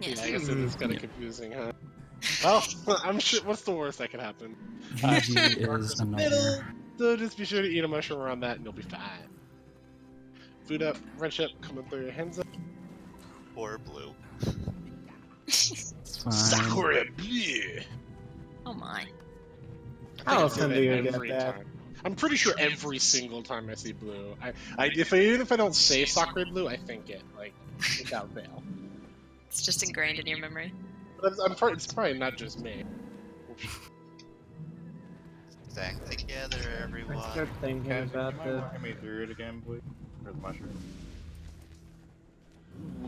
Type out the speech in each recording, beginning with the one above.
Yes. Yeah, I guess it is kind of confusing, huh? Well, I'm sure. What's the worst that could happen? GG is Marker's a middle, nightmare. so just be sure to eat a mushroom around that, and you'll be fine. Food up, red chip, coming through your hands up. Or blue. It's fine. Sakura bleu. Oh my. I How think I say often that do you every get that? time. I'm pretty sure every single time I see blue, even if I don't say Sakura blue, I think it like without fail. It's just ingrained in your memory. But it's probably not just me. Stack together, everyone. I start thinking Cassie, do you about mind the walking me through it again, please? For the mushroom.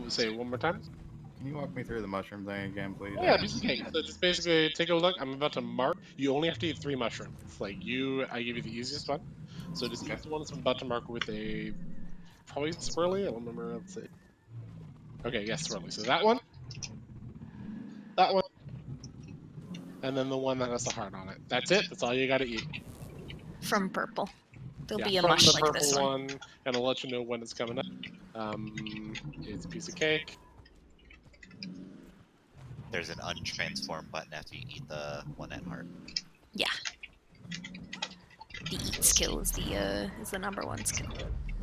Say it one more time. Can you walk me through the mushroom thing again, please? Oh, yeah, piece of cake. So just basically take a look. I'm about to mark. You only have to eat 3 mushrooms. Like I give you the easiest one. So just eat the ones I'm about to mark with a probably swirly. I don't remember. Let's see. Okay, yes, swirly. So that one, and then the one that has the heart on it. That's it. That's all you got to eat. From purple. There'll Yeah, be a from mush the like purple this one. and I'll let you know when it's coming up. It's a piece of cake. There's an untransform button after you eat the one at heart. Yeah. The eat skill is the #1 skill.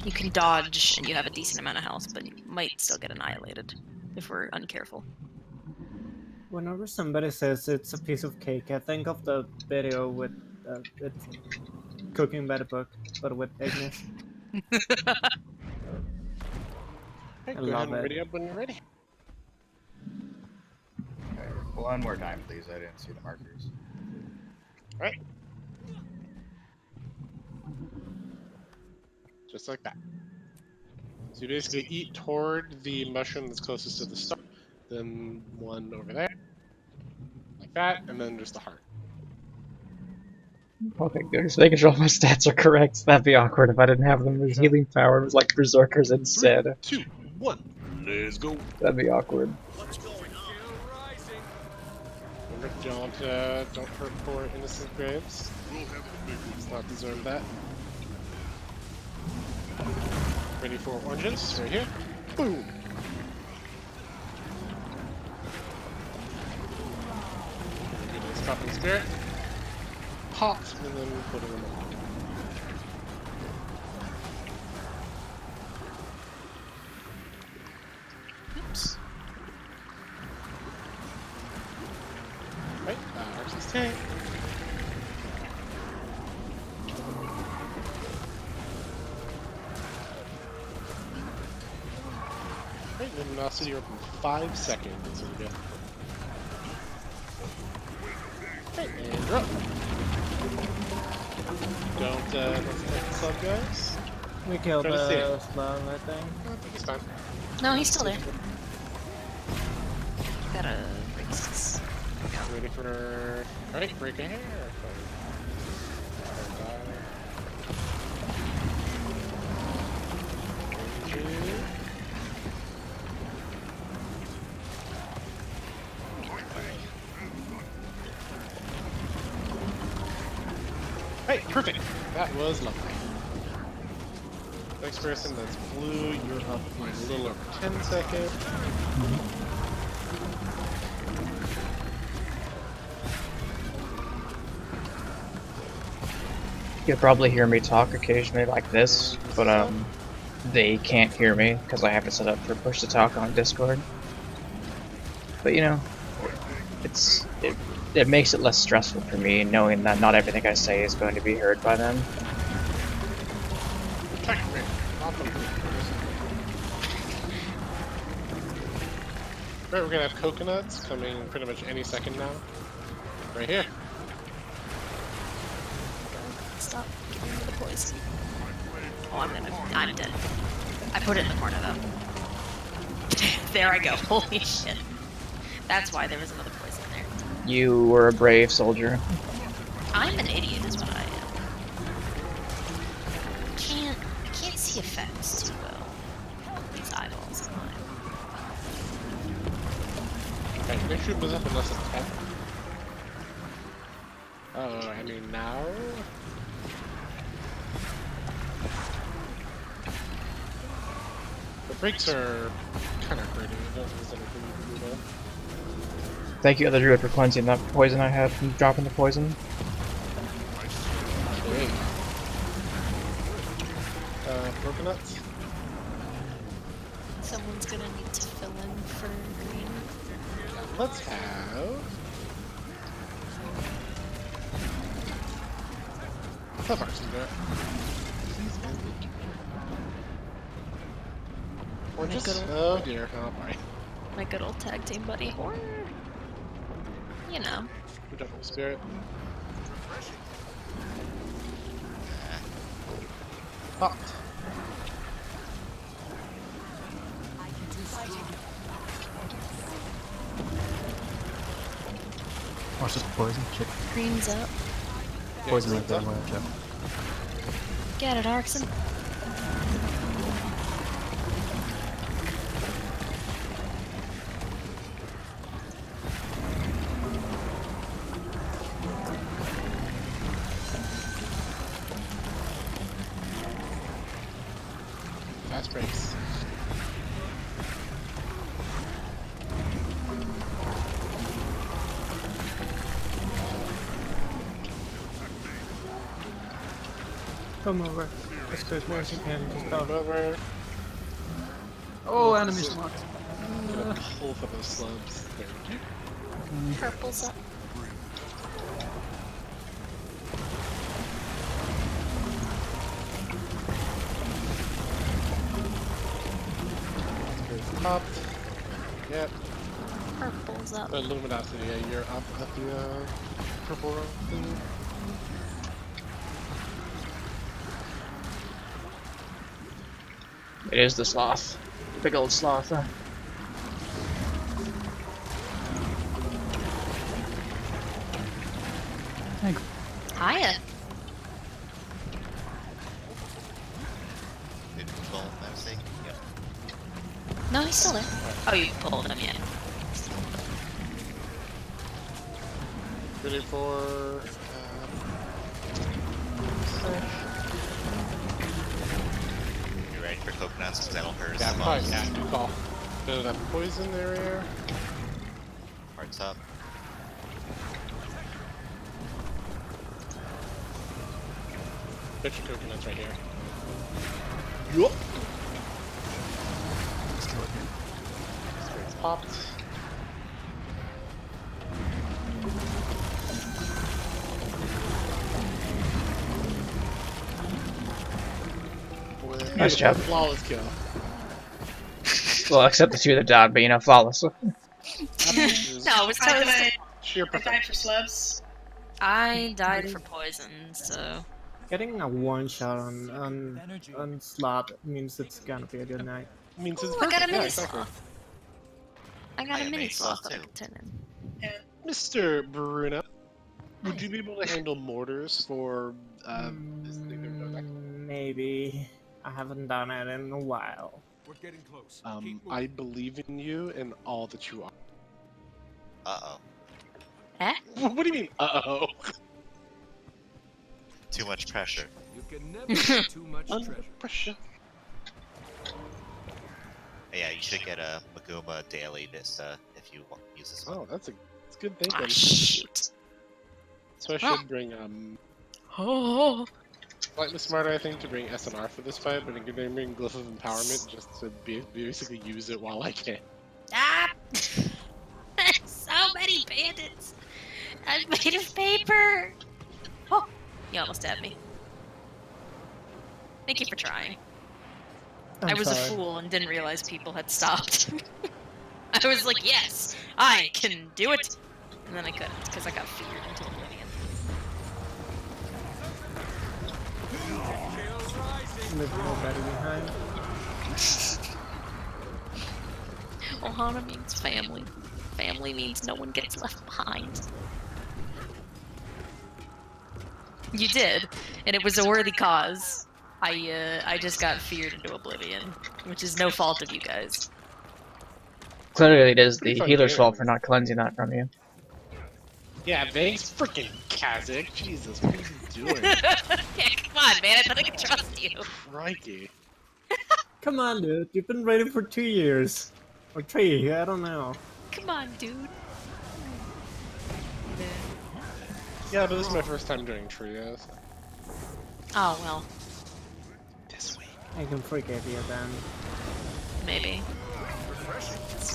You can dodge and you have a decent amount of health, but you might still get annihilated if we're uncareful. whenever somebody says it's a piece of cake, I think of the video with it's cooking by the book, but with Ignis. Hey, I go love ahead and it. ready up when you're ready. Okay. One more time, please. I didn't see the markers. All right. Just like that. So you basically eat toward the mushroom that's closest to the star, then one over there, like that, and then just the heart. Okay, good. Just making sure all my stats are correct. That'd be awkward if I didn't have them as healing power. It was like berserkers instead. 3, 2, 1, let's go. That'd be awkward. Remember, don't hurt poor innocent graves. It's not deserve that. Ready for oranges, right here. Boom. Nice popping spirit. Pop, and then put it in the pocket. Oops. Right, Archie's tank. Right, luminosity you're up in 5 seconds. So we go. Right, and you're up. Don't take the sub, guys. We killed Try to see the it. slug, I think. I think it's fine. No, he's still there. Gotta race. Ready for... Alright, break a hair. Hey, perfect! That was lovely. Next person, that's blue. You're up in a little over 10 seconds. You'll probably hear me talk occasionally like this, but they can't hear me because I have it set up for push to talk on Discord. But you know, it makes it less stressful for me knowing that not everything I say is going to be heard by them. Right, we're gonna have coconuts coming pretty much any second now. Right here. Stop giving me the poison. Oh, I'm dead. I put it in the corner though. There I go. Holy shit. That's why there was another poison there. You were a brave soldier. I'm an idiot is what I am. I can't see effects too well. These eyeballs of mine. Alright, make sure it goes up unless it's 10. Oh, I mean now? The brakes are kind of hurting. I don't think there's anything you can do there. Thank you, other druid, for cleansing that poison I had from dropping the poison. Great. Broken nuts. Someone's gonna need to fill in for green. Let's have. Let's have Arson do it. Or My just. good Oh dear. Oh, sorry. My good old tag team buddy, or you know. Who double spirit? Popped. Watch this poison. Shit. Green's up. Poison right there. Watch out. Get it, Arxon. Fast breaks. Come over. As quick as you can. Just Come go. over. Oh, animation locked. Gonna pull for those slubs. Thank you. Purple's up. Popped. Yep. Purple's up. Luminosity, yeah, you're up at the purple row thingy. It is the sloth. Big old sloth. Thanks. Hiya. Did you pull my mistake? Yep. No, he's still there. Oh, you pulled him, yeah. Ready for You ready for coconuts? Because that'll hurt us yeah, the fine, most. yeah, good call. Bit of that poison area. Hearts up. Put your coconuts right here. Yup. Spirits popped. Nice job. Flawless kill. Well, except the two that died, but you know, flawless. No, it was I totally. died, Sheer I died perfection. for slubs. I died for poison, so. Getting a one shot on slot means it's gonna be a good night. Means it's Ooh, I got a perfect. Yeah, mini exactly. sloth. I got a mini sloth that I can turn in. Mr. Bruno, would you be able to handle mortars for this thing that we're doing next? Maybe. I haven't done it in a while. We're getting close. I believe in you and all that you are. Uh-oh. Eh? What do you mean, uh-oh? Too much pressure. You can never have too much Under treasure. pressure. Yeah, you should get a Maguma daily Vista if you use this one. Oh, that's a good Ah, thinking. shoot. So I should bring Oh. slightly smarter, I think, to bring SNR for this fight, but I'm gonna bring Glyph of Empowerment just to basically use it while I can. Ah! So many bandits! I'm made of paper! Oh, you almost stabbed me. Thank you for trying. I I'm was sorry. a fool and didn't realize people had stopped. I was like, yes, I can do it! And then I couldn't, because I got feared into oblivion. Leave nobody behind. Ohana means family. Family means no one gets left behind. You did, and it was a worthy cause. I just got feared into oblivion, which is no fault of you guys. Clearly, it is Pretty the fun healer's game. fault for not cleansing that from you. Yeah, thanks, freaking Kazakh. Jesus, what are you doing? Yeah, come on, man. I thought I could trust you. Crikey. Come on, dude. You've been waiting for 2 years. Or 3, I don't know. Come on, dude. Yeah, but this is my first time doing trios. Oh well, This week. I can forgive you then. maybe.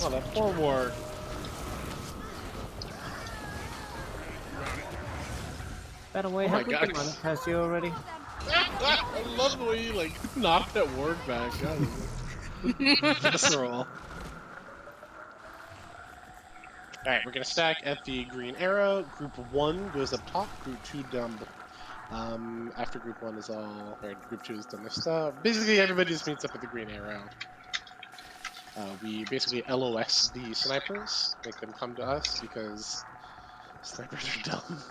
Oh, that forward. By the way, Oh my have we God. demonetized you already? I love the way you like knocked that word back. God, visceral. Alright, we're gonna stack at the green arrow. Group 1 goes up top, group 2 down below. After group 1 is all, or group 2 is done their stuff. Basically, everybody just meets up at the green arrow. We basically LOS the snipers, make them come to us because snipers are dumb.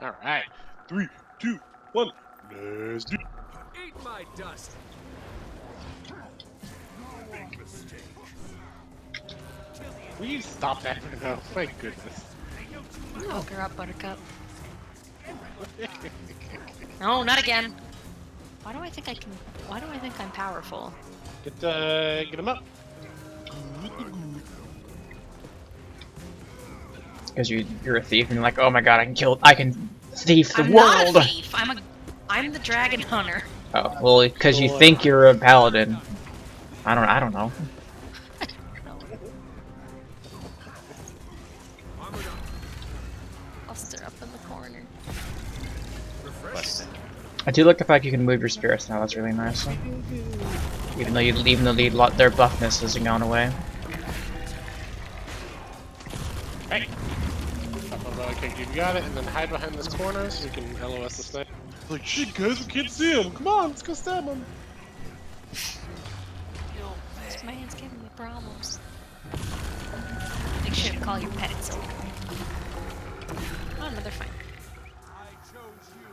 Alright, 3, 2, 1, let's do it. Eat my dust. Big mistake. Will you stop that for now? My goodness. Woke her up, Buttercup. No, not again. Why do I think I can? Why do I think I'm powerful? Get him up. Because you're a thief and you're like, oh my god, I can thief the I'm world. not a thief. I'm the dragon hunter. Oh well, because you think you're a paladin. I don't know. Armored up. I'll stir up in the corner. Busted. I do like the fact you can move your spirits now. That's really nice. Even though their buffness hasn't gone away. Hey. Okay, you got it, and then hide behind this corner so you can LOS the sniper. Like, shit, guys, we can't see him. Come on, let's go stab him. This man's giving me problems. Make sure to call your pet soldier. Oh, no, they're fine. I chose you.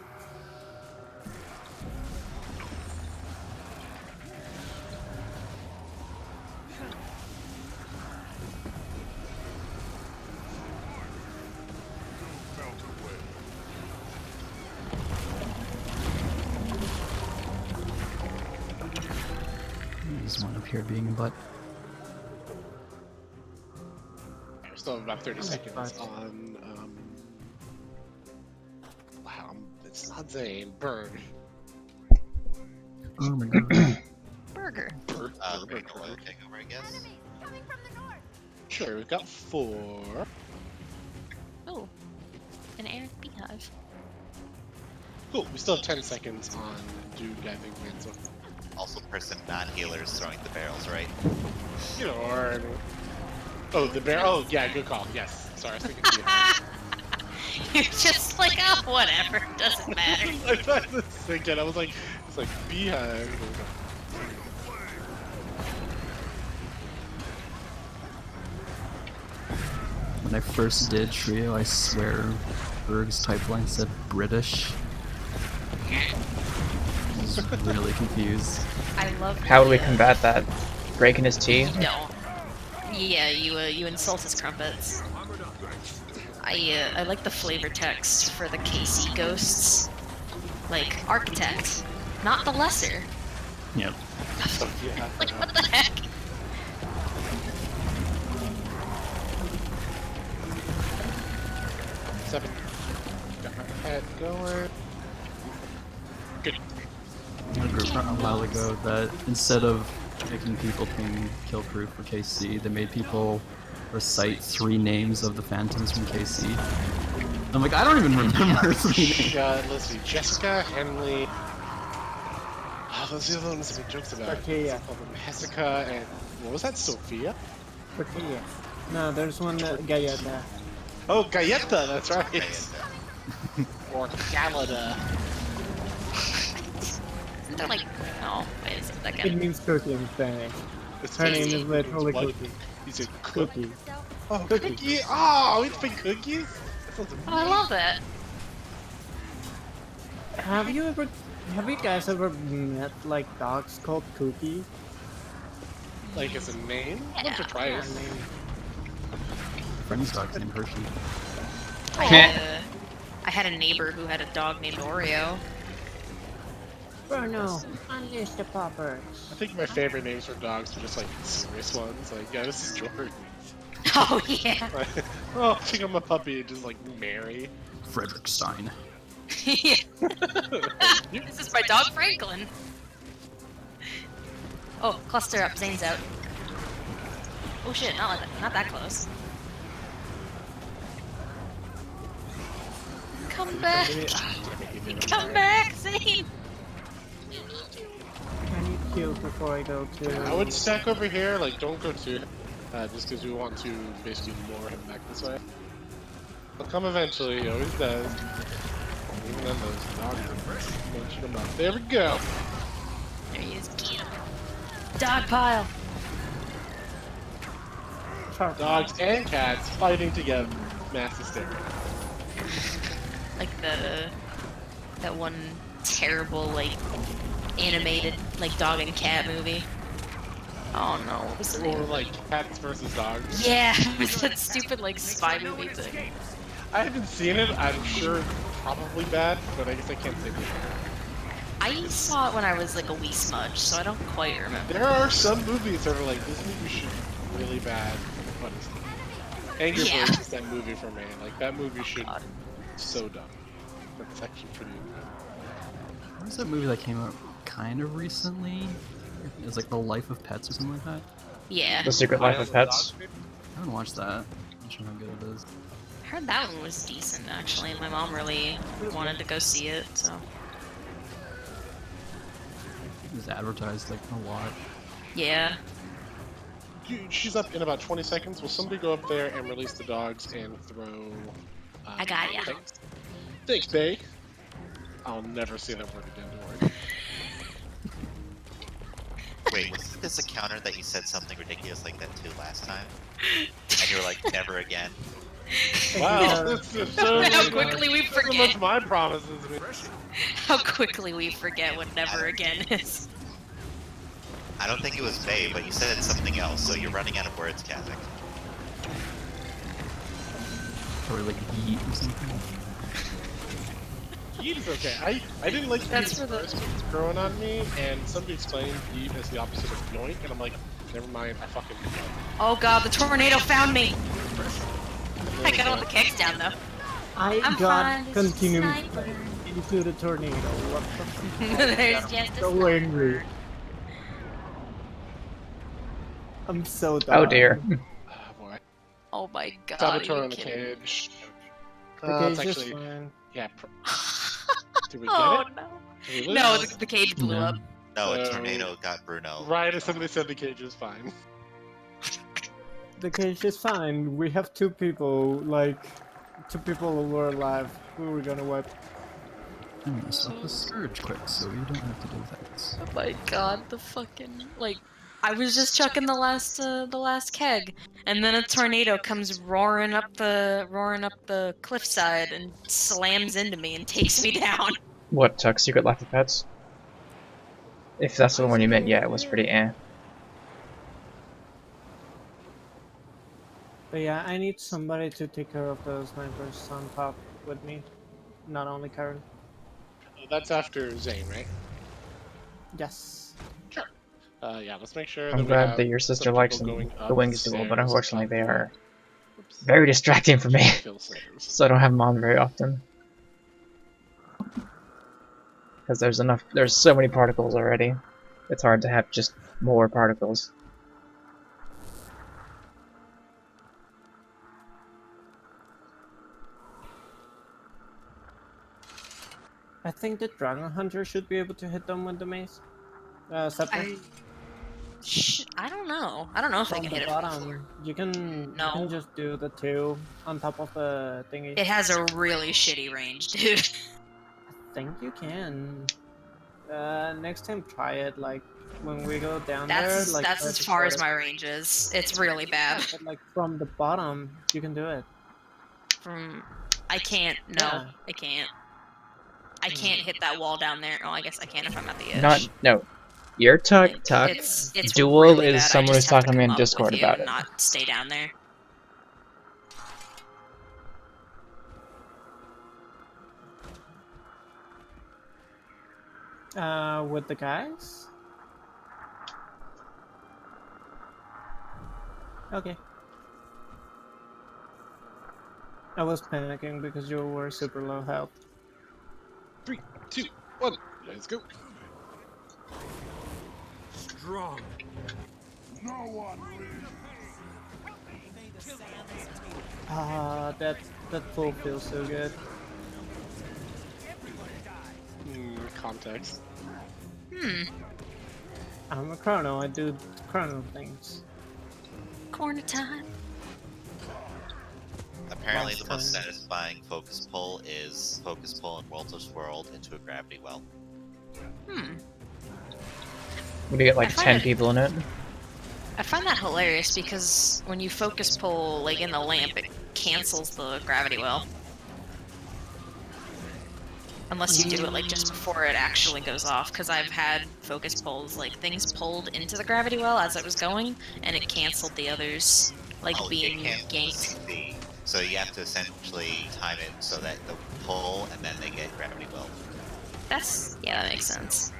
There's one up here being a butt. We still have about 30 seconds fine. on, wow, it's not Zane, Berg. Oh my god. Burger. Berg, We're gonna take over, I guess. Sure, we've got 4. Oh, an Eric beehive. Cool, we still have 10 seconds on dude guy thing wins. So, Also, person non-healers throwing the barrels, right? you know, or... Oh, the bear. Oh, yeah, good call. Yes. Sorry, I was thinking behind. You're just like, oh, whatever. Doesn't matter. I thought I was thinking, I was like, it's like beehive. When I first did Trio, I swear Berg's pipeline said British. I was really confused. I love. How would we combat that? Breaking his teeth? No. Yeah, you insult his crumpets. Armored up. I like the flavor text for the KC ghosts. Like architect, not the lesser. Yep. Yeah. Like what the heck? Seven. Got my head going. Good. I heard a while ago that instead of making people ping kill proof for KC, they made people recite 3 names of the phantoms from KC. I'm like, I don't even remember 3 names. Let's see. Jessica, Henley. Those are the other ones that make jokes about. Tortilla. Jessica and what was that? Sophia? Tortilla. No, there's one that Galleta. Oh, Galleta. That's right. Okay, Or Galada. Isn't there like no? Wait, is it that It guy? means cookie in Spanish. It's Her name tasty. is literally What? Cookie. He's a cook. Cookie. Oh, cookie. Oh, it's been cookies. That sounds Oh, I love it. Have you guys ever met like dogs called Cookie? Like as a name? Once or Yeah. Yeah, twice. I mean, Friend's dog's named Hershey. I had a neighbor who had a dog named Oreo. Bruno, unleash the poppers. I think my favorite names for dogs are just like serious ones. Like, yeah, this is George. Oh yeah. Like, oh, pick up a puppy, just like Mary. Frederick Stein. Yeah. This is my dog Franklin. Oh, cluster up, Zane's out. Oh shit, not that close. Come back! Come back, Zane! I need heals before I go to. I would stack over here, like don't go too, just because we want to basically lure him back this way. He'll come eventually, he always does. Even then those dogs are munching him up. There we go! There he is, get him. Dog pile! Sharp. Dogs and cats fighting together. Mass hysteria. Like that one terrible, like, animated, like, dog and cat movie. Oh no, what was the name Or of it? like cats versus dogs. Yeah, it was that stupid, like, spy movie thing. I haven't seen it, I'm sure it's probably bad, but I guess I can't say for sure. I saw it when I was, like, a wee smudge, so I don't quite remember. There are some movies that are like, this movie should be really bad, but it's not. Angry Yeah. Birds is that movie for me. Like, that movie should God. be so dumb. But it's actually pretty good. What was that movie that came out kind of recently? It was like The Life of Pets or something like that. Yeah, The Secret Life of Pets. I haven't watched that. I'm not sure how good it is. I heard that one was decent, actually, and my mom really wanted to go see it, so... It was advertised like a lot. Yeah. Dude, she's up in about 20 seconds. Will somebody go up there and release the dogs and throw... I got ya. Thanks, thanks Bay. I'll never say that word again, don't worry. Wait, was this a counter that you said something ridiculous like that too last time? And you were like, never again. Wow, that's just so How quickly we so much forget. my promises. Man. How quickly we forget what never again is. I don't think it was Bay, but you said something else, so you're running out of words, Kazakh. Or like yeet or something. Yeet is okay. I didn't like That's Yeet for the- first when it was growing on me, and somebody explained Yeet as the opposite of yoink, and I'm like, never mind, I fucking Oh god, the tornado found me! I got all the kegs down, though. I I'm got fine, it's just continued sniper. into the tornado. What the fuck? There's just a So angry. sniper. I'm so done. Oh dear. Oh boy. Oh my god. Saboteur are you in the kidding me? cage. The It's cage is actually, fine. yeah. Did we get Oh it? no. Did we No, lose? the cage blew No. up. No, a So- tornado got Bruno. Right as somebody said the cage is fine. The cage is fine. We have two people, like, two people who were alive. Who were gonna wipe? I'm gonna stop the surge quick so you don't have to do that. Oh my god, the fucking, like, I was just chucking the last keg, and then a tornado comes roaring up the cliffside and slams into me and takes me down. What, Tuck? Secret Life of Pets? If that's the one you meant, yeah, it was pretty eh. But yeah, I need somebody to take care of those snipers on top with me. Not only Karen. That's after Zane, right? Yes. Yeah, let's make sure I'm that we glad have that your sister some likes people them, going the wings duel, but upstairs. unfortunately they are Oops. very distracting for me, Kill saves. so I don't have them on very often. Because there's so many particles already. It's hard to have just more particles. I think the Dragon Hunter should be able to hit them with the mace. Scepter. I don't know. I don't know if I From can the hit it from the bottom. floor. You can No. just do the two on top of the thingy. It has a really shitty range, dude. I think you can. Next time try it, like when we go down That's there. Like that's try as to far start as it. my range is. It's really bad. But like from the bottom, you can do it. I can't. No, Yeah. I can't. I can't hit that wall down there. Oh, I guess I can if I'm at the edge. Your tuck Like, tuck it's duel really is bad. I someone just who's have to talking to me come in up Discord with you about and it. not stay down there. With the guys? Okay. I was panicking because you were super low health. 3, 2, 1, let's go. Strong. No one Ah, that pull feels so good. Context. I'm a chrono, I do chrono things. Corner time. Apparently, the most Last time. satisfying focus pull is focus pull in World's World into a gravity well. When you get like I find 10 it- people in it. I find that hilarious because when you focus pull like in the lamp, it cancels the gravity well. Unless you do it like just before it actually goes off, because I've had focus pulls, like things pulled into the gravity well as it was going, and it canceled the others, like being ganked. CC. So you have to essentially time it so that the pull and then they get gravity well. Yeah, that makes sense.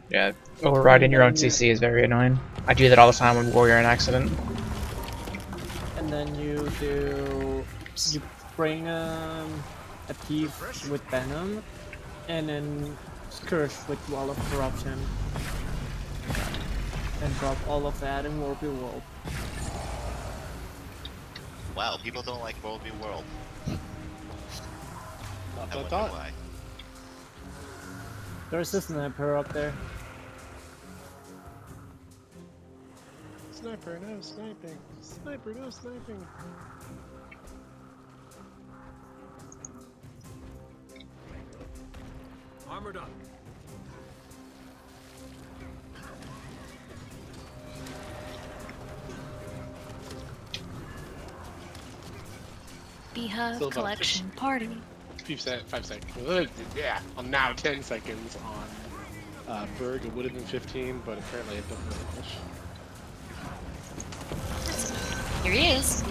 Yeah, overriding your own CC is very annoying. I do that all the time when Warrior in accident. And then you bring a thief with venom, and then Scourge with Wall of Corruption, and drop all of that in World v World. Wow, people don't like World v World. I wonder Dot. why. There's a sniper up there. Sniper, no sniping. Sniper, no sniping. armored up. Beehive Still about collection party. 5 seconds. Yeah, I'm now 10 seconds on Berg. It would have been 15, but apparently I don't really push. Here he is.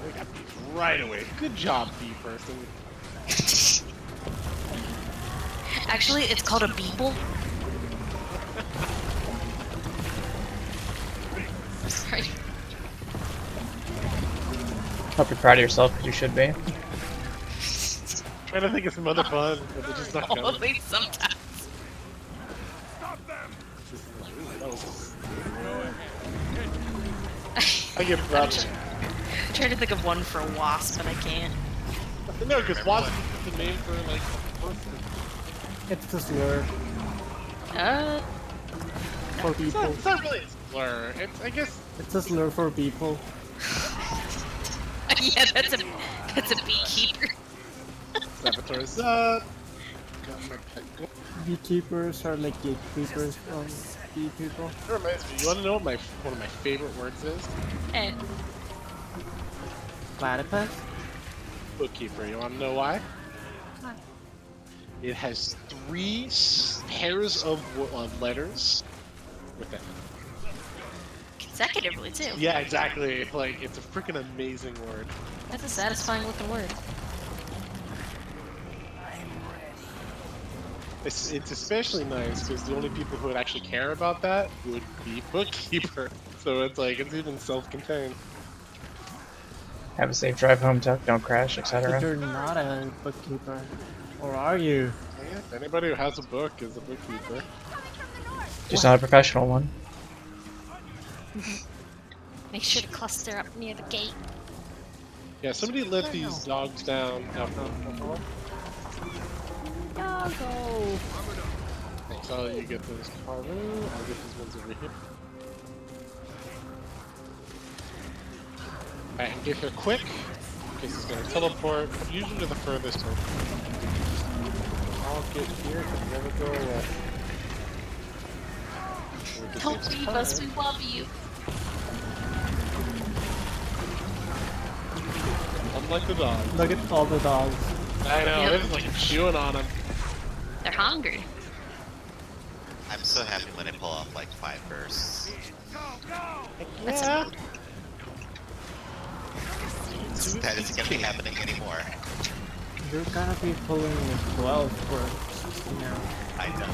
They got beat right away. Good job, B person. Actually, it's called a beeple. Sorry. Hope you're proud of yourself, because you should be. Trying to think of some other fun, but they're just not coming. Only sometimes. I get proud. I'm trying to think of one for wasp, but I can't. No, because Wasp is the name for like a person. It's the slur for It's people. not really a slur. It's, I guess, It's a slur for people. Yeah, that's a beekeeper. saboteurs. Got my pet. Beekeepers are like gatekeepers from bee people. That reminds me. You want to know what one of my favorite words is? Eh. Platypus? Bookkeeper. You want to know why? Why? It has 3 pairs of letters with it. Consecutively too. Yeah, exactly. Like, it's a freaking amazing word. That's a satisfying looking word. It's especially nice because the only people who would actually care about that would be bookkeeper. So it's like, it's even self-contained. Have a safe drive home, Tuck. Don't crash, But etc. you're not a bookkeeper. Or are you? Yeah, anybody who has a book is a bookkeeper. Just not a professional one. Make sure to cluster up near the gate. Yeah, somebody let these dogs down. Doggo. Thanks, I'll let you get those I'll get these ones over here. Alright, and get here quick, because he's gonna teleport, usually to the furthest one. I'll get here and never go away. Don't leave us, we love you. Unlike the dog. Look at all the dogs. I know, Yep. they're just like chewing on him. They're hungry. I'm so happy when I pull off like 5 bursts. That's Yeah. a That isn't gonna be happening anymore. You're gonna be pulling with 12 for now. I know.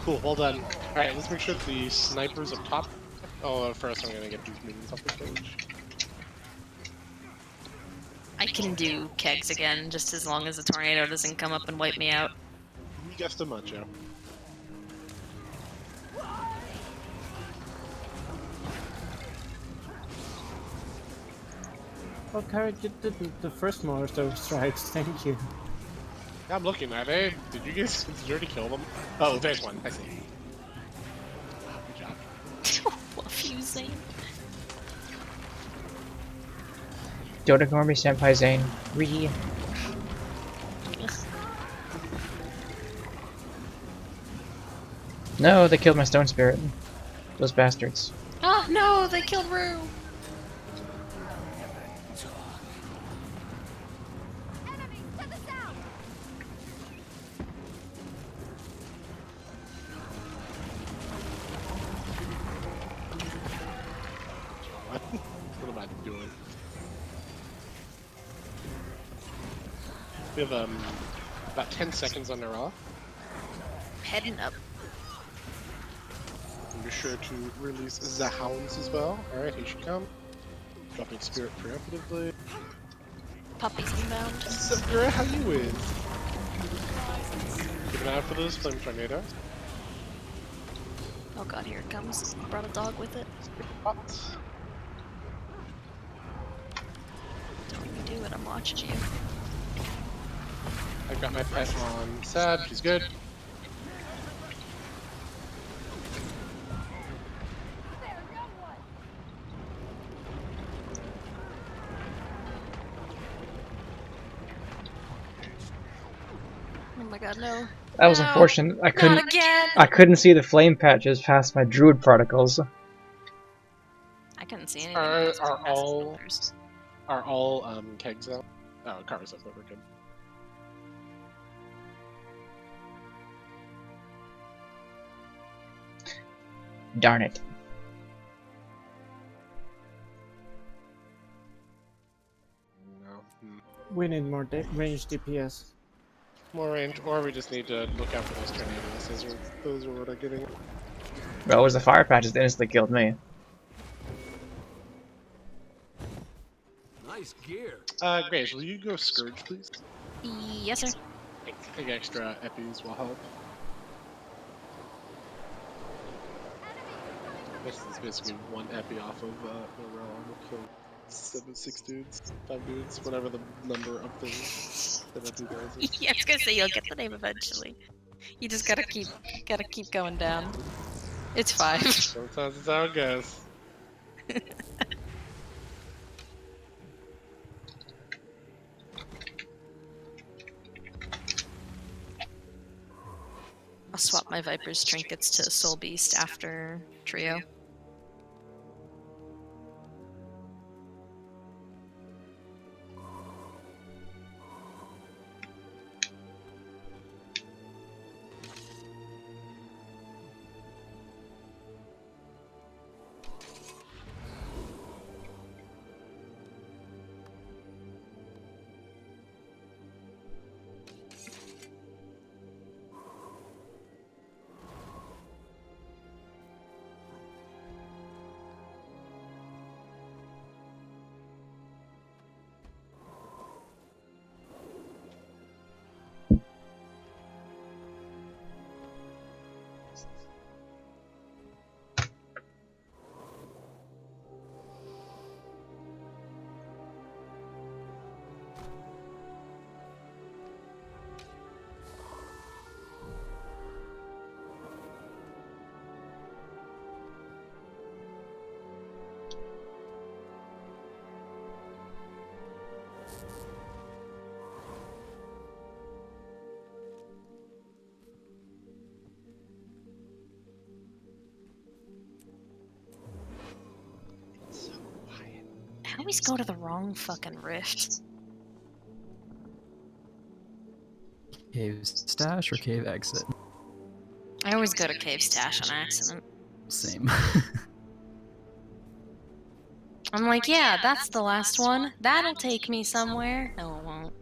Cool, well done. Alright, let's make sure that the snipers up top. Oh, first I'm gonna get these minions off the stage. I can do kegs again, just as long as the tornado doesn't come up and wipe me out. You guessed it, Mucho. Okay, you did the first Molotov strikes, thank you. Yeah, I'm looking at it. Did you guys did you already kill them? Oh, there's one. I see. Oh, good job. Fluff you, Zane. Don't ignore me, Senpai Zane. No, they killed my stone spirit. Those bastards. Oh no, they killed Rue. What am I doing? We have about 10 seconds on our off. Heading up. And be sure to release the hounds as well. Alright, here she come. Dropping spirit preemptively. Puppies inbound. Sakura, how you is? Keep an eye out for those flame tornadoes. Oh god, here it comes. Brought a dog with it. Pots. Don't even do it, I'm watching you. I've got my pet on Sad, she's good. Oh my god, no. That was No, unfortunate. I Not couldn't. again! I couldn't see the flame patches past my druid particles. I couldn't see anything. Are- because are of massive all- boulders. Are all kegs out? Oh, cars up, we're good. Darn it. No. We need more range DPS. More range, or we just need to look out for those tornadoes. Those are what I'm getting. Well, it was the fire patches that instantly killed me. Nice gear. Grace, will you go Scourge, please? Yes, sir. I think extra epis will help. This is basically one epi off of Morale. We'll kill 6 dudes, 5 dudes, whatever the number of things that epi does. is. Yeah, I was gonna say you'll get the name eventually. You just gotta keep going down. It's 5. Sometimes it's how it goes. I'll swap my Viper's trinkets to Soul Beast after Trio. So quiet. I always go to the wrong fucking rift. Cave stash or cave exit? I always go to cave stash on accident. Same. I'm like, yeah, that's the last one. That'll take me somewhere. No, it won't.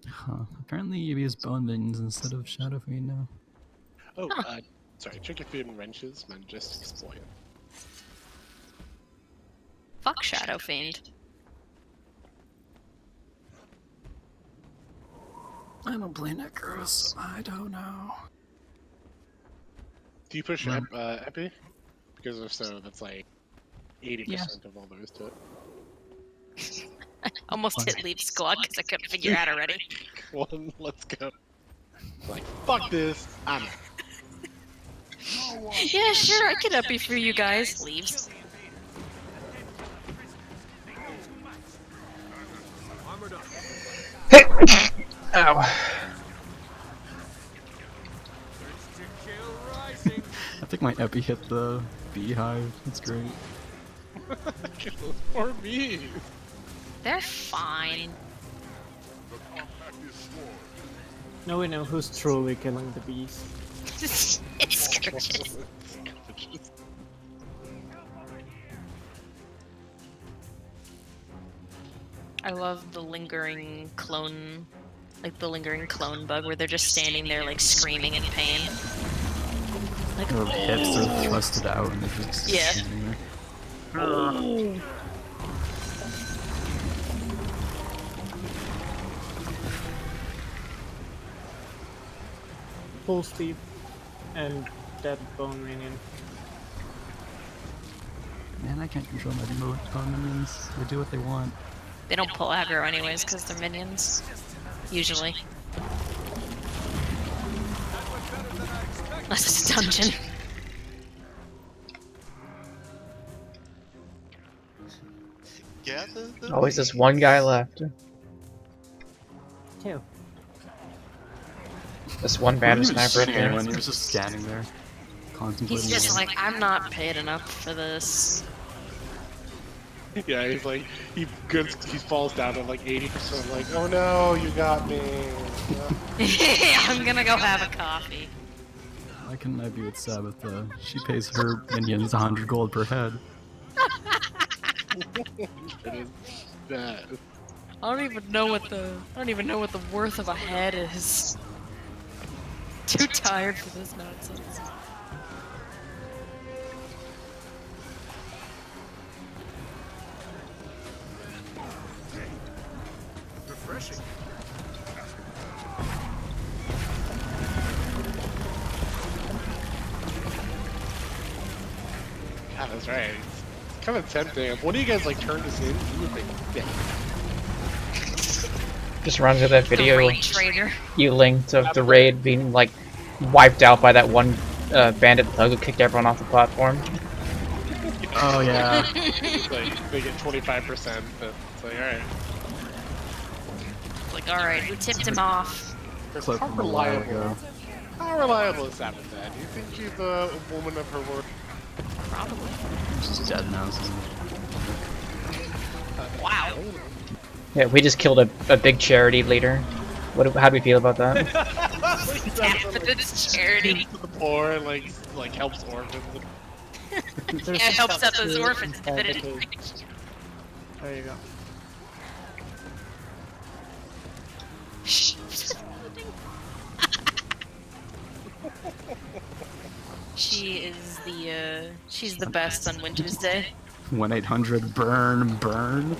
Huh. Apparently you use bone minions instead of Shadow Fiend now. Oh, sorry. Check your food and wrenches, man. Just exploit it. Fuck Shadow Fiend. I don't play Necros, so I don't know. Do you push No. Epi? Because if so, that's like 80% of all there is to it. I almost hit leave squad because I couldn't figure out already. One, let's go. Like, fuck this. I'm out. Yeah, sure, I could uppy for you guys. Leaves. Armored up. Ow. To kill rising. I think my epi hit the beehive. That's great. Poor me. They're fine. Now we know who's truly killing the bees. It's Scourges. I love the lingering clone, like the lingering clone bug where they're just standing there like screaming in pain. Like, Their hips are thrusted out and they're just Yeah. standing there. Full Steve and dead bone minion. Man, I can't control my bone minions. They do what they want. they don't pull aggro anyways because they're minions. Usually. Unless it's a dungeon. Gather the Always this one guy left. Two. This one Why bad didn't you sniper shoot up there. anyone? He was just standing there, contemplating. He's just life. like, I'm not paid enough for this. Yeah, he's like, he falls down at like 80%, like, oh no, you got me. I'm gonna go have a coffee. Why couldn't I be with Sabbatha? She pays her minions 100 gold per head. It is bad. I don't even know what the worth of a head is. Too tired for this nonsense. Refreshing. Yeah, that's right. It's kind of tempting. If one of you guys like turned us in, you would be dead. Just runs to that The video raid trader. you linked of the raid being like wiped out by that one bandit thug who kicked everyone off the platform. Oh yeah. It's like, they get 25%, but it's like, alright. Like, alright, who tipped him off? Clip How from a while reliable, ago. how reliable is Sabbath? Do you think she's a woman of her word? Probably. She's dead now. So. Wow. Yeah, we just killed a big charity leader. How do we feel about that? Tap with its charity. To the poor and like helps orphans. There's Yeah, it a helps out statue those orphans inside that the it cave. There you go. She's the best on Winter's Day. 1-800 burn burn.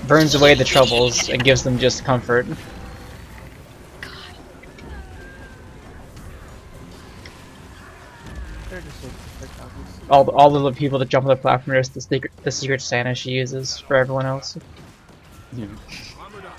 Burns away the troubles and gives them just comfort. They're just like doggies. All of the people that jump on the platform is the secret Santa she uses for everyone else. Yeah. Armored up.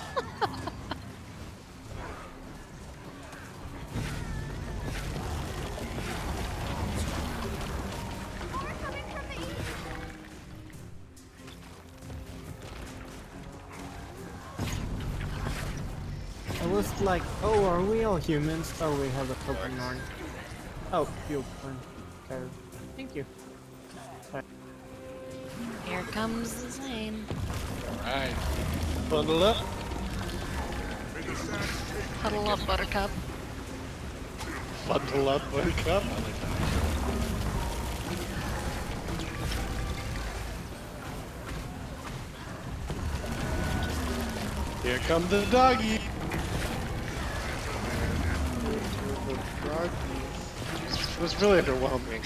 I was like, oh, are we all humans? Oh, we have a token on. Oh, you won. Okay. Thank you. Here comes the Zane. Alright. Bundle up. Huddle up, Buttercup. Bundle up, Buttercup. I like that. Here comes the doggy. It was really underwhelming.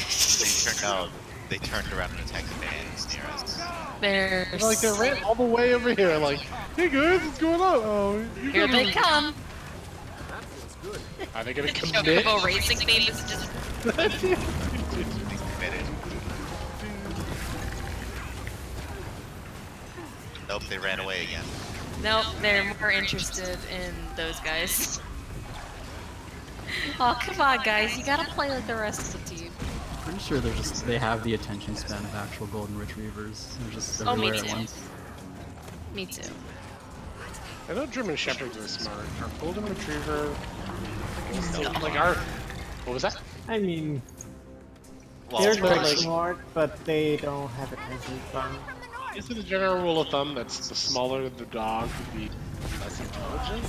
They turned around and attacked the vans near us. There's Like they ran all the way over here. Like, hey guys, what's going on? Oh, you here gotta- they come. That feels good. Are they gonna commit? Chocobo racing theme is just They committed. Nope, they ran away again. nope. They're more interested in those guys. Oh come on, guys! You gotta play like the rest of the team. Pretty sure they have the attention span of actual golden retrievers. They're just Oh, me everywhere at too. once. Me too. I know German Shepherds are smart. Our golden retriever, like our, what was that? I mean, Well, they're but not like- smart, but they don't have attention span. Is it a general rule of thumb that's the smaller the dog, the less intelligent?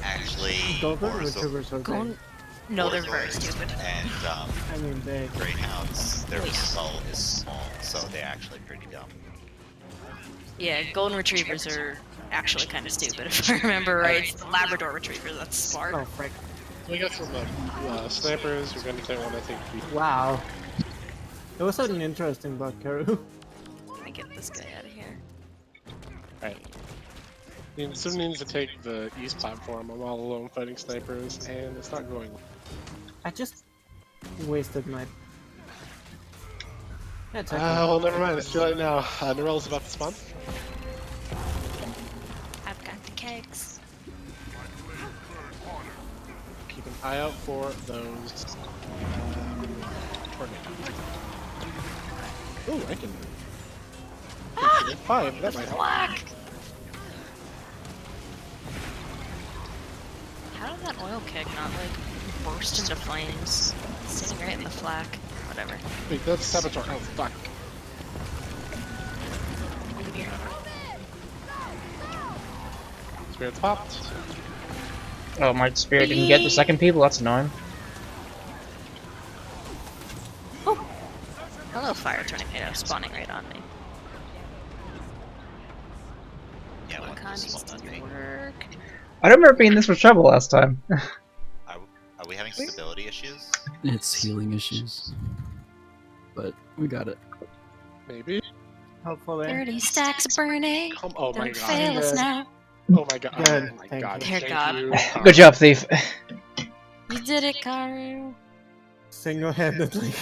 actually, Golden Borzoi- retrievers are Go. big. No, they're very Borzoi stupid. And I mean, they. greyhounds, their skull is small, so they're actually pretty dumb. Yeah, golden retrievers are actually kind of stupid if I remember right. It's the Labrador retrievers that's smart. Oh, frick. We got some snipers. We're going to take one, I think. Wow. It was an interesting bug, Karu. Let me get this guy out of here. Alright. Soon needs to take the east platform. I'm all alone fighting snipers, and it's not going well. I just wasted my. Yeah, it's okay. Well, never mind. It's too late now. Narel's about to spawn. I've got the kegs. Keep an eye out for those tornadoes. Ooh, I can. Ah! 5, that might help. Black! How did that oil keg not, like, burst into flames? It's sitting right in the flak. Whatever. Wait, that's Saboteur. Oh, fuck. Spirits popped. Oh, my spirit didn't get the second people. That's annoying. Hello, fire tornado spawning right on me. Yeah, one Wakanda was needs small, to not me. work. I don't remember being this much trouble last time. Are we having stability issues? It's healing issues. But we got it. Maybe. Hopefully. 30 stacks burning. Oh my Don't god. fail us Good. now. Oh my god. Good, Oh my thank god. you. Dear Thank God. you. Good job, Thief. You did it, Karu. Single-handedly.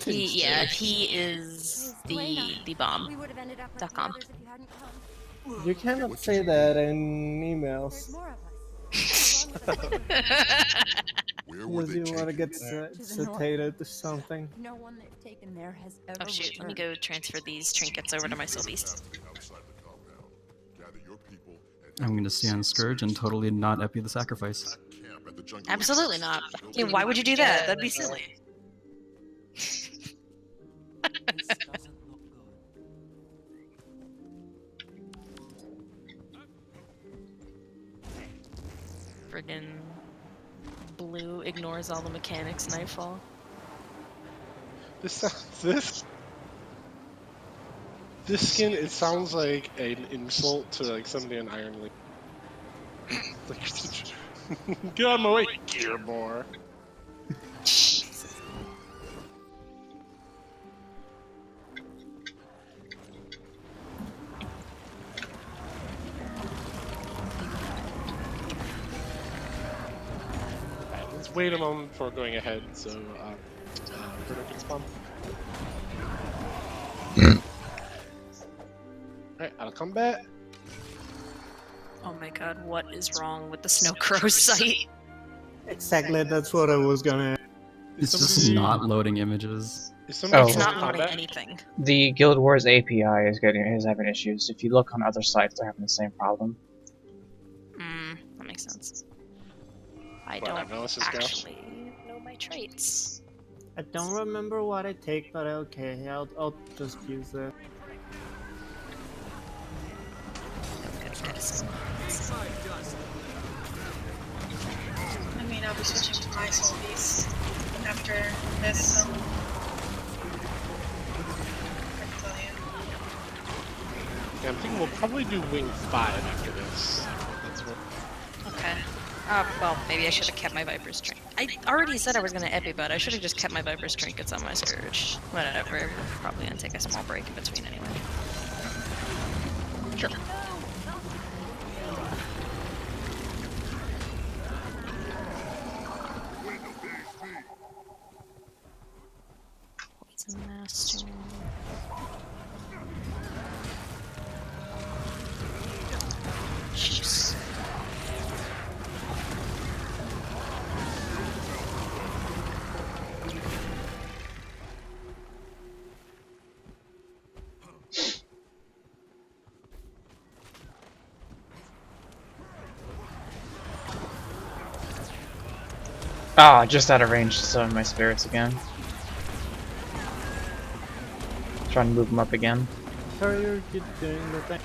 He is the bomb. We would have ended up Dot like com. brothers if you hadn't come. You cannot say that in emails. There's more of us. Unless you want to get citated or something. No one they've taken there has ever Oh shoot, let me go transfer these trinkets over to my soul beast. I'm gonna stand Scourge and totally not epi the sacrifice. Absolutely not. Yeah, why would you do that? That'd be silly. Friggin' blue ignores all the mechanics nightfall. This skin, it sounds like an insult to like somebody in Iron League. Like, get out of my way, Gearbore. Alright, let's wait a moment before going ahead so Bruno can spawn. Alright, I'll come back. Oh my god, what is wrong with the Snow Crow site? Exactly, that's what I was gonna. It's just not loading images. Is somebody Oh. It's still not in loading combat? anything. The Guild Wars API is having issues. If you look on other sites, they're having the same problem. That makes sense. I Whatever, don't let's just go. actually know my traits. I don't remember what I take, but okay, I'll just use it. My dust. I mean, I'll be switching to my soul beast after this, so. I can tell you. Yeah, I'm thinking we'll probably do wing 5 after this. That's what. Okay. Well, maybe I should have kept my Viper's Trinket. I already said I was gonna epi, but I should have just kept my Viper's Trinkets on my Scourge. Whatever, we're probably gonna take a small break in between anyway. Sure. Poison Master. Jeez. Ah, just out of range to summon my spirits again. Trying to move them up again. Courier, keep doing the thing.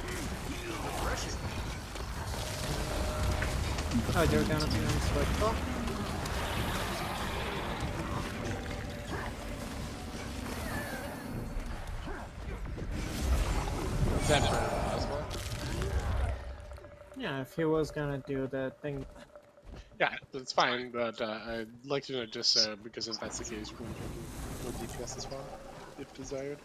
Oh, you're gonna be on switch. Oh, Is that possible? yeah, if he was gonna do the thing. Yeah, that's fine, but I'd like to know just because if that's the case, we're going to more DPS as well, if desired.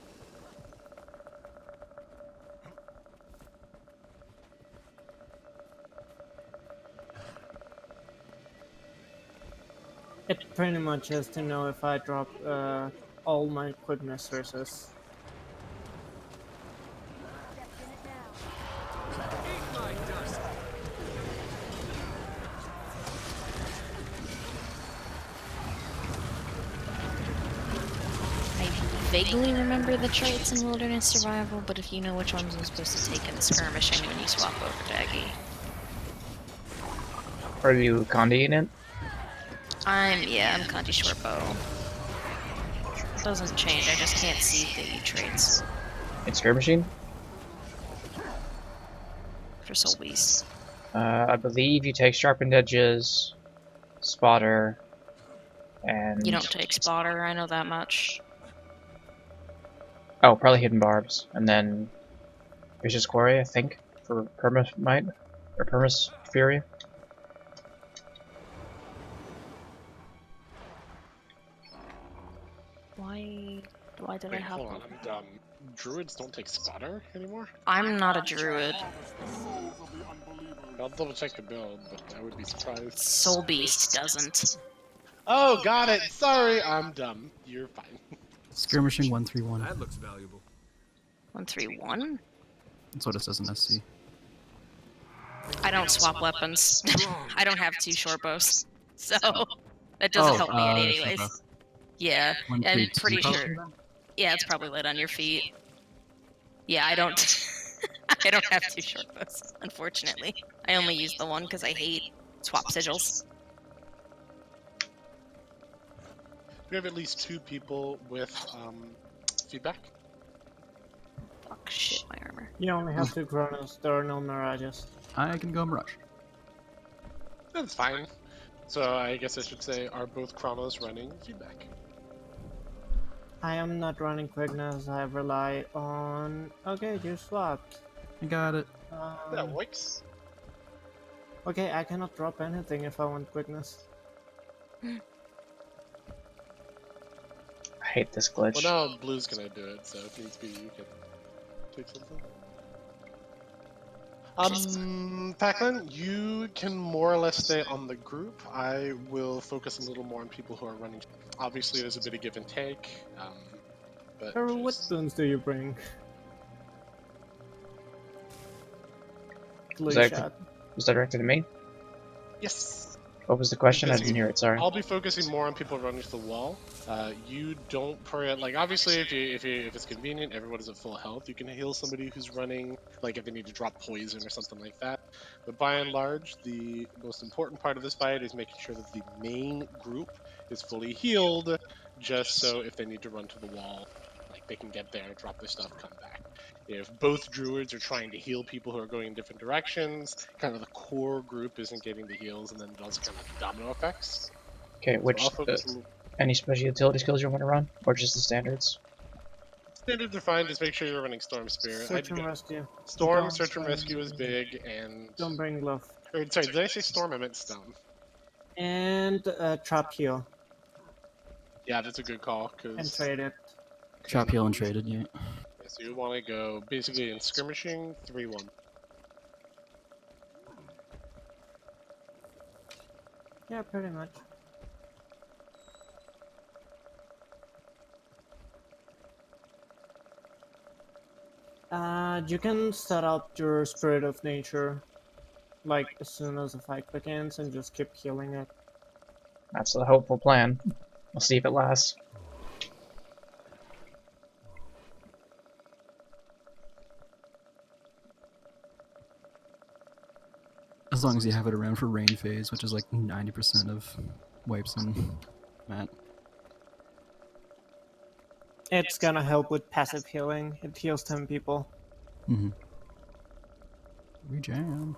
It pretty much is to know if I drop all my quickness sources. Eat my dust. I vaguely remember the traits in Wilderness Survival, but if you know which ones I'm supposed to take in skirmishing when you swap over to Eggy. Are you condiing it? I'm Kanji Shortbow. It doesn't change, I just can't see the traits In skirmishing? for Soul Beast. I believe you take sharpened edges, spotter, and You don't take Spotter, I know that much. oh, probably hidden barbs, and then vicious quarry, I think, for permamite or permas fury. Why did I Wait, have hold on, I'm dumb. Druids don't take spotter anymore? I'm not a druid. I'll double check the build, but I would be surprised. Soul Beast doesn't. Oh, got it! Sorry, I'm dumb. You're fine. Skirmishing 131. That looks valuable. 131? That's what it says in SC. I don't swap weapons. I don't have 2 short bows. So that doesn't help me in anyways. Shortbow. Yeah, I'm 132 pretty probably sure. then? Yeah, it's probably lit on your feet. Yeah, I don't I don't have 2 short bows, unfortunately. I only use the one because I hate swap sigils. We have at least 2 people with feedback. Fuck, shit, my armor. You only have 2 chronos, there are no mirages. I can go Mirage. That's fine. So I guess I should say, are both chronos running feedback? I am not running quickness, I rely on... Okay, you swapped. I got it. That works. Okay, I cannot drop anything if I want quickness. I hate this glitch. Well, now Blue's gonna do it, so if needs be, you can take something. Pac-Man, you can more or less stay on the group. I will focus a little more on people who are running. Obviously, there's a bit of give and take, but Or what just... boons do you bring? Was Glue that, shot. was that directed at me? Yes. What was the question? I Because didn't hear it. Sorry. I'll be focusing more on people running to the wall. You don't like obviously if it's convenient, everyone is at full health. You can heal somebody who's running, like if they need to drop poison or something like that. But by and large, the most important part of this fight is making sure that the main group is fully healed, just so if they need to run to the wall, like they can get there, drop their stuff, come back. If both druids are trying to heal people who are going in different directions, kind of the core group isn't getting the heals, and then it does kind of domino effects. Okay, So which I'll focus. any special utility skills you want to run, or just the standards? Standards are fine. Just make sure you're running Storm Spirit. Search and rescue. Storm, Don't Search and bring- Rescue is big, and Don't bring glove. sorry, did I say Storm? I meant Stone. And trap heal Yeah, that's a good call. and Cause trade it. Trap heal and traded, yeah. so you want to go basically in skirmishing 3-1. Yeah, pretty much. You can set up your Spirit of Nature, like as soon as the fight begins, and just keep healing it. That's a hopeful plan. We'll see if it lasts. As long as you have it around for rain phase, which is like 90% of wipes in Matt. It's gonna help with passive healing. It heals 10 people. Mm-hmm. Rejam.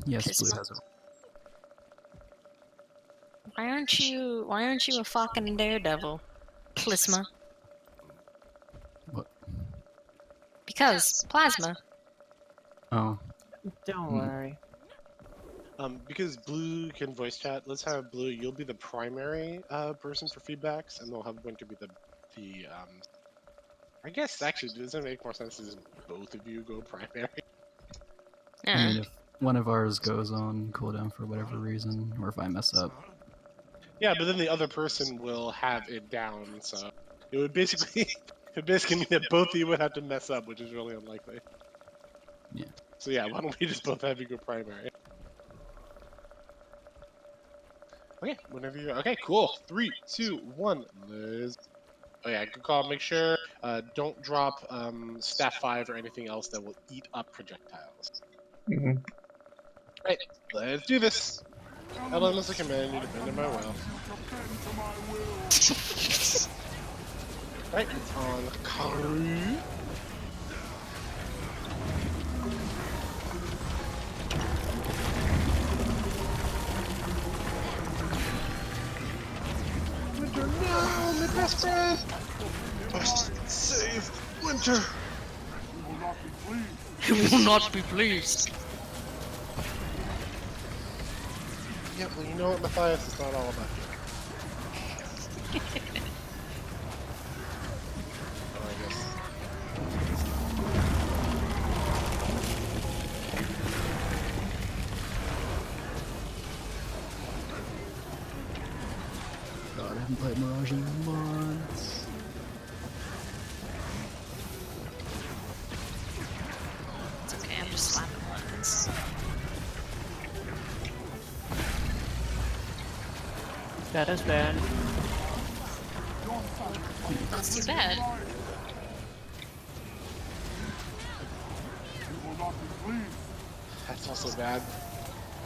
Yes, Blue has it. Why aren't you a fucking daredevil, Plasma? What? Because plasma. Oh. Don't worry. Because Blue can voice chat, let's have Blue. You'll be the primary person for feedbacks, and they'll have Winter be the I guess actually, does it make more sense if both of you go primary? I mean, if one of ours goes on cooldown for whatever reason, or if I mess up. Yeah, but then the other person will have it down, so it would basically mean that both of you would have to mess up, which is really unlikely. Yeah. So yeah, why don't we just both have you go primary? Okay, whenever you're okay, cool. 3, 2, 1, let's. Oh yeah, good call. Make sure don't drop staff 5 or anything else that will eat up projectiles. Mm-hmm. Right, let's do this. Ellen is a command, you depend on my will. Right, it's on Karu. Winter, no! My best friend! Must save Winter! He will not be pleased. Yeah, well, you know what, Matthias, it's not all about you. Oh, I guess. God, I haven't played Mirage in months. It's okay, I'm just slapping buttons. That is bad. That's too bad. That's also bad.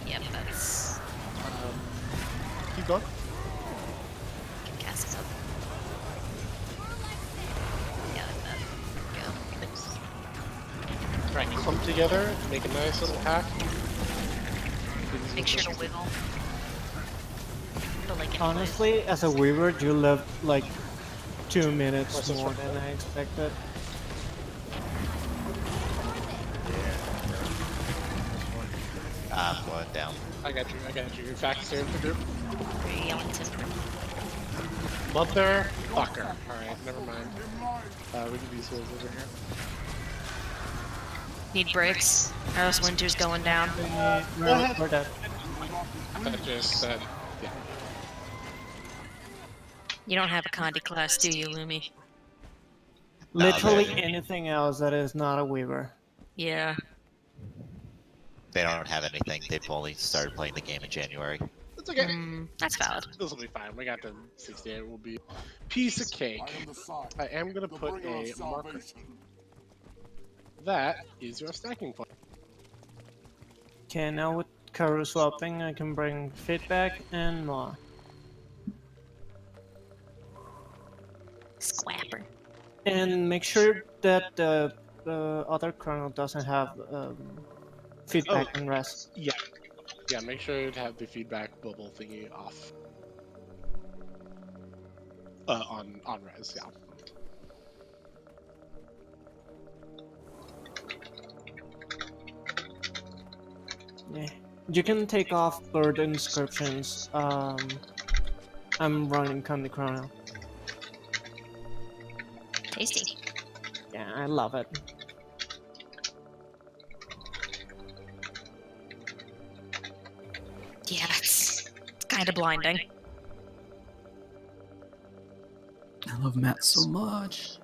Yep, that's Keep going. cast it up. Yeah, like that. Go. Right, clump together, make a nice little hack. Make sure to wiggle. But like Honestly, as a weaver, you lived like 2 minutes What's this more for? than I expected. I'm going down. I got you. In fact, stand for group. Yellington. Motherfucker. Alright, never mind. We can use those over here. Need breaks. Or else Winter's going down. We're dead. I just said, yeah. You don't have a Condi class, do you, Lumi? Literally they- anything else that is not a Weaver. Yeah. They don't have anything. They've only started playing the game in January. It's okay. That's valid. This will be fine. We got to 68. It will be piece of cake. I am gonna put a marker. That is your stacking point. Okay, now with Karu swapping, I can bring feedback and more. Squapper. And make sure that the other chrono doesn't have feedback and rest. Yeah. Yeah, make sure to have the feedback bubble thingy off. On res, yeah. Yeah. You can take off bird inscriptions. I'm running Candy Chrono. Tasty. Yeah, I love it. Yeah, it's kind of blinding. I love Matt so much.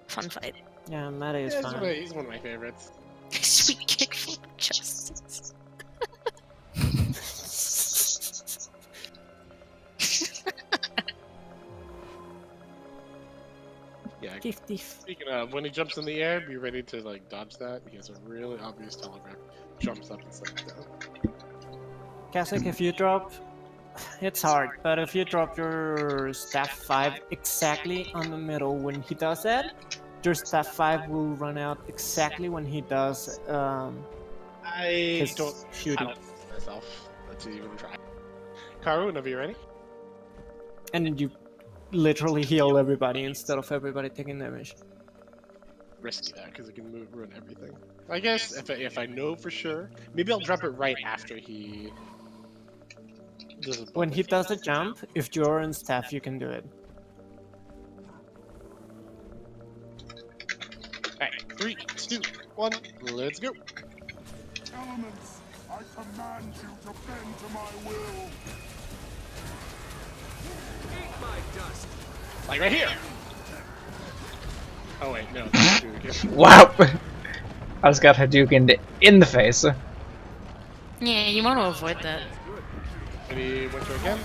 Fun fight. Yeah, that is Yeah, fun. he's one of my favorites. Sweet kickflip justice. Yeah. 50. Speaking of, when he jumps in the air, be ready to like dodge that. He has a really obvious telegraph. Jumps up and slides down. Kasich, if you drop, it's hard, but if you drop your staff 5 exactly on the middle when he does that, your staff 5 will run out exactly when he does I his don't shooting. myself. Let's even try. Karu, whenever you're ready. And you literally heal everybody instead of everybody taking damage. Risky that because it can ruin everything. I guess if I know for sure, maybe I'll drop it right after he does it. When he does the jump, if you're in staff, you can do it. Alright, 3, 2, 1, let's go. Elements, I command you to bend to my will. Eat my dust. Like right here. Oh wait, no. Wow! I just got Hadouken in the face. Yeah, you want to avoid that. Ready, winter again.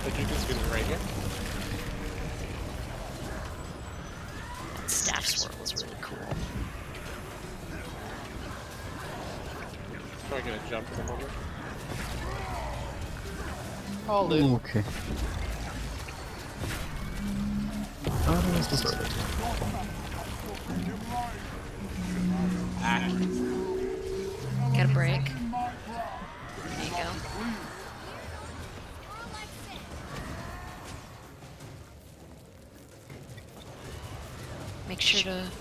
The Duke is getting right here. That staff swirl is really cool. Probably gonna jump in a moment. All in. Okay. Oh, that was disordered. Get a break. There you go.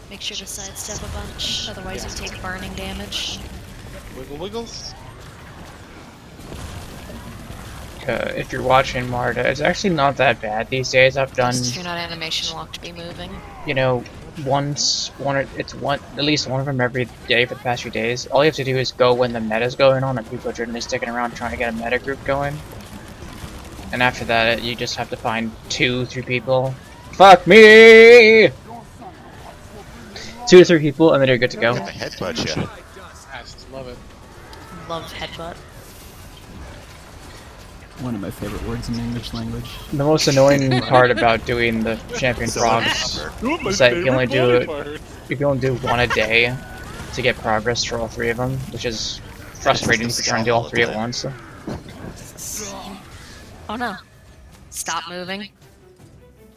Make sure to sidestep a bunch, otherwise you take burning damage. Wiggle wiggles. If you're watching Marta, it's actually not that bad these days. I've done, Just if you're not animation locked to be moving. you know, at least one of them every day for the past few days. All you have to do is go when the meta's going on and people are generally sticking around trying to get a meta group going. And after that, you just have to find 2-3 people. Fuck me! 2 to 3 people, and then you're good to go. Get the headbutt you. Yes, love it. Love headbutt. One of my favorite words in the English language. The most annoying part about doing the champion frogs is that you can only do it. You can only do one a day to get progress for all 3 of them, which is frustrating if you're trying to do all 3 at once. Oh no. Stop moving.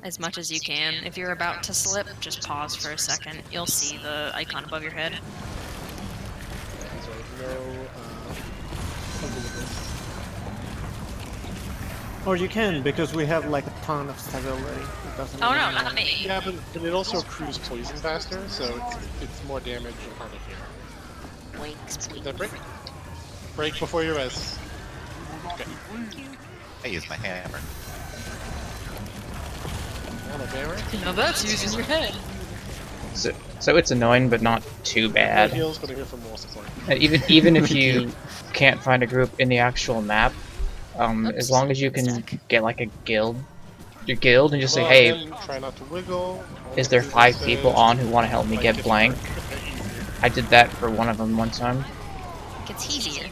As much as you can. If you're about to slip, just pause for a second. You'll see the icon above your head. So no, Or you can, because we have like a ton of stability. It doesn't Oh even no, matter. not me. Yeah, but it also accrues poison faster, so it's more damage and harder to hit. Boinks, That boinks. break? Break before your res. Okay. I use my hammer. Hello, Hammer. Now that's using your head. So it's annoying, but not too No bad. heals, but I'm here for more support. And even if you can't find a group in the actual map, Oops, as long as you can stuck. get like a guild, your guild, and just say, Well, hey, again, try not to wiggle. is there 5 people on who want to help me get blank? I did that for one of them one time. Gets easier.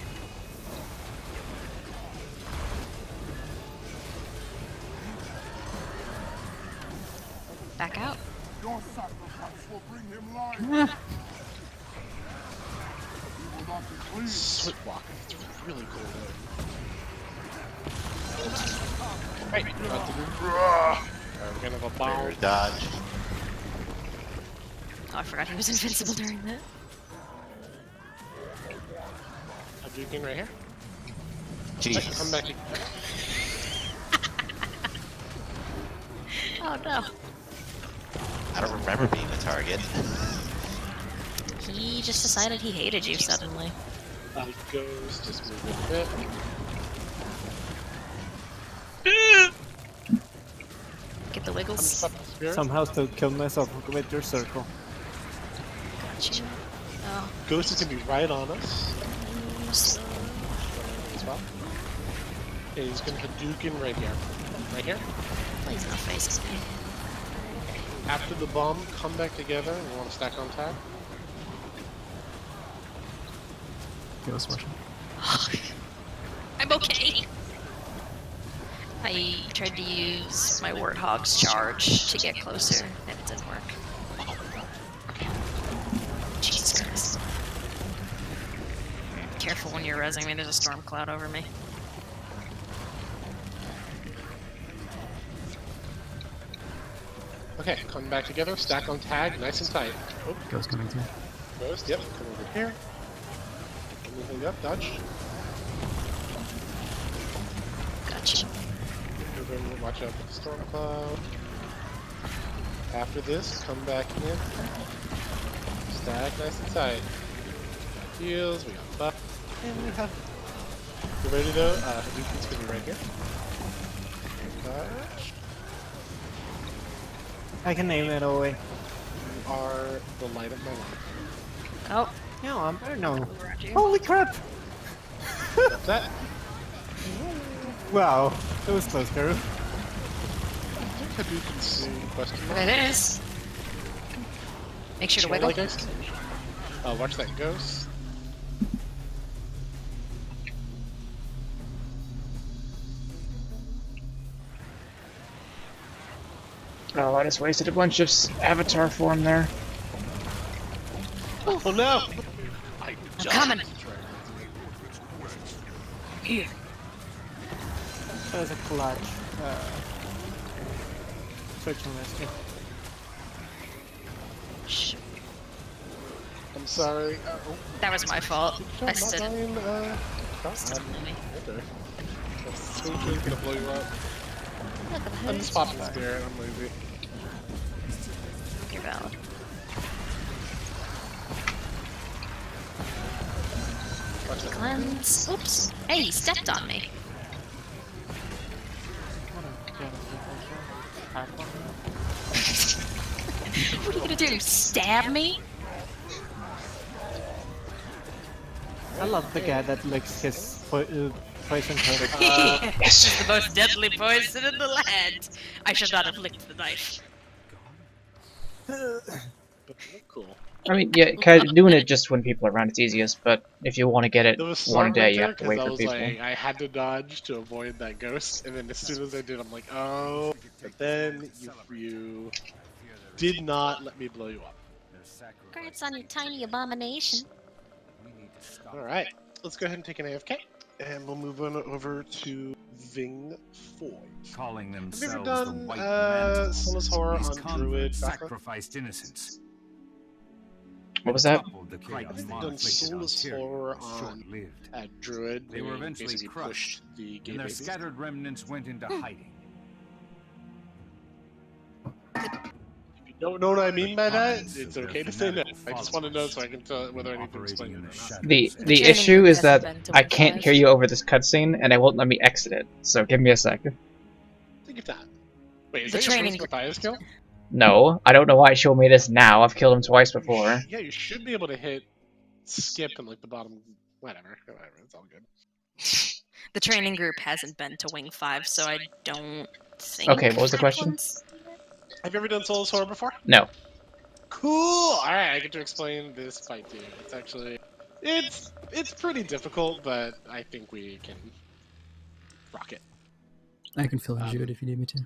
Back out. Your sacrifice will bring him life. You will not be pleased. Slit walk. It's really cool. Right. About to do. Alright, we're gonna go bomb. Mirror dodge. Oh, I forgot he was invincible during that. A Duking right here. Jesus. Come back. Oh no. I don't remember being the target. He just decided he hated you suddenly. Goes, just move a bit. Get the I'm wiggles. stopping the spirit. Somehow still kill myself with your circle. Gotcha. Oh. Ghost is gonna be right on us Oops. as well. Okay, he's gonna Hadouken right here. Right here. Please no faces me. After the bomb, come back together. We want to stack on tag. Ghost watching. I'm okay. I tried to use my Warthog's charge to get closer, and it didn't work. Jesus Christ. Careful when you're rezzing me, there's a storm cloud over me. Okay, come back together. Stack on tag, nice and tight. Oh, Ghost coming through. Ghost, yep. Come over here. Moving up, dodge. Gotcha. Watch out for the storm cloud. After this, come back in. Stack nice and tight. Heals, we got buff. And we have. You ready though? Hadouken's gonna be right here. Dodge. I can name it away. You are the light of my life. Oh, No, I'm no. around you. Holy crap! What's that? Wow, that was close, Karu. Hadouken's soon, question mark. It is. Make sure to Roll wiggle. like ice. Watch that ghost. Oh, I just wasted a bunch of avatar form there. Oh no! I'm coming. Here. That was a clutch. Search and rescue. Shh. I'm sorry. Oh, That was my fault. I not stood. dying, cross. Stood on me. Okay. That's so gonna blow you up. Look at the I'm just popping spirit, I'm lazy. You're valid. Watch that. Cleanse. Oops. Hey, he stepped on me. What are you gonna do? Stab me? I love the guy that licks his poison coated. This is the most deadly poison in the land. I should not have licked the knife. But cool. I mean, yeah, doing it just when people are around, it's easiest, but if you want to get it There was one smart day, right you there have to because wait I for was people. like, I had to dodge to avoid that ghost, and then as soon as I did, I'm like, oh. But then you did not let me blow you up. Congrats on your tiny abomination. All right, let's go ahead and take an AFK, and we'll move on over to Ving Foy. Calling Have you themselves ever the done White Mantles, Soulless Horror these on Druid converts background? sacrificed innocents. What was that? Toppled the I've chaos Mar done inflicted on soulless Tyrion horror was on short-lived. Druid. They were and eventually basically crushed, pushed the gay and their babies. scattered remnants went into hiding. If you don't know what I mean by that, Puppets it's of their okay to say no. fanatical I just want to know followers, so I can tell whether I need to explain operating it in or the not. shadows. The training issue group is hasn't that been to I Wing can't 5. hear you over this cutscene, and it won't let me exit it. So give me a sec. Take your time. Wait, is The that your training first group- Matthias kill? No, I don't know why it showed me this now. I've killed him twice before. Yeah, you should be able to hit skip in like the bottom. Whatever, it's all good. The training group hasn't been to Wing 5, so I don't think. Okay, what was the that question? one's- Have you ever done soulless horror before? No. Cool. All right, I get to explain this fight to you. It's actually, it's pretty difficult, but I think we can rock it. I can fill in Jude if you need me to.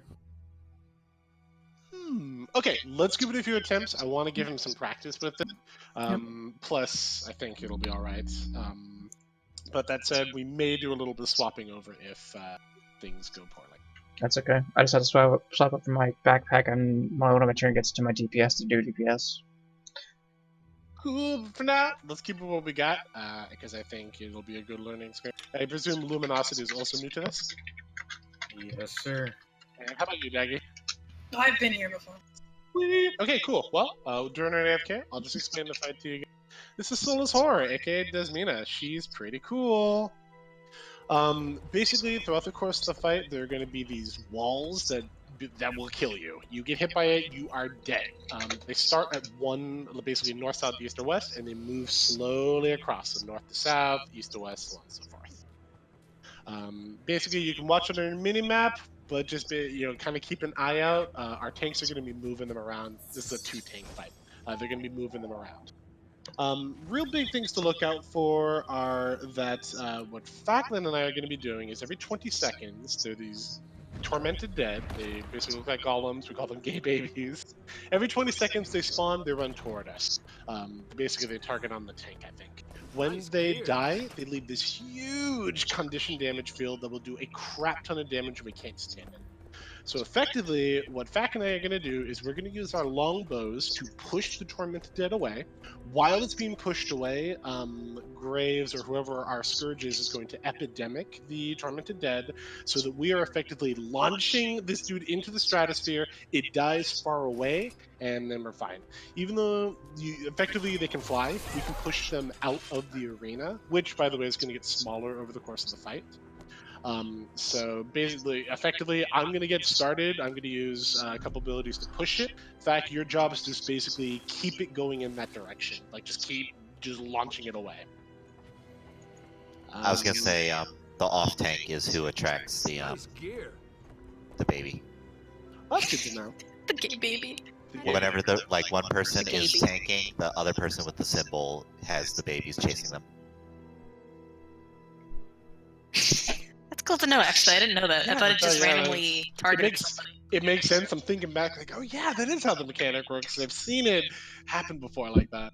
Okay, let's give it a few attempts. I want to give him some practice with it. Plus, I think it'll be all right. But that said, we may do a little bit of swapping over if things go poorly. That's okay. I just had to swap up from my backpack and one of my trinkets to my DPS to do DPS. Cool. For now, let's keep it what we got, because I think it'll be a good learning experience. I presume Luminosity is also new to this. Yes, sir. And how about you, Daggy? Oh, I've been here before. Okay, cool. Well, during our AFK, I'll just explain the fight to you again. This is Soulless Horror, aka Desmina. She's pretty cool. Basically, throughout the course of the fight, there are going to be these walls that will kill you. You get hit by it, you are dead. They start at one, basically north, south, east, or west, and they move slowly across, so north to south, east to west, so on and so forth. Basically, you can watch it on your mini map, but just kind of keep an eye out. Our tanks are going to be moving them around. This is a 2-tank fight. They're going to be moving them around. Real big things to look out for are that what Facklin and I are going to be doing is every 20 seconds, there are these tormented dead. They basically look like golems. We call them gay babies. Every 20 seconds they spawn, they run toward us. Basically, they target on the tank, I think. When they die, they leave this huge condition damage field that will do a crap ton of damage and we can't stand it. So effectively, what Fack and I are going to do is we're going to use our longbows to push the tormented dead away. While it's being pushed away, Graves or whoever our scourge is going to epidemic the tormented dead, so that we are effectively launching this dude into the stratosphere. It dies far away, and then we're fine. Even though effectively they can fly, we can push them out of the arena, which, by the way, is going to get smaller over the course of the fight. So basically, effectively, I'm going to get started. I'm going to use a couple abilities to push it. In fact, your job is to just basically keep it going in that direction. Like, just keep launching it away. I was gonna say, the off tank is who attracts the Nice gear. the baby. That's good to know. The gay baby. Whenever one person The is baby. tanking, the other person with the symbol has the babies chasing them. That's cool to know, actually. I didn't know that. I Yeah, thought it just yeah, randomly targeted makes- somebody. It makes sense. I'm thinking back, like, oh yeah, that is how the mechanic works. I've seen it happen before like that.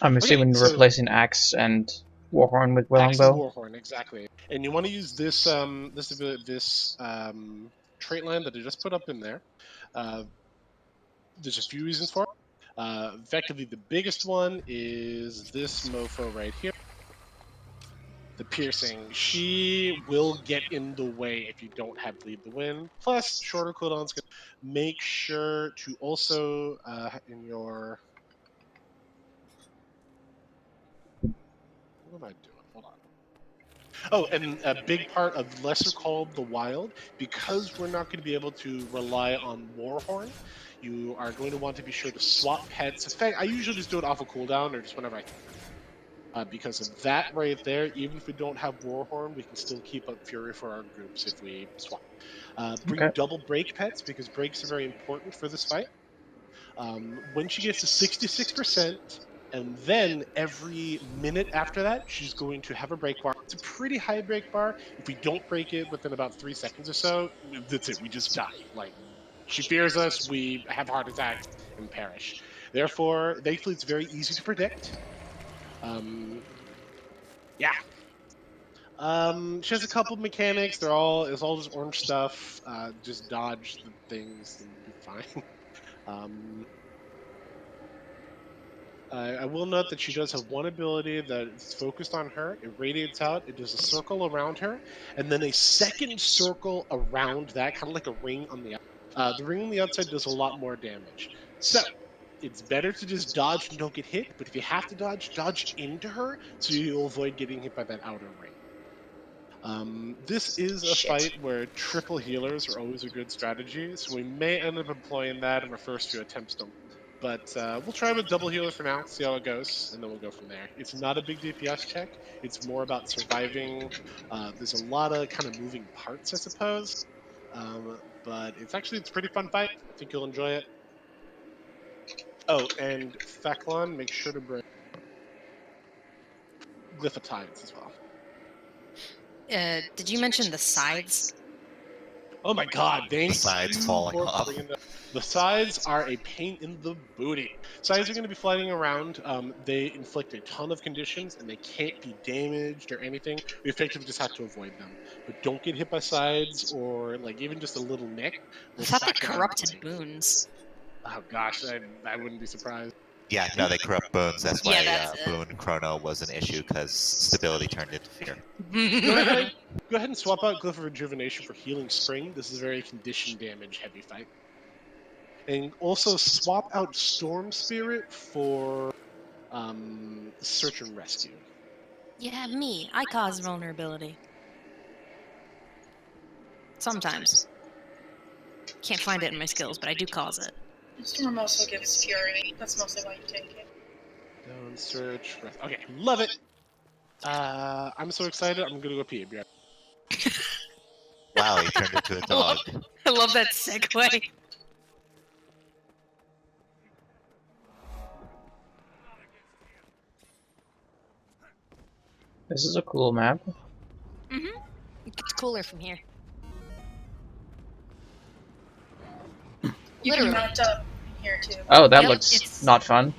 I'm Okay, assuming so- replacing Axe and Warhorn with Axe and Longbow. Warhorn, exactly. And you want to use this trait line that I just put up in there. There's a few reasons for it. Effectively, the biggest one is this mofo right here. The piercing. She will get in the way if you don't have bleed the wind. Plus, shorter cooldowns. Make sure to also in your. What am I doing? Hold on. Oh, and a big part of Lesser Call of the Wild, because we're not going to be able to rely on Warhorn, you are going to want to be sure to swap pets. In fact, I usually just do it off a cooldown or just whenever I can. Because of that right there, even if we don't have Warhorn, we can still keep up Fury for our groups if we swap. Bring Okay. double break pets, because breaks are very important for this fight. When she gets to 66%, and then every minute after that, she's going to have a break bar. It's a pretty high break bar. If we don't break it within about 3 seconds or so, that's it. We just die. Like, she fears us, we have heart attacks, and perish. Therefore, thankfully, it's very easy to predict. Yeah. She has a couple mechanics. It's all just orange stuff. Just dodge the things and you'll be fine. I will note that she does have one ability that is focused on her. It radiates out. It does a circle around her, and then a second circle around that, kind of like a ring on the outside. The ring on the outside does a lot more damage. So it's better to just dodge and don't get hit. But if you have to dodge, dodge into her so you'll avoid getting hit by that outer ring. This is a Shit. fight where triple healers are always a good strategy, so we may end up employing that in our first few attempts. But we'll try with double healer for now, see how it goes, and then we'll go from there. It's not a big DPS check. It's more about surviving. There's a lot of kind of moving parts, I suppose. But it's a pretty fun fight. I think you'll enjoy it. Oh, and Feclon, make sure to bring Glyphotides as well. Did you mention the sides? Oh my god, thanks. sides falling for off. bringing that. The sides are a pain in the booty. Sides are going to be flying around. They inflict a ton of conditions, and they can't be damaged or anything. We effectively just have to avoid them. But don't get hit by sides, or like even just a little nick. I Will thought they sack it out. corrupted boons. Oh gosh, I wouldn't be surprised. Yeah, no, they corrupt boons. That's Yeah, why that's it. boon chrono was an issue because stability turned into fear. Go ahead and swap out Glyph of Rejuvenation for Healing Spring. This is a very condition damage heavy fight. And also swap out Storm Spirit for Search and Rescue. Yeah, me. I cause vulnerability. Sometimes. Can't find it in my skills, but I do cause it. Storm also gives Fury. That's mostly why you take it. Down, search, okay, love it. I'm so excited. I'm gonna go pee. Be right Wow, he turned into a dog. I love that segue. This is a cool map. Mm-hmm. It gets cooler from here. You Literally. can mount up here too. Oh, that Yep, looks it's- not fun.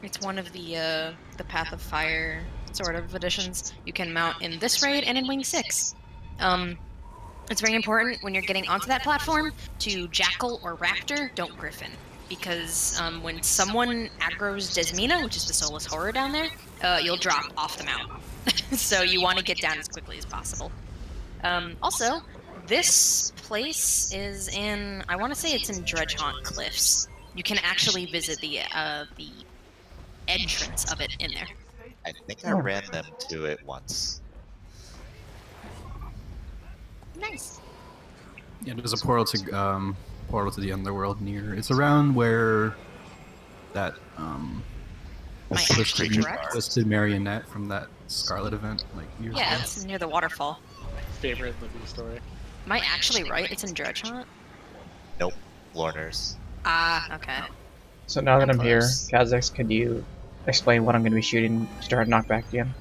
It's one of the Path of Fire sort of additions. You can mount in this raid and in Wing 6. It's very important when you're getting onto that platform to Jackal or Raptor, don't Griffin. Because when someone aggroes Desmina, which is the Soulless Horror down there, you'll drop off the mount. So you want to get down as quickly as possible. Also, this place is in, I want to say it's in Dredgehaunt Cliffs. You can actually visit the entrance of it in there. I think I ran them to it once. Nice. Yeah, there's a portal to the underworld near. It's around where that My actually direct? twisted marionette from that Scarlet event like years Yeah, ago. it's near the waterfall. favorite living story. Am I actually right? It's in Dredgehaunt? Nope, Lorners. Ah, okay. So now that I'm I'm here, close. Kazax, could you explain what I'm going to be shooting to start knockback again?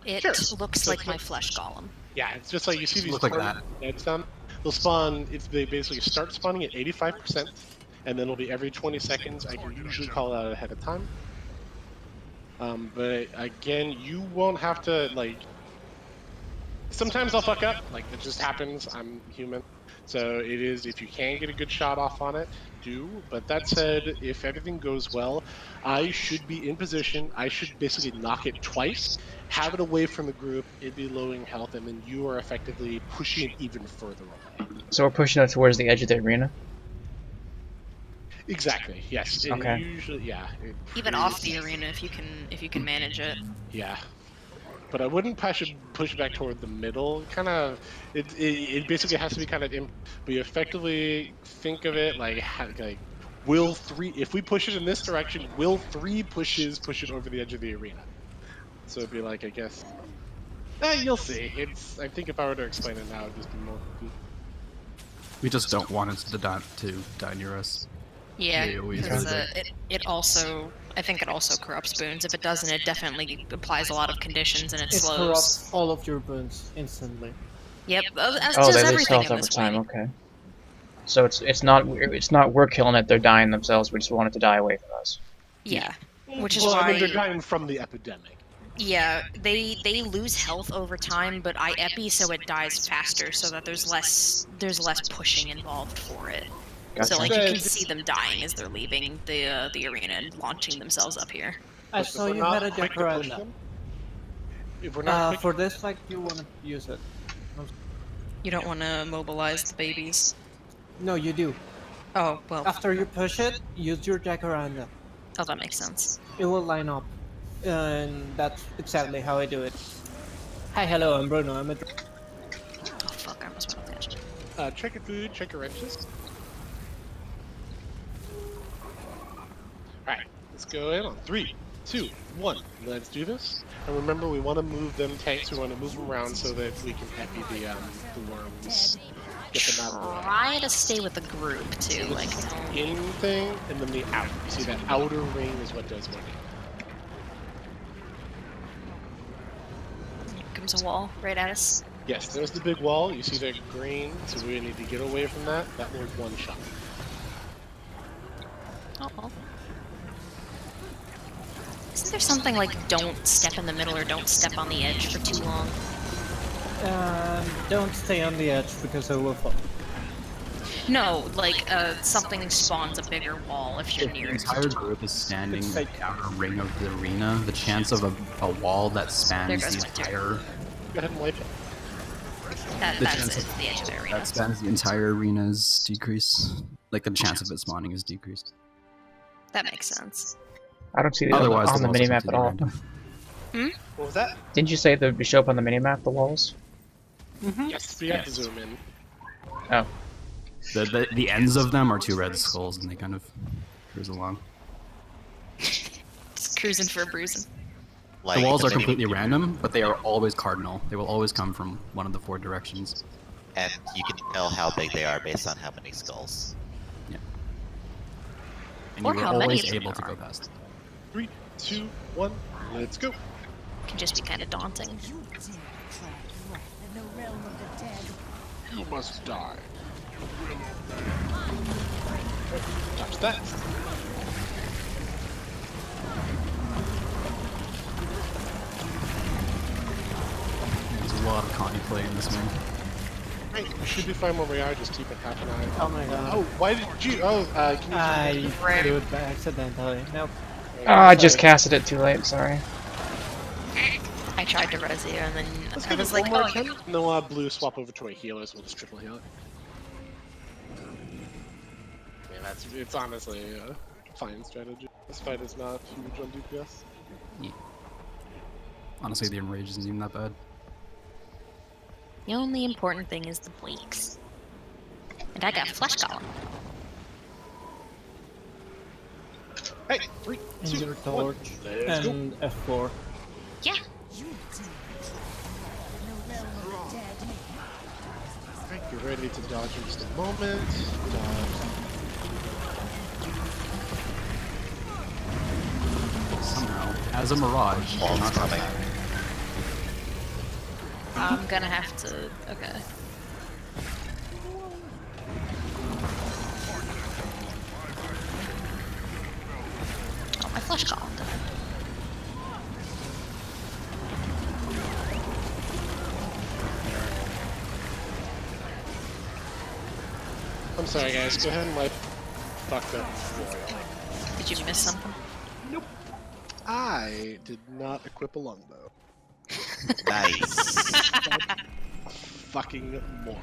It Sure. looks So like it's my like- flesh golem. Yeah, it's just like you see these Look like portal that. nets down. They'll spawn. They basically start spawning at 85%, and then it'll be every 20 seconds. I can usually call it out ahead of time. But again, you won't have to like. Sometimes I'll fuck up. Like that just happens. I'm human. So it is. If you can get a good shot off on it, do. But that said, if everything goes well, I should be in position. I should basically knock it twice, have it away from the group, it be lowing health, and then you are effectively pushing it even further away. So we're pushing it towards the edge of the arena? Exactly. Yes. And Okay. usually, yeah. Even off the arena if you can manage it. Yeah. But I wouldn't push it back toward the middle. Kind of, it basically has to be kind of, but you effectively think of it like will 3, if we push it in this direction, will 3 pushes push it over the edge of the arena? So it'd be like, I guess, you'll see. I think if I were to explain it now, it'd just be more. We just don't want it to die near us. Yeah, Yeah, always because does. it also, I think it also corrupts boons. If it doesn't, it definitely applies a lot of conditions and it It slows. corrupts all of your boons instantly. Yep, as Oh, does they lose everything health in over this time. way. Okay. So it's not we're killing it. They're dying themselves. We just want it to die away from us. Yeah, which is Well, I mean, why. they're dying from the epidemic. Yeah, they lose health over time, but I epi so it dies faster, so that there's less pushing involved for it. Gotcha. So like you can Good. see them dying as they're leaving the arena and launching themselves up here. I But saw if we're you not had a quick to push jacaranda. them, if we're not quick, For this fight, you want to use it. You don't want to mobilize the babies. No, you do. Oh well. After you push it, use your jacaranda. Oh, that makes sense. It will line up. And that's exactly how I do it. Hi, hello, I'm Bruno. I'm a Oh fuck! I almost went off the edge. check your food, check your wrenches. Alright, let's go in on 3, 2, 1. Let's do this. And remember, we want to move them tanks. We want to move them around so that we can epi the worms. Get them out of the way. Try to stay with the group too. Like, In thing and then the out. You see that outer ring is what does more damage. here comes a wall right at us. Yes, there's the big wall. You see that green, so we need to get away from that. That will one shot. Oh. Isn't there something like don't step in the middle or don't step on the edge for too long? Don't stay on the edge because I will fall. No, like something spawns a bigger wall if you're If the near it. entire group is standing It's in like- the outer ring of the arena, the chance of a wall that There spans goes the my turn. entire Go ahead and wipe it. the That's chance it, of- the edge of the arena. that spans the entire arena's decrease. Like the chance of it spawning is decreased. That makes sense. I don't see these Otherwise, on the walls are minimap at all. completely random. What was that? Didn't you say they would show up on the minimap, the walls? Yes, we have to zoom in. Oh. The ends of them are two red skulls, and they kind of cruise along. Just cruising for a bruising. Like, The walls are mini- completely random, but they are always cardinal. They will always come from one of the 4 directions. And you can tell how big they are based on how many skulls. And Or you are how many always there able to are. go past. 3, 2, 1, let's go. Can just be kind of daunting. You dare track right in the realm of the dead. You must die. Touch that. There's a lot of Connie play in this one. Hey, we should be fine where we are, just keep it half an eye. Oh my god. Oh, why did you? Oh, can you I Rip. threw it by accidentally. Nope. Ah, I just casted it too late, sorry. I tried to res you and then Let's I give was it like, one more oh, attempt. No, blue swap over to a healer, so we'll just triple heal it. Yeah, it's honestly a fine strategy. This fight is not huge on DPS. Honestly, the enrage isn't even that bad. the only important thing is the blinks. And I got flesh column. Hey, 3, And 2, your 1. torch. Let's go. And F4. Yeah. You dare track in the realm of the dead. Alright, get ready to dodge in just a moment. Dodge. Somehow, as a mirage, Walls not coming. I'm gonna have to. Okay. Oh, my flesh column died. I'm sorry, guys. Go ahead and wipe. Fucked up. Foil. Did you miss something? I did not equip a longbow. Nice. Fucking moron.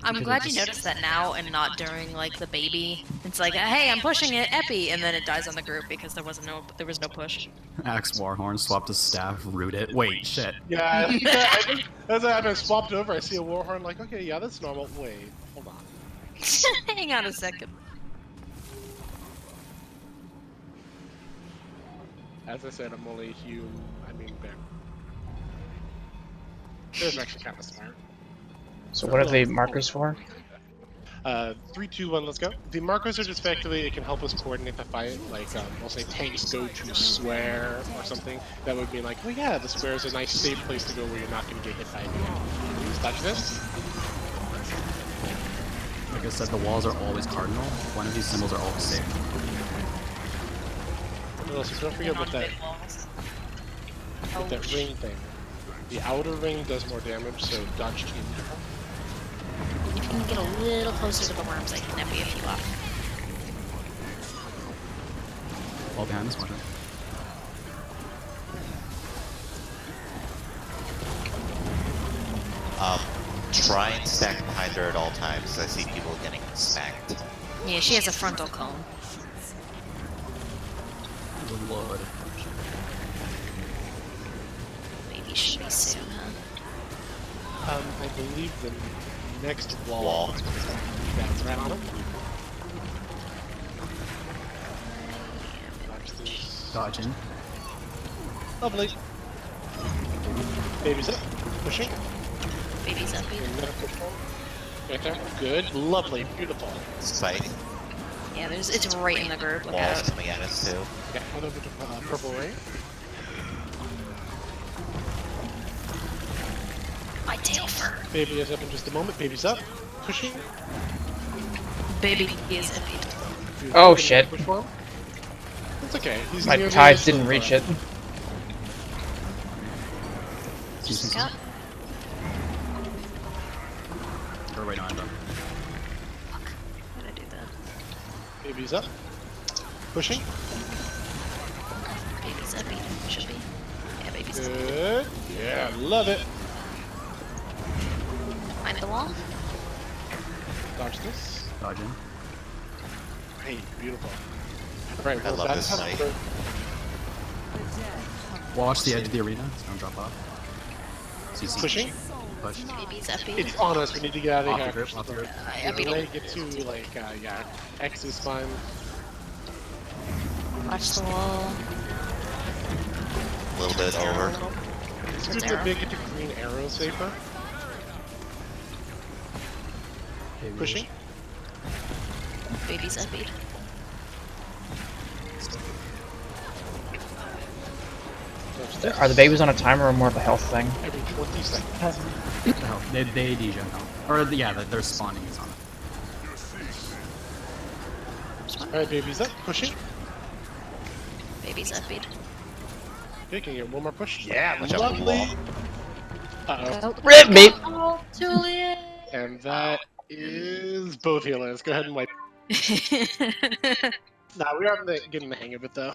I'm glad you noticed that now and not during like the baby. It's like, hey, I'm pushing it, Epi, and then it dies on the group because there was no push. Axe Warhorn, swap to staff, root it. Wait, shit. Yeah, I think as I've been swapped over, I see a warhorn. Like, okay, yeah, that's normal. Wait, hold on. Hang on a second. As I said, I'm only human. I mean, bear. Bear's actually kind of smart. So what are the markers for? 3, 2, 1, let's go. The markers are just effectively, it can help us coordinate the fight. Like, we'll say tanks go to square or something. That would mean like, oh yeah, the square is a nice safe place to go where you're not going to get hit by anything. Touch this. Like I said, the walls are always cardinal. One of these symbols are always safe. And also, don't forget about that, with that ring thing. The outer ring does more damage, so dodge into you can get a little closer to the worms, I can nebby a few off. All behind this one. Try and stack behind her at all times, because I see people getting smacked. Yeah, she has a frontal cone. Good lord. Maybe should be soon, huh? I believe the next wall. That's right on him. Watch this. Dodging. Lovely. Baby's up. Pushing. Baby's up, baby. Right there. Good. Lovely. Beautiful. Spike. Yeah, it's right in the group. Look Walls out. coming at us too. Yeah, one over to purple ring. My tail fur. Baby is up in just a moment. Baby's up. Pushing. Baby is a beat. Oh, shit. Push for him. It's okay. He's My near the tides edge didn't of reach the it. Scout. Or wait, no, I'm done. Fuck. How did I do that? Baby's up. Pushing. Baby's up, beat. Should be. Yeah, baby's up. Good. Yeah, love it. Find the wall. Dodge this. Dodging. Hey, beautiful. Alright, I well, love that's this how night. Watch the edge of the arena. It's gonna drop off. CC. Pushing. Push. Baby's up, beat. It's on us. We need to get out of Off the here. grip, off the grip. I beat When I him. get to like yeah, X is fine. Watch the wall. A little bit over. It's Towards good to arrow. big into green arrow safer. Okay, Pushing. Baby's up, beat. Dodge this. Are the babies on a timer or more of a health thing? Every 20 seconds. No, they AD gen now. Or yeah, their spawning is on it. Alright, baby's up. Pushing. Baby's up, beat. Okay, can you get one more push? Yeah, Watch out for the lovely. wall. Uh-oh. RIP me! Oh, Julian! And that is both healers. Go ahead and wipe. Nah, we are getting the hang of it though.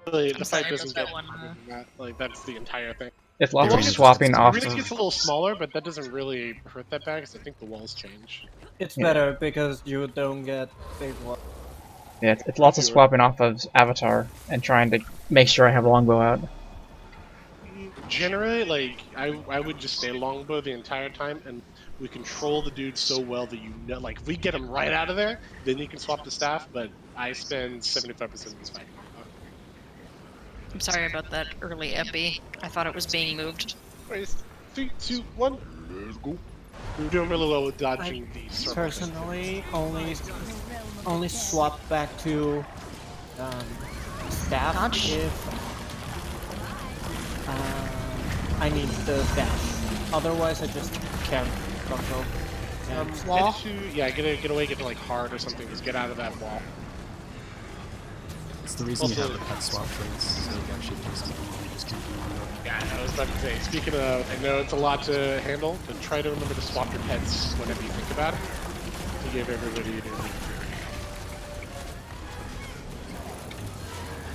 Really, the I'm fight sorry, doesn't that get one, harder than that. Like that's the entire thing. It's lots The of wall swapping off Arena gets a of... little smaller, but that doesn't really hurt that bad because I think the walls change. It's Yeah. better because you don't get big one. Yeah, it's lots of swapping off of Avatar and trying to make sure I have longbow out. Generally, like I would just stay longbow the entire time, and we control the dude so well that you know, like if we get him right out of there, then you can swap the staff. But I spend 75% of this fight. I'm sorry about that early epi. I thought it was being moved. Anyways, 3, 2, 1. Let's go. We're doing really well with dodging the circle. Personally, only swap back to staff Dodge? if I need the dash. Otherwise, I just can't control. Wall? Get away, get to like hard or something. Just get out of that wall. It's the reason you Also- have the pet swap traits, so you can actually do something when you just can't do it. Yeah, I was about to say. Speaking of, I know it's a lot to handle, but try to remember to swap your pets whenever you think about it. To give everybody their need.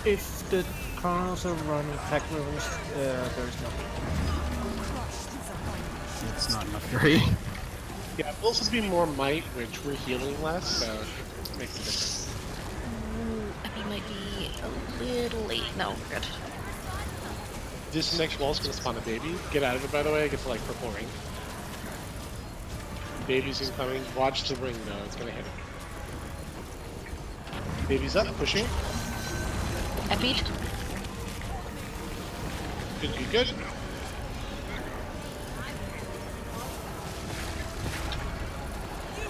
If the chronos are running tech rooms, there's no. It's not enough fury. Yeah, it'll also be more might, which we're healing less, so it makes a difference. Ooh, epi might be a little late. No, we're good. This next wall is going to spawn a baby. Get out of it, by the way. Get to like purple ring. Baby's incoming. Watch the ring, though. It's going to hit it. Baby's up, pushing. Epied? Good, good.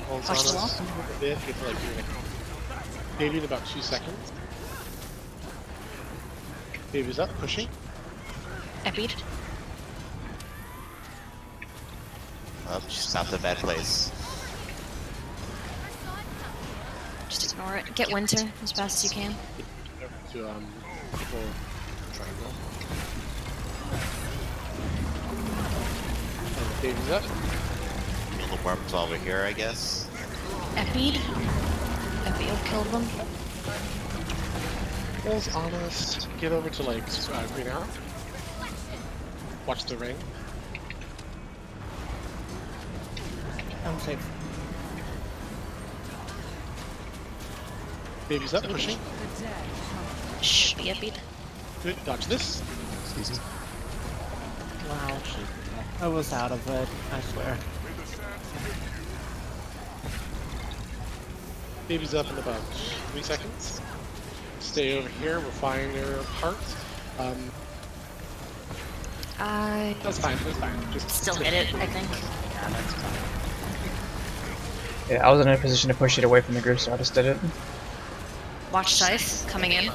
Holds Watch on the us a bit. Get to like doing it. Baby in about 2 seconds. Baby's up, pushing. Epied? Oh, she's not the bad place. Just ignore it. Get Winter as fast as you can. To purple triangle. And baby's up. A little Worms over here, I guess. Epied. Epio killed them. Will's honest. Get over to like Green Arrow. Watch the ring. I'm safe. Baby's up, pushing. Shh, be epied. Good. Dodge this. It's easy. Wow. I was out of it, I swear. Baby's up in about 3 seconds. Stay over here. We're firing their parts. I That's fine. That's fine. Just still hit it, I think. Yeah, that's fine. Yeah, I was in a position to push it away from the group, so I just did it. Watch Scythe coming in.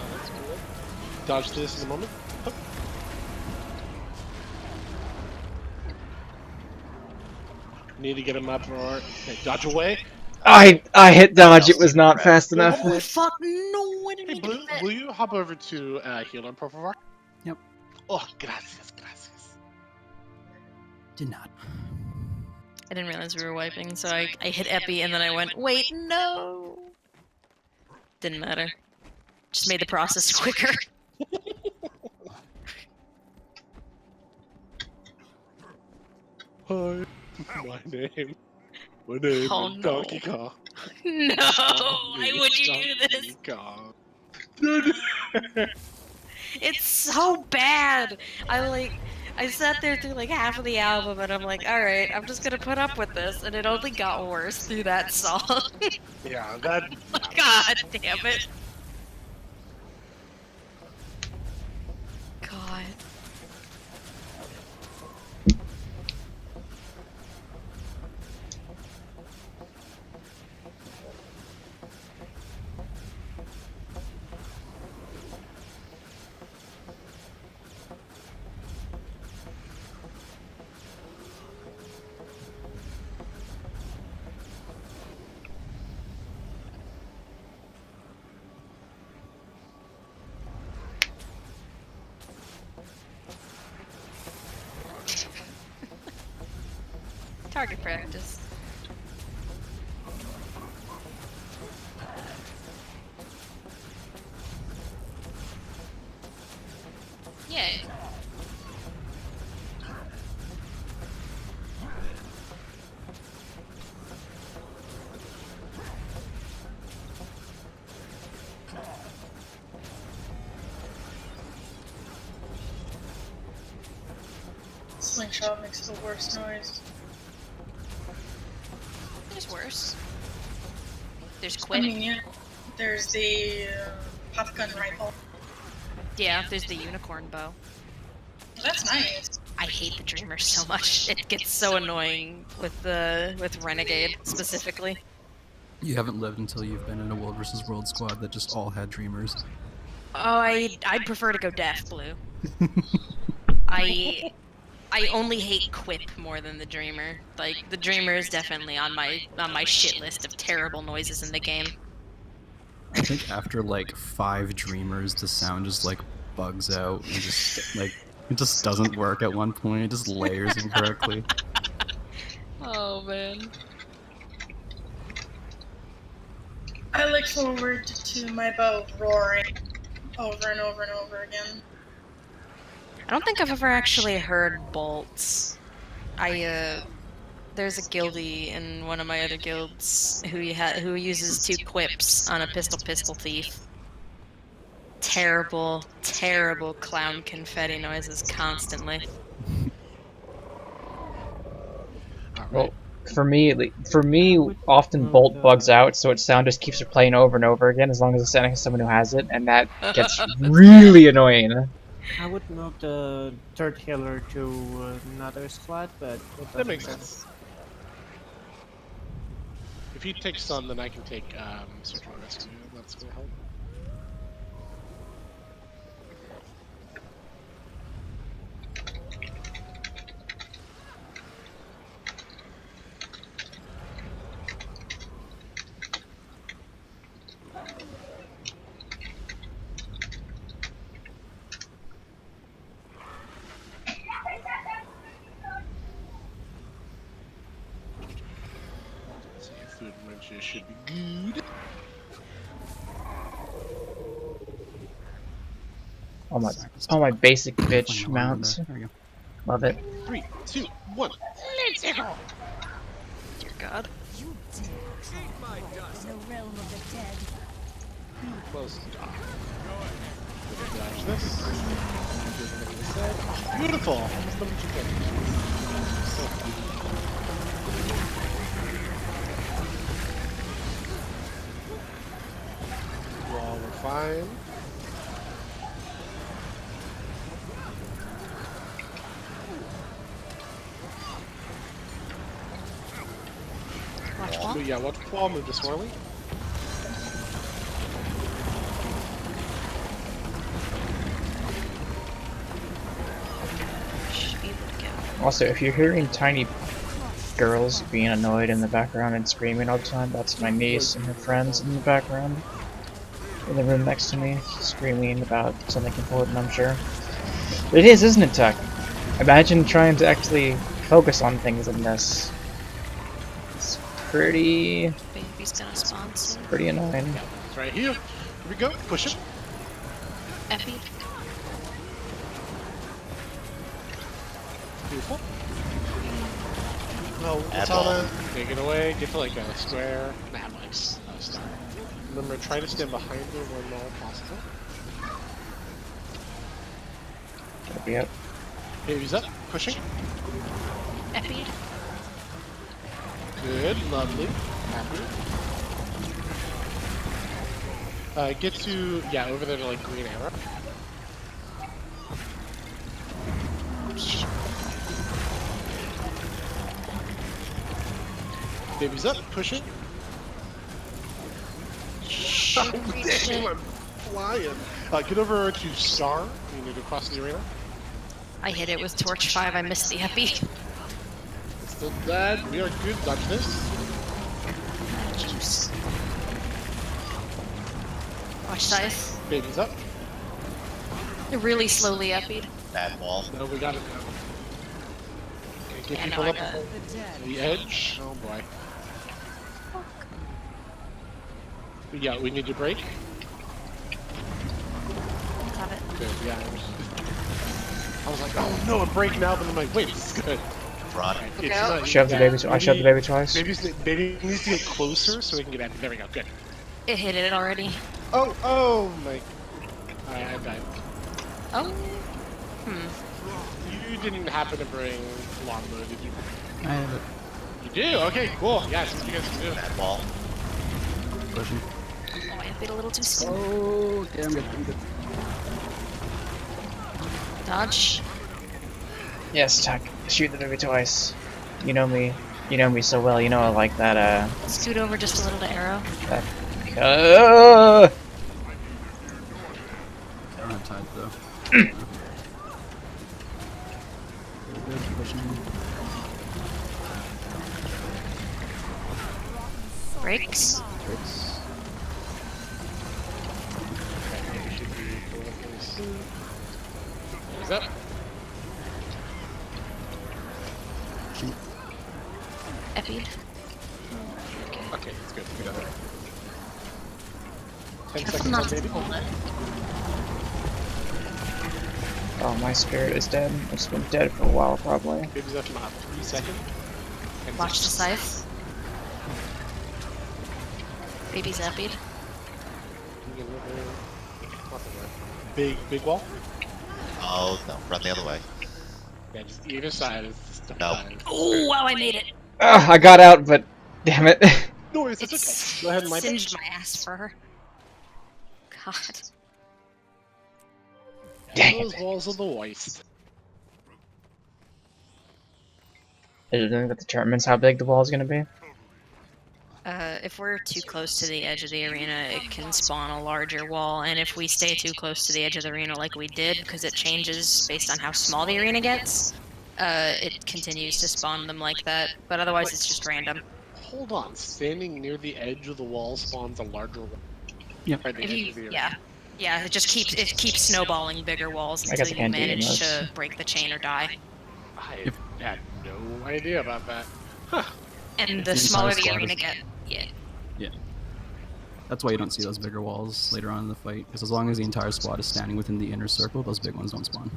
Dodge this in a moment. Oh. Need to get him up or okay, dodge away. I hit dodge. It was not fast enough. Oh fuck no! I didn't Hey, mean to Blue, do that. will you hop over to healer, por favor? Yep. Oh, gracias, gracias. Did not. I didn't realize we were wiping, so I hit Epi and then I went, wait, no! Didn't matter. Just made the process quicker. Hi, my name. My name Oh, is no. Donkey Kong. No! Why would you do this? Kong. It's so bad! I sat there through like half of the album and I'm like, alright, I'm just gonna put up with this, and it only got worse through that song. Yeah, that. God damn it. God. Target practice. Yay. Slingshot makes the worst noise. There's worse. There's I quit. mean, yeah. There's the puff gun rifle. Yeah, there's the unicorn bow. That's nice. I hate the Dreamer so much. It gets so annoying with Renegade specifically. You haven't lived until you've been in a World vs. World squad that just all had Dreamers. Oh, I'd prefer to go deaf, Blue. I only hate Quip more than the Dreamer. Like, the Dreamer is definitely on my shit list of terrible noises in the game. I think after like 5 Dreamers, the sound just like bugs out and just like it just doesn't work at one point. It just layers incorrectly. Oh man. I look forward to my bow roaring over and over and over again. I don't think I've ever actually heard bolts. There's a guildie in one of my other guilds who uses 2 quips on a pistol thief. Terrible, terrible clown confetti noises constantly. Well, for me, often Bolt bugs out, so its sound just keeps replaying over and over again as long as it's standing as someone who has it, and that gets really annoying. I would move the third healer to another squad, but it That doesn't makes matter. sense. If you take stun, then I can take search and rescue. That's gonna help. Food and wrenches should be good. All my basic bitch Playing the line mounts. there. There we go. Love it. 3, 2, 1. Let's go. Dear God. You dare Eat my dust. the realm of the dead. Close the door. Dodge this. Beautiful. Almost done what you did. So well, we're fine. Watch wall. But yeah, watch Paul move to swirly. Should be able to get. Also, if you're hearing tiny girls being annoyed in the background and screaming all the time, that's my niece and her friends in the background. In the room next to me, screaming about something important, I'm sure. It is, isn't it, Tuck? Imagine trying to actually focus on things in this. It's pretty Baby's gonna spawn soon. pretty annoying. It's right here. Here we go. Push it. Effie. Beautiful. No, Add Katana, take it away. Get to like a square. Nah, nice. Start. Remember, try to stand behind her when all possible. Gotta be up. Baby's up. Pushing. Effie. Good. Lovely. Happy. Get to, yeah, over there to like green arrow. Baby's up, pushing. Oh, damn, I'm flying. Get over to Star. You need to cross the arena. I hit it with Torch 5. I missed the Effie. Still dead. We are good. Dodge this. Juice. Watch size. Baby's up. Really slowly Effied. Bad wall. No, we got it now. Okay, get Yeah, people no, I up got it. The dead. to the edge. Oh boy. Yeah, we need to break. Got it. Good, yeah. I was like, oh no, a break now, but I'm like, wait, this is good. Run. It's out. not. Shoved the baby. I shoved the baby twice. Baby needs to get closer so we can get at. There we go. Good. It hit it already. Oh my. I died. Oh. Hmm. You didn't happen to bring longbow, did you? I have it. You do. Okay, cool. Yeah, since you guys can do it. Bad wall. Pushing. Oh, I Effied a little too soon. Oh, damn it. I'm good. Dodge. Yes, Tuck. Shoot the baby twice. You know me. You know me so well. You know I like that. Scoot over just a little to arrow. That. I don't have time though. Good, pushing. Breaks. Tricks. Is that? Effied. Okay, it's good. We got it. 10 Careful seconds not on to baby. pull it. Oh, my spirit is dead. It's been dead for a while, probably. Baby's up in about 3 seconds. 10 Watch the seconds. scythe. Baby's Effied. Big wall. Oh no, run the other way. Yeah, just either side is just No. Oh, wow, I made it. I got out, but damn it. No worries, it's okay. Go ahead and light it. Singed my ass for her. God. Dang Those walls are the worst. Is it anything that determines how big the wall is gonna be? If we're too close to the edge of the arena, it can spawn a larger wall, and if we stay too close to the edge of the arena like we did, because it changes based on how small the arena gets, it continues to spawn them like that, but otherwise it's just random. Hold on, standing near the edge of the wall spawns a larger wall. Yep. Right, the If edge you, of the area. yeah. Yeah, it just keeps snowballing bigger walls I guess until I you can't do manage this. to break the chain or die. I had no idea about that. Huh. And If the the smaller entire the squad arena is- get, Yeah. Yeah. That's why you don't see those bigger walls later on in the fight, because as long as the entire squad is standing within the inner circle, those big ones don't spawn.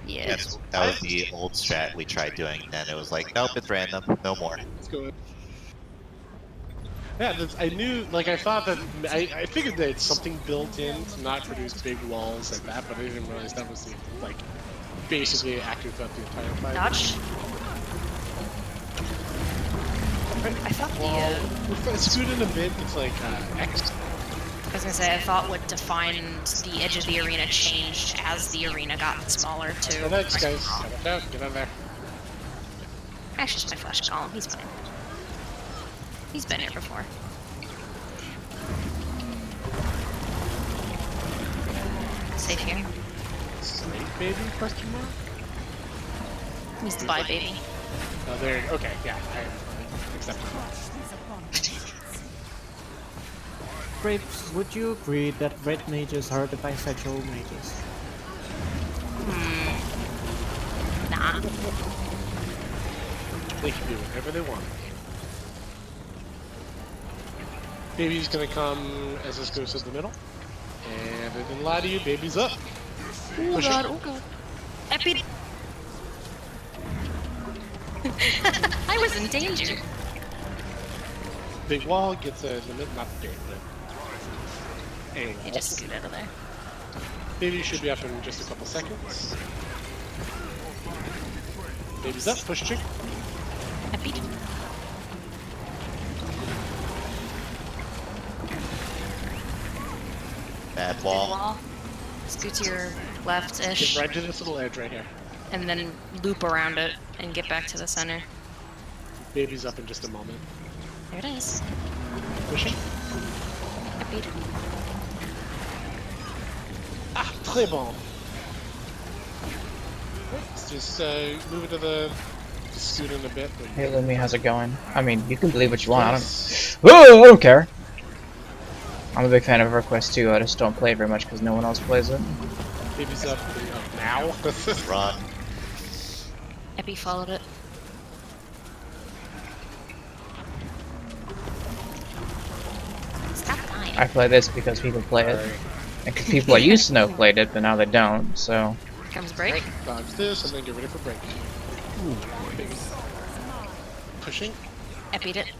Yeah. That was the old strat we tried doing. Then it was like, nope, it's random. No more. Let's go. Yeah, I knew, like, I thought that, I figured that it's something built in to not produce big walls like that, but I didn't realize that was, like, basically active throughout the entire fight. Dodge. I thought the, Scoot in a bit, it's like, X. I was gonna say, I thought what defined the edge of the arena changed as the arena got smaller, too. Get out, guys. Get out of there. Actually, just my flash column, he's fine. He's been here before. Safe here. Safe baby, question mark? He's the bye baby. Oh, there, okay, yeah, I accept it. Grapes, would you agree that red mages are the bisexual mages? Nah. They can do whatever they want. Baby's gonna come as this goes to the middle. And I didn't lie to you, baby's up. Oh Push god, it. oh god. Epi. I was in danger. Big wall gets a limit, not big, but anyway. He just scoot out of there. Baby should be up in just a couple seconds. Baby's up, push chick. Epi. Bad wall. Scoot to your left-ish. Get right to this little edge right here. And then loop around it and get back to the center. Baby's up in just a moment. There it is. Pushing. Epi. Ah, très bon. Let's just move it to the scoot in a bit. Hey Lumi, how's it going? I mean, you can believe what you want. I don't care. I'm a big fan of Request 2, I just don't play it very much because no one else plays it. Baby's up now. Run. Epi followed it. Stop dying. I play this because people play it. And because people I used to know played it, but now they don't, so... Comes break. Dodge this and then get ready for break. Pushing. Epi'd it.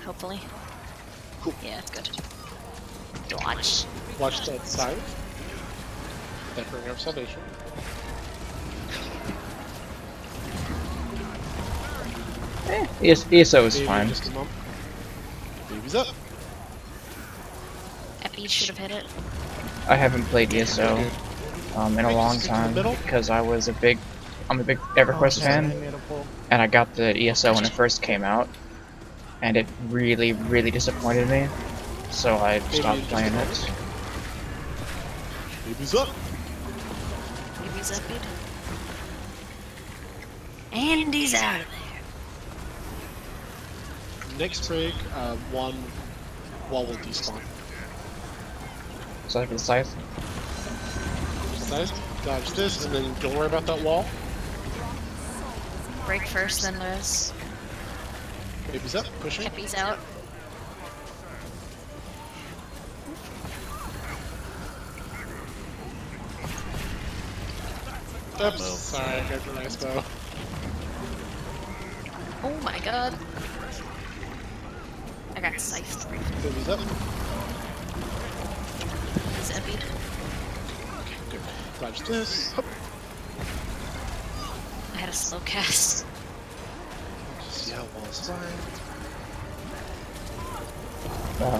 Hopefully. Cool. Yeah, it's good. Dodge. Watch that side. That bring up salvation. ESO is Baby, fine. just a moment. Baby's up. Epi should have hit it. I haven't played ESO in a long Stick to the time middle. because I'm a big EverQuest fan, and I got the ESO when it first came out, and it really, really disappointed me, so I stopped playing it. Baby's up. Baby's Epi'd. And he's out of there. Next break, one wall will despawn. So for the scythe. Nice. Dodge this, and then don't worry about that wall. Break first, then Liz. Baby's up, pushing. Epi's out. Oops, sorry, I got the nice bow. Oh my god. I got scythed. Baby's up. He's Epi'd. Okay, good. Dodge this. Hup. I had a slow cast. See how walls fly.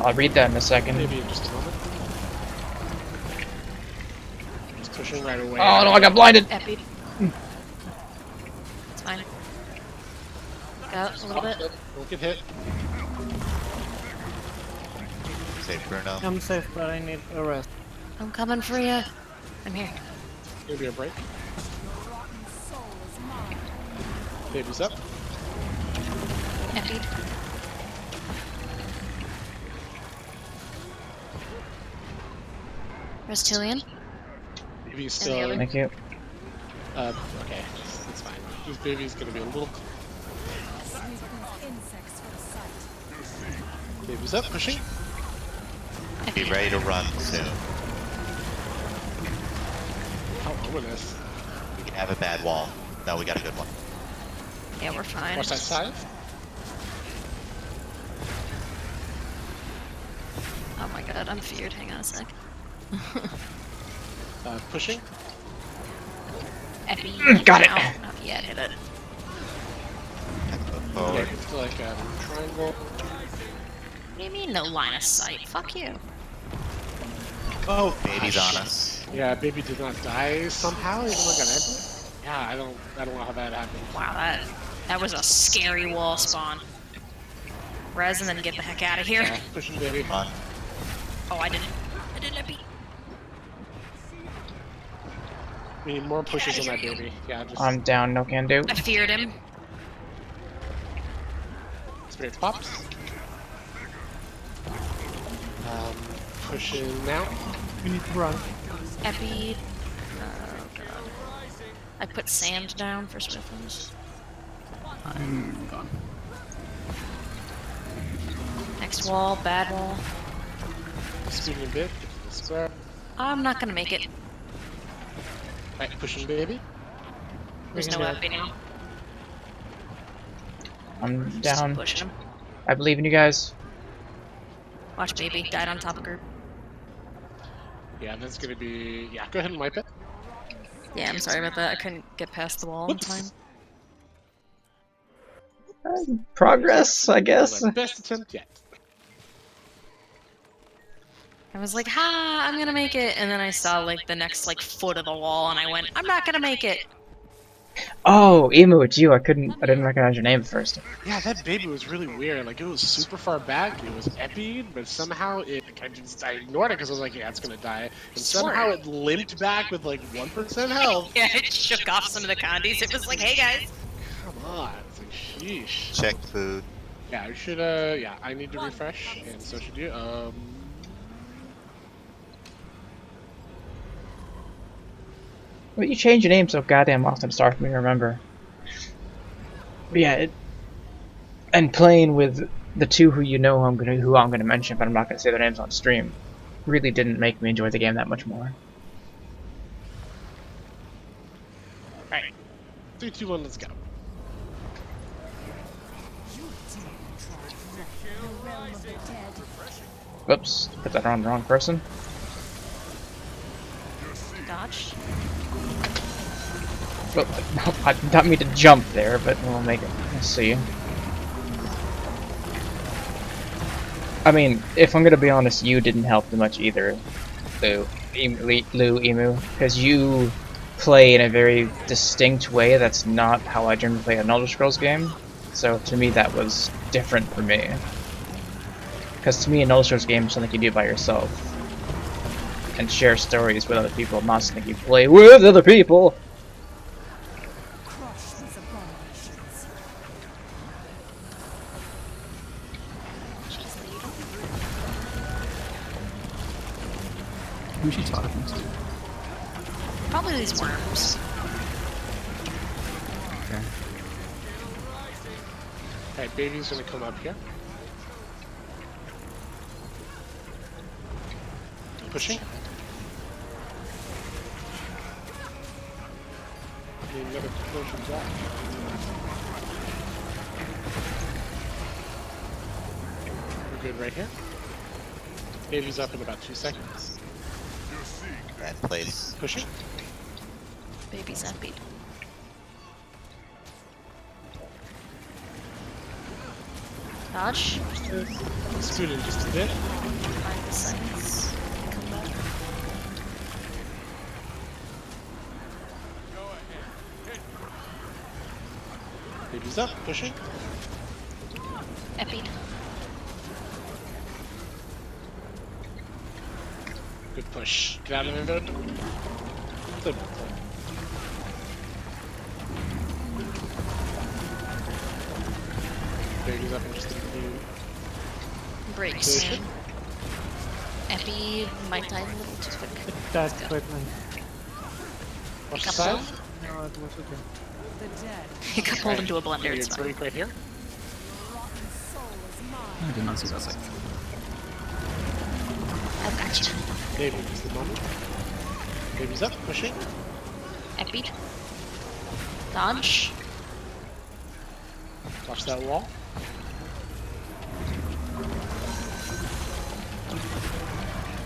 I'll read that in a second. Maybe in just a moment. Just pushing right away. Oh no, I got blinded! Epi'd. It's fine. Got a little bit. Don't get hit. Save Bruno. I'm safe, but I need a rest. I'm coming for you. I'm here. Maybe a break. Baby's up. Epi'd. Restilian. Baby's And the other- still. Thank you. Okay, that's fine. This baby's gonna be a little. Baby's up, pushing. Be ready to run soon. How ominous. We can have a bad wall. No, we got a good one. Yeah, we're fine. Watch that side. Oh my god, I'm feared. Hang on a sec. Pushing. Epi. Got it. Not yet, hit it. Move Yeah, forward. it's like a triangle. What do you mean no line of sight? Fuck you. Oh, Baby's on us. Yeah, baby did not die somehow, even though it got ambushed. Yeah, I don't know how that happened. Wow, that was a scary wall spawn. Res and then get the heck out of here. Yeah, pushing baby. Run. Oh, I didn't Epi. We need more pushes on that baby. Yeah, just I'm down, no can do. I feared him. spirits pops. Pushing now. We need to run. Epi. Oh god. I put sand down for Swiftens. I'm gone. Next wall, bad wall. Scooting a bit. Get to the square. I'm not gonna make it. Right, pushing baby. There's no Epi now. I'm Just down. pushing him. I believe in you guys. Watch baby. Died on top of group. Yeah, that's gonna be. Yeah, go ahead and wipe it. Yeah, I'm sorry about that. I couldn't get past the wall in Whoops. time. Progress, I guess. My best attempt yet. I was like, ha, I'm gonna make it, and then I saw like the next like foot of the wall, and I went, I'm not gonna make it. Oh, Emu, it's you. I didn't recognize your name at first. Yeah, that baby was really weird. Like, it was super far back. It was epied, but somehow I ignored it because I was like, yeah, it's gonna die. And somehow it limped back with like 1% health. Yeah, it shook off some of the condies. It was like, hey guys. Come on. It's like, sheesh. Check food. Yeah, I should, yeah, I need to refresh, and so should you. Well, you change your name so goddamn often, it's hard for me to remember. But yeah, and playing with the two who you know who I'm gonna mention, but I'm not gonna say their names on stream, really didn't make me enjoy the game that much more. Alright. 3, 2, 1, let's go. Whoops, put that on the wrong person. Dodge. Well, no, I didn't mean to jump there, but we'll make it. Let's see. I mean, if I'm gonna be honest, you didn't help too much either, Emu, because you play in a very distinct way that's not how I generally play an Elder Scrolls game. So to me, that was different for me. Because to me, an Elder Scrolls game is something you do by yourself and share stories with other people, not something you play with other people. Who's she talking to? Probably these worms. Okay. Alright, baby's gonna come up here. Pushing. Need another potion drop. We're good right here. Baby's up in about 2 seconds. That place. Pushing. Baby's Epi. Dodge. Scoot in just a bit. 5 seconds. Come back. Baby's up. Pushing. Epi. Good push. Get out of there. Good. Baby's up in just a few. Breaks. Pushing. Epi might die a little too quick. It died quickly. Watch the Cup side. No, it was okay. He got pulled into a blender. It's It's fine. right here. I did not see that second. I've got you. Baby, just a moment. Baby's up, pushing. Epied. Dodge. Watch that wall.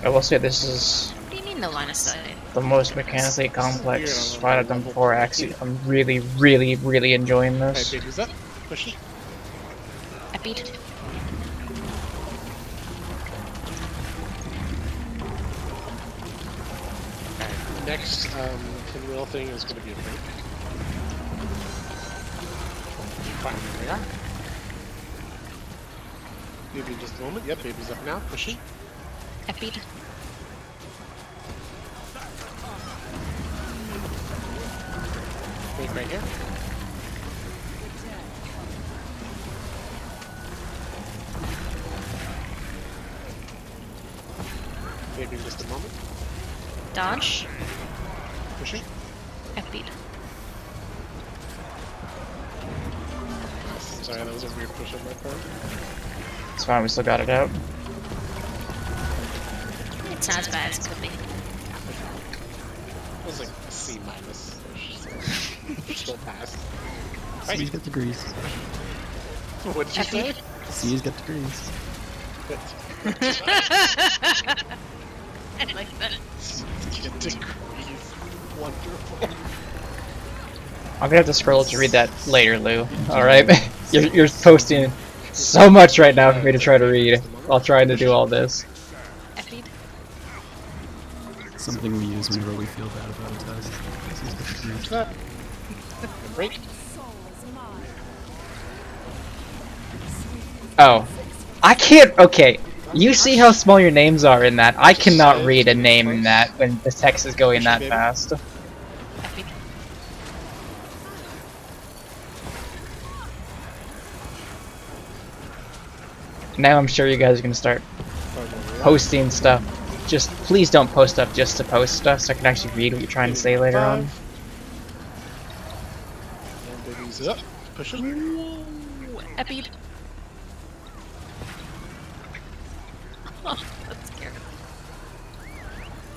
I will say this is What do you mean no line of sight? the most mechanically complex fight I've done before. Actually, I'm really, really, really enjoying Alright, this. baby's up, pushing. Epied. Alright, next pinwheel thing is going to be a break. Fine, there we are. Baby, just a moment. Yep, baby's up now, pushing. Epied. Break right here. Baby, just a moment. Dodge. Pushing. Epied. Sorry, that was a weird push on my part. It's fine, we still got it out. It's not as bad as it could be. It was like a C minus. Still passed. C's got degrees. What did you say? C's got degrees. I like that. Get degrees. Wonderful. I'm gonna have to scroll to read that later, Lou. Alright? you're posting so much right now for me to try to read while trying to do all this. Epied. Something we use whenever we feel bad about a test. C's got degrees. That. Break. Oh. I can't- okay. You see how small your names are in that. I cannot read a name in that when the text is going that fast. Epied. Now I'm sure you guys are gonna start posting stuff. Just please don't post stuff just to post stuff so I can actually read what you're trying to say later on. And baby's up. Pushing. Ooh, Epied. Oh, that's scary.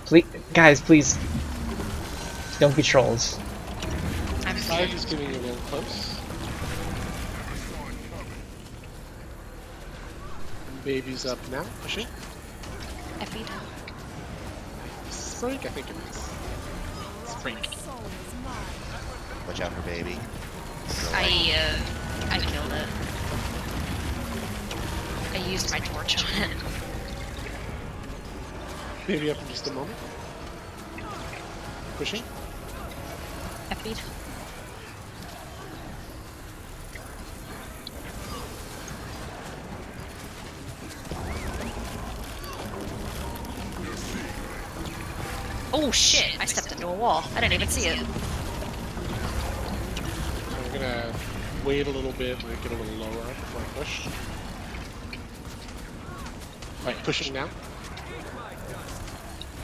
Please, guys, please don't be trolls. I'm Side is getting a little close. And baby's up now. Pushing. Epied. Frank, I think it is. It's Frank. Watch out for baby. So, I killed it. I used my torch on it. Baby up in just a moment. Pushing. Epied. Oh shit! I stepped into a wall. I didn't even see it. I'm gonna wait a little bit, like get a little lower before I push. Alright, pushing now.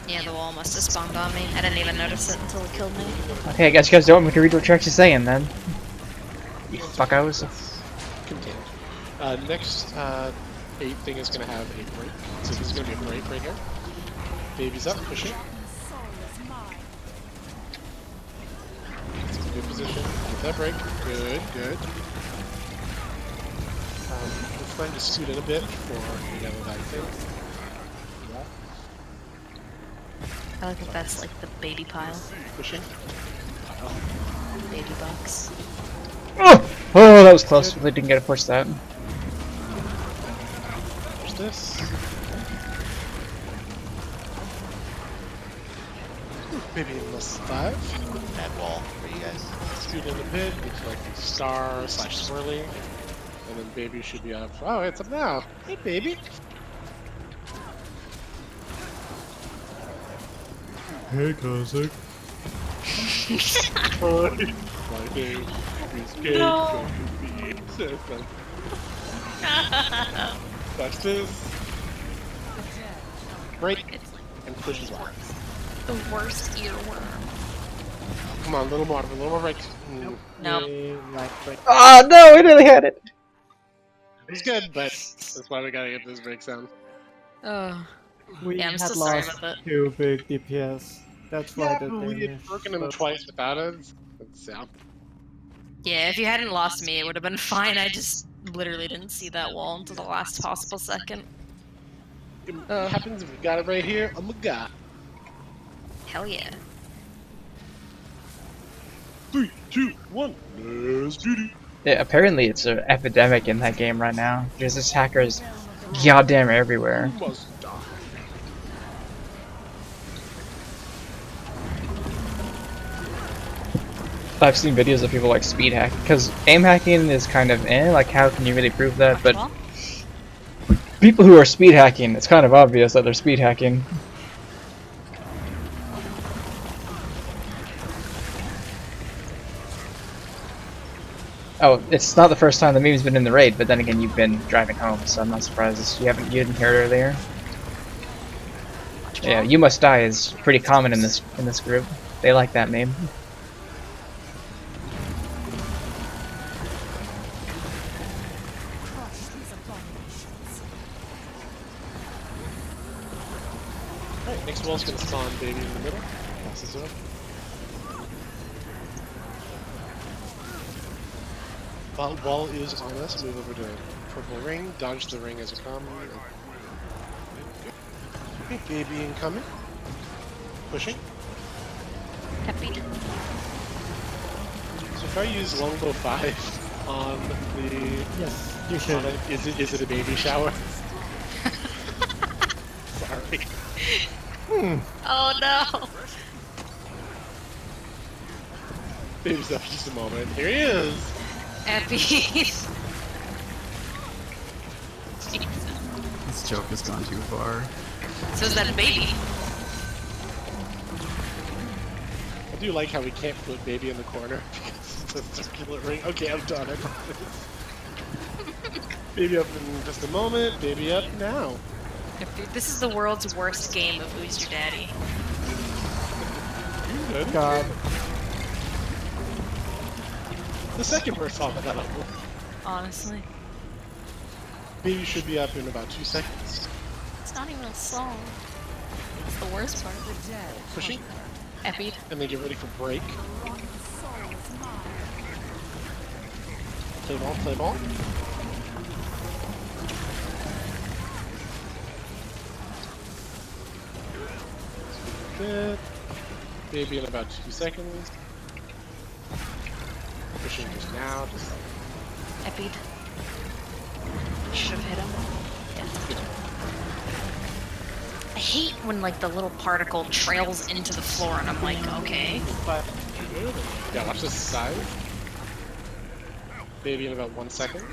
Yeah, the wall must have spawned on me. I didn't even notice it until it killed me. Okay, I guess you guys don't want me to read what you're actually saying then. You fuckos. Continue. Next eight thing is gonna have a break. So this is gonna be a break right here. Baby's up, pushing. It's in a good position. Get that break. Good, good. We're trying to scoot in a bit for the other that thing. Yeah. I like that that's like the baby pile. Pushing. Pile. Baby bucks. Oh! Oh, that was close. Really didn't get to push that. Push this. Maybe plus 5. that wall for you guys. Scoot in a bit, get to like star / swirly. And then baby should be up. Oh, it's up now. Hey, baby. Hey, Cossack. My name is Gay. No. Watch this. Break It's like and push as well. the worst earworm. Come on, a little more break. Nope. Yay, right, right. Oh no, we nearly had it! It was good, but that's why we gotta get this breakdown. Oh. We Yeah, I'm had still sorry lost about that. 2 big DPS. That's why Yeah, the but we had damage. broken him was- twice without it. Yeah. Yeah, if you hadn't lost me, it would have been fine. I just literally didn't see that wall until the last possible second. It Ugh. happens. We got it right here. Oh my god. Hell yeah. 3, 2, 1. Let's do it. Yeah, apparently it's an epidemic in that game right now. There's just hackers goddamn everywhere. You must die. I've seen videos of people like speed hack, because aim hacking is kind of like how can you really prove that? But people who are speed hacking, it's kind of obvious that they're speed hacking. Oh, it's not the first time the meme's been in the raid, but then again, you've been driving home, so I'm not surprised you didn't hear it earlier. Yeah, "You must die" is pretty common in this group. They like that meme. Alright, next wall's gonna spawn baby in the middle. Passes up. Wall is on us. Move over to purple ring. Dodge the ring as it comes. Okay, baby incoming. Pushing. Happy. So if I use longbow 5 on the Yes, you should. is it a baby shower? Sorry. Oh no! Baby's up just a moment. Here he is. Epi. This joke has gone too far. So is that a baby? I do like how we can't put baby in the corner because it's a circular ring. Okay, I'm done. I promise. Baby up in just a moment. Baby up now. This is the world's worst game of Who's Your Daddy. Good. God. The second worst off of that level. Honestly. Baby should be up in about 2 seconds. It's not even a song. It's the worst part. Pushing. Epi. And then get ready for break. Play ball, play ball. Good. Baby in about 2 seconds. Pushing just now. Just Epi. Should have hit him. Yeah. I hate when like the little particle trails into the floor and I'm like, okay. yeah, watch this side. Baby in about 1 second.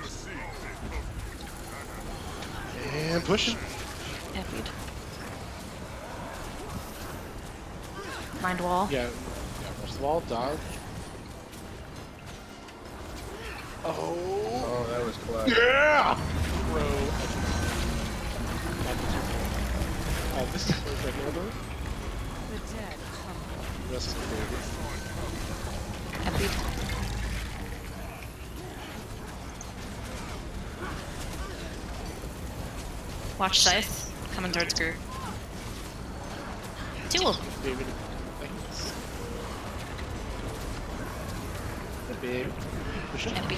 And pushing. Epi. Mind wall. Yeah, watch the wall, dodge. Oh, that was close. yeah! Bro. This is perfect, remember? Rest of the baby. Epi. Watch Scythe. Coming towards Groot. Tool. Baby. Thanks. The baby. Pushing. Epi.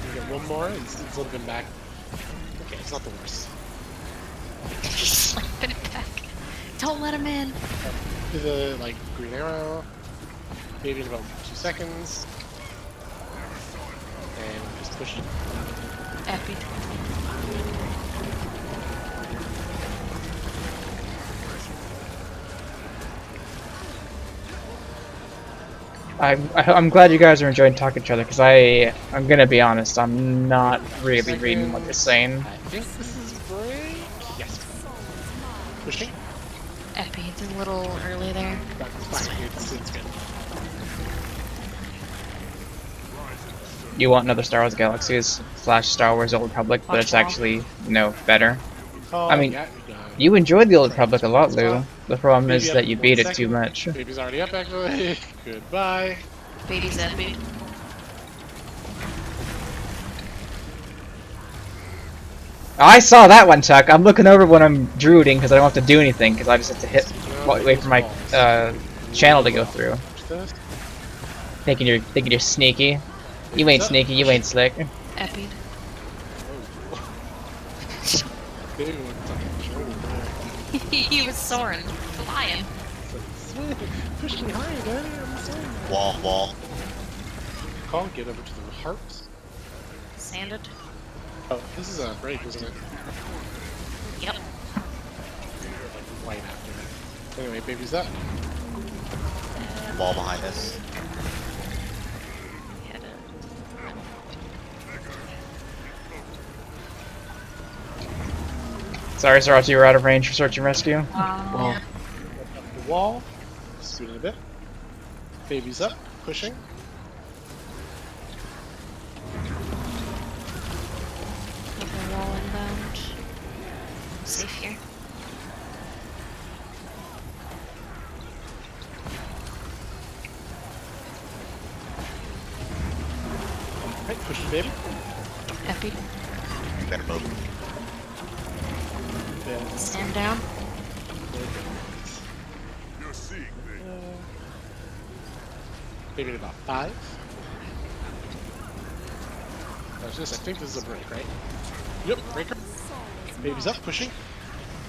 We get one more, it's slipping him back. Okay, it's not the worst. He's slapping it back. Don't let him in. Do the, like, green arrow. Baby in about 2 seconds. And we're just pushing. Epi. I'm glad you guys are enjoying talking to each other, because I'm gonna be honest, I'm not really reading what you're saying. I think this is break. Yes. Pushing. Epi, it's a little early there. That's fine. It's good. You want another Star Wars Galaxies / Star Wars Old Republic, but it's actually, better. Oh, I mean, yeah, you enjoyed the Old Republic a lot, Lou. The problem is Baby that up you in beat 1 it too second. much. Baby's already up, actually. Goodbye. Baby's Epi. I saw that one, Chuck. I'm looking over when I'm druiding because I don't have to do anything because I just have to hit. Wait for my channel to go through. Watch this. Thinking you're sneaky. You ain't sneaky. You ain't slick. Epied. Big one fucking shoulder there. He was soaring, flying. Sweet. Push me higher, Daddy. I'm sorry. Wall. Call, get over to the hearts. Sanded. Oh, this is a break, isn't it? Yep. Like right after it. Anyway, baby's up. Wall behind us. Hit it. Sorry, Sriracha, you were out of range for search and rescue. Well, Up the wall. Scoot it a bit. Baby's up. Pushing. Another wall inbound. Safe here. Right, push it, baby. Epied. Better move. Then Stand down. You're seeing things. maybe about 5. I think this is a break, right? Yep, breaker. Baby's up, pushing.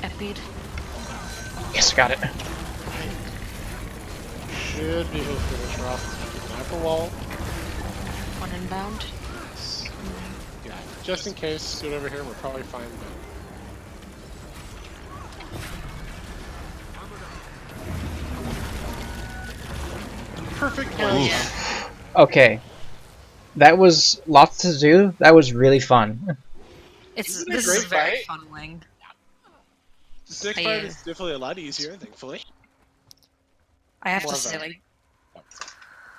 Epied. Yes, got it. Should be able to finish her off. Not the wall. One inbound. Yeah, just in case, scoot over here, we're probably fine, but... Perfect count. Okay. That was lots to do. That was really fun. This is a great very fight? fun wing. This next I, part is definitely a lot easier, thankfully. I have More to of say, a- like,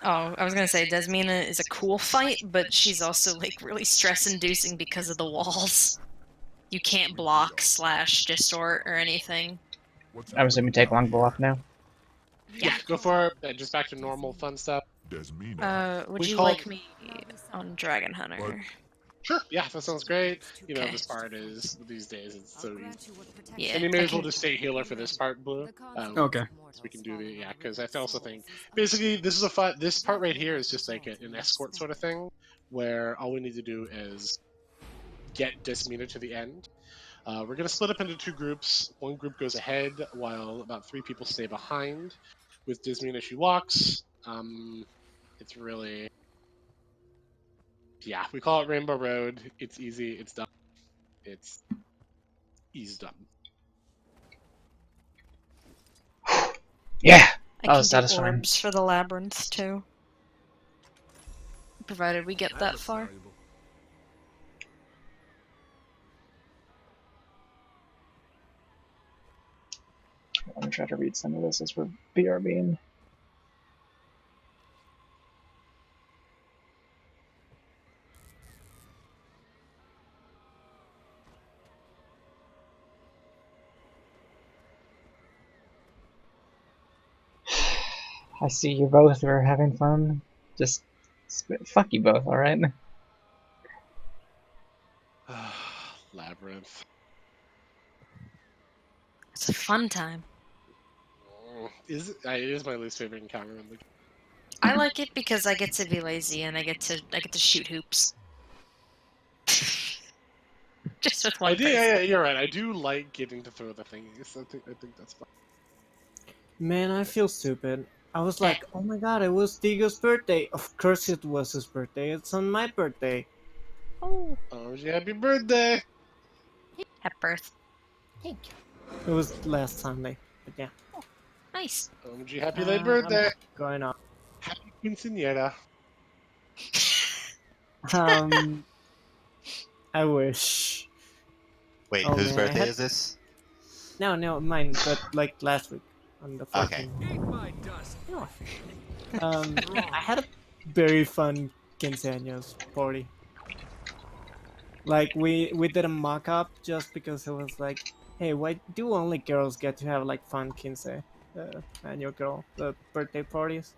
oh, I was gonna say Desmina is a cool fight, but she's also like really stress-inducing because of the walls. You can't block / distort or anything. I'm assuming take longbow off now. Yeah, go for it. Just back to normal fun stuff. Would We you call- like me on Dragon Hunter? Sure, yeah, that sounds great. You know, this part is, these days, it's so easy. Yeah. And you may I as well can- just stay healer for this part, Blue. Okay. So we can do the, yeah, because I also think, basically, this is this part right here is just like an escort sort of thing, where all we need to do is get Desmina to the end. We're going to split up into 2 groups. One group goes ahead, while about 3 people stay behind. With Desmina, she walks. It's really... Yeah, we call it Rainbow Road. It's easy, it's done. It's easy done. Yeah, I that can was do satisfying. orbs for the labyrinth too, provided we get that far. Let me try to read some of this as we're BRBing. I see you both are having fun. Just fuck you both, alright? Labyrinth. It's a fun time. It is my least favorite encounter in the game. I like it because I get to be lazy and I get to shoot hoops. Just with one person. Yeah, you're right. I do like getting to throw the thingies. I think that's fun. Man, I feel stupid. I was like, oh my god, it was Digo's birthday. Of course it was his birthday. It's on my birthday. Oh, Oh, happy birthday! happy birth. Thank you. It was last Sunday, but yeah. Nice. OMG, happy late birthday! I'm going on. Happy quinceañera. I wish. Wait, Oh, whose man, I birthday had- is this? No, mine, but like last week on the 14th. Okay. Eat my dust. I had a very fun quinceaños party. Like we did a mock-up just because it was like, hey, why do only girls get to have like fun quince, annual girl birthday parties?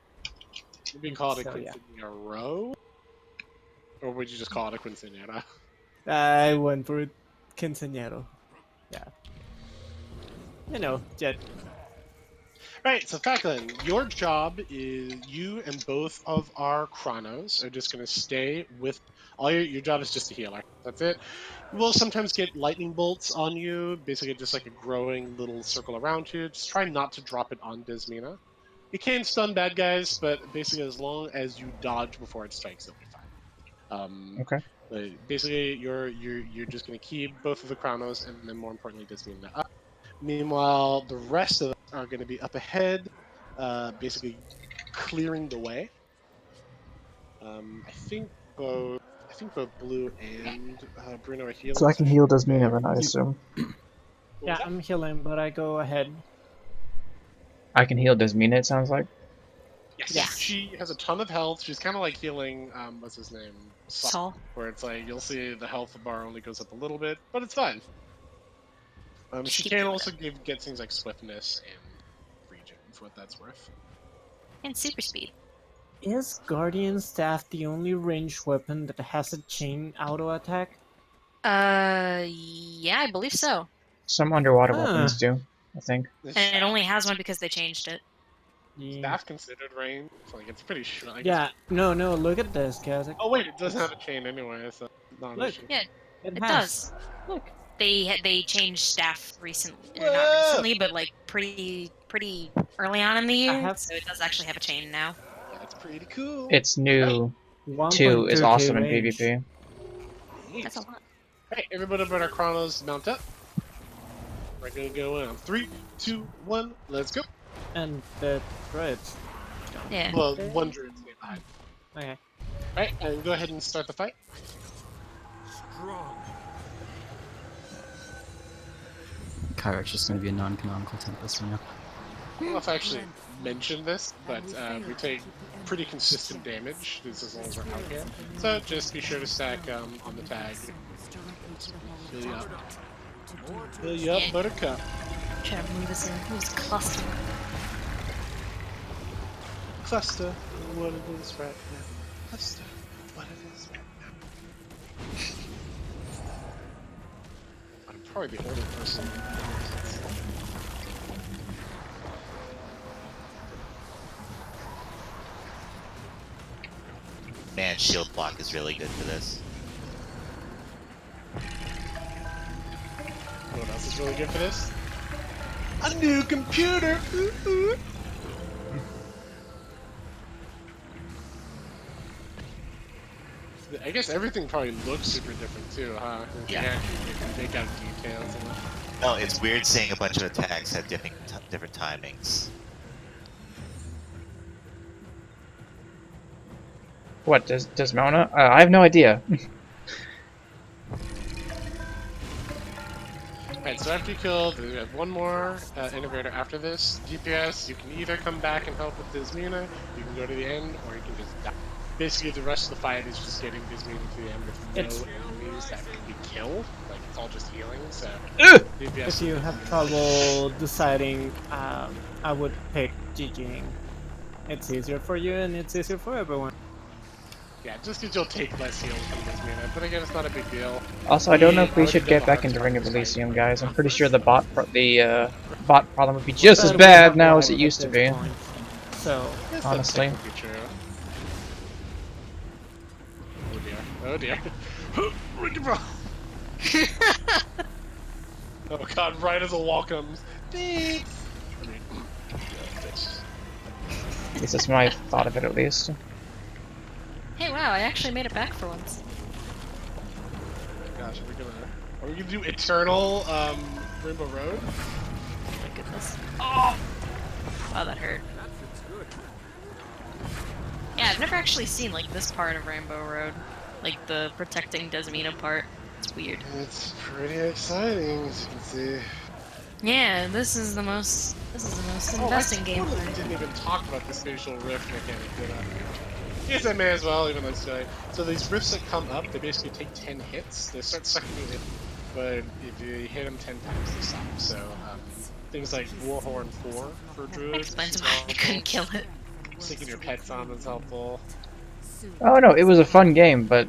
Would we call it a So, yeah. quinceañero? Or would you just call it a quinceañera? I went for it. Quinceañero. Yeah. You know, Jet. Right, so Facklin, your job is you and both of our Chronos are just going to stay with all your job is just a healer. That's it. You will sometimes get lightning bolts on you, basically just like a growing little circle around you. Just try not to drop it on Desmina. It can stun bad guys, but basically as long as you dodge before it strikes, you'll be fine. Okay. But basically, you're just going to keep both of the Chronos and then more importantly Desmina up. Meanwhile, the rest of us are going to be up ahead, basically clearing the way. I think both Blue and Bruno are healing. So I can should heal be Desmina okay. then, I assume. What Yeah, was that? I'm healing, but I go ahead. I can heal Desmina, it sounds like. Yes. Yes. She has a ton of health. She's kind of like healing. What's his name? Saul. Where it's like you'll see the health bar only goes up a little bit, but it's fine. Just She keep can doing also get things like swiftness and regen for what that's worth. And super speed. Is Guardian Staff the only ranged weapon that has a chain auto attack? Yeah, I believe so. Some underwater Huh. weapons do, I think. And it only has one because they changed it. Yeah. Staff considered range, like it's pretty sure. I guess. Yeah, no, look at this, Kazakh. Oh wait, it doesn't have a chain anyway, so not an Look. issue. Yeah, It it has. does. Look. They changed staff recently, or Whoa! not recently, but like pretty early on in the year. have- So it does actually have a chain now. That's pretty cool. Its new 2 is 1.2K awesome in range. PvP. That's a lot. Hey, everybody but our Chronos mount up. We're gonna go in on 3, 2, 1, let's go. And the droids. Yeah. Well, one druid's stay behind. Okay. Alright, and go ahead and start the fight. Strong. Kyrek's just going to be a non-canonical Tempest for now. I don't know if I actually mentioned this, but we take pretty consistent damage as long as we're out here. So just be sure to stack on the tag. Heal you up. Heal you up, Yeah. Buttercup. Try to move us in. Who's cluster? Cluster, what it is right now. Cluster, what it is right now. I'm probably the only person. Man, shield block is really good for this. What else is really good for this? A new computer! Ooh, ooh. I guess everything probably looks super different too, huh? Yeah. You can make out details and that. No, it's weird seeing a bunch of attacks have different timings. What, does Mona? I have no idea. Alright, so after you kill, we have one more integrator after this. DPS, you can either come back and help with Desmina, you can go to the end, or you can just die. Basically, the rest of the fight is just getting Desmina to the end with no enemies that can be killed. Like, it's all just healing, so... DPS If you have trouble deciding, I would pick GGing. It's easier for you and it's easier for everyone. Yeah, just because you'll take less heals from Desmina, but again, it's not a big deal. Also, I don't know if we already should done get the back hard into part Ring of this fight. Elysium, guys. I'm pretty sure the bot problem would be just as bad now as it used to be. So, Yes, that's honestly. technically true. Oh dear. Oh dear. Ricky bro. Oh god, right as a wall comes. Beeps! I mean, bitch. At least that's my thought of it, at least. Hey, wow! I actually made it back for once. Gosh, are we gonna do Eternal, Rainbow Road? Oh my goodness. Oh! Wow, that hurt. Yeah, I've never actually seen like this part of Rainbow Road, like the protecting Desmina part. It's weird. It's pretty exciting, as you can see. Yeah, this is the most investing I game. totally didn't even talk about the spatial rift mechanic, did I? Yes, I may as well, even though it's silly. So these rifts that come up, they basically take 10 hits. They start sucking you in, but if you hit them 10 times, they stop. So things like Warhorn 4 for druids. Explains why I couldn't kill it. Sticking your pets on is helpful. Oh no, it was a fun game, but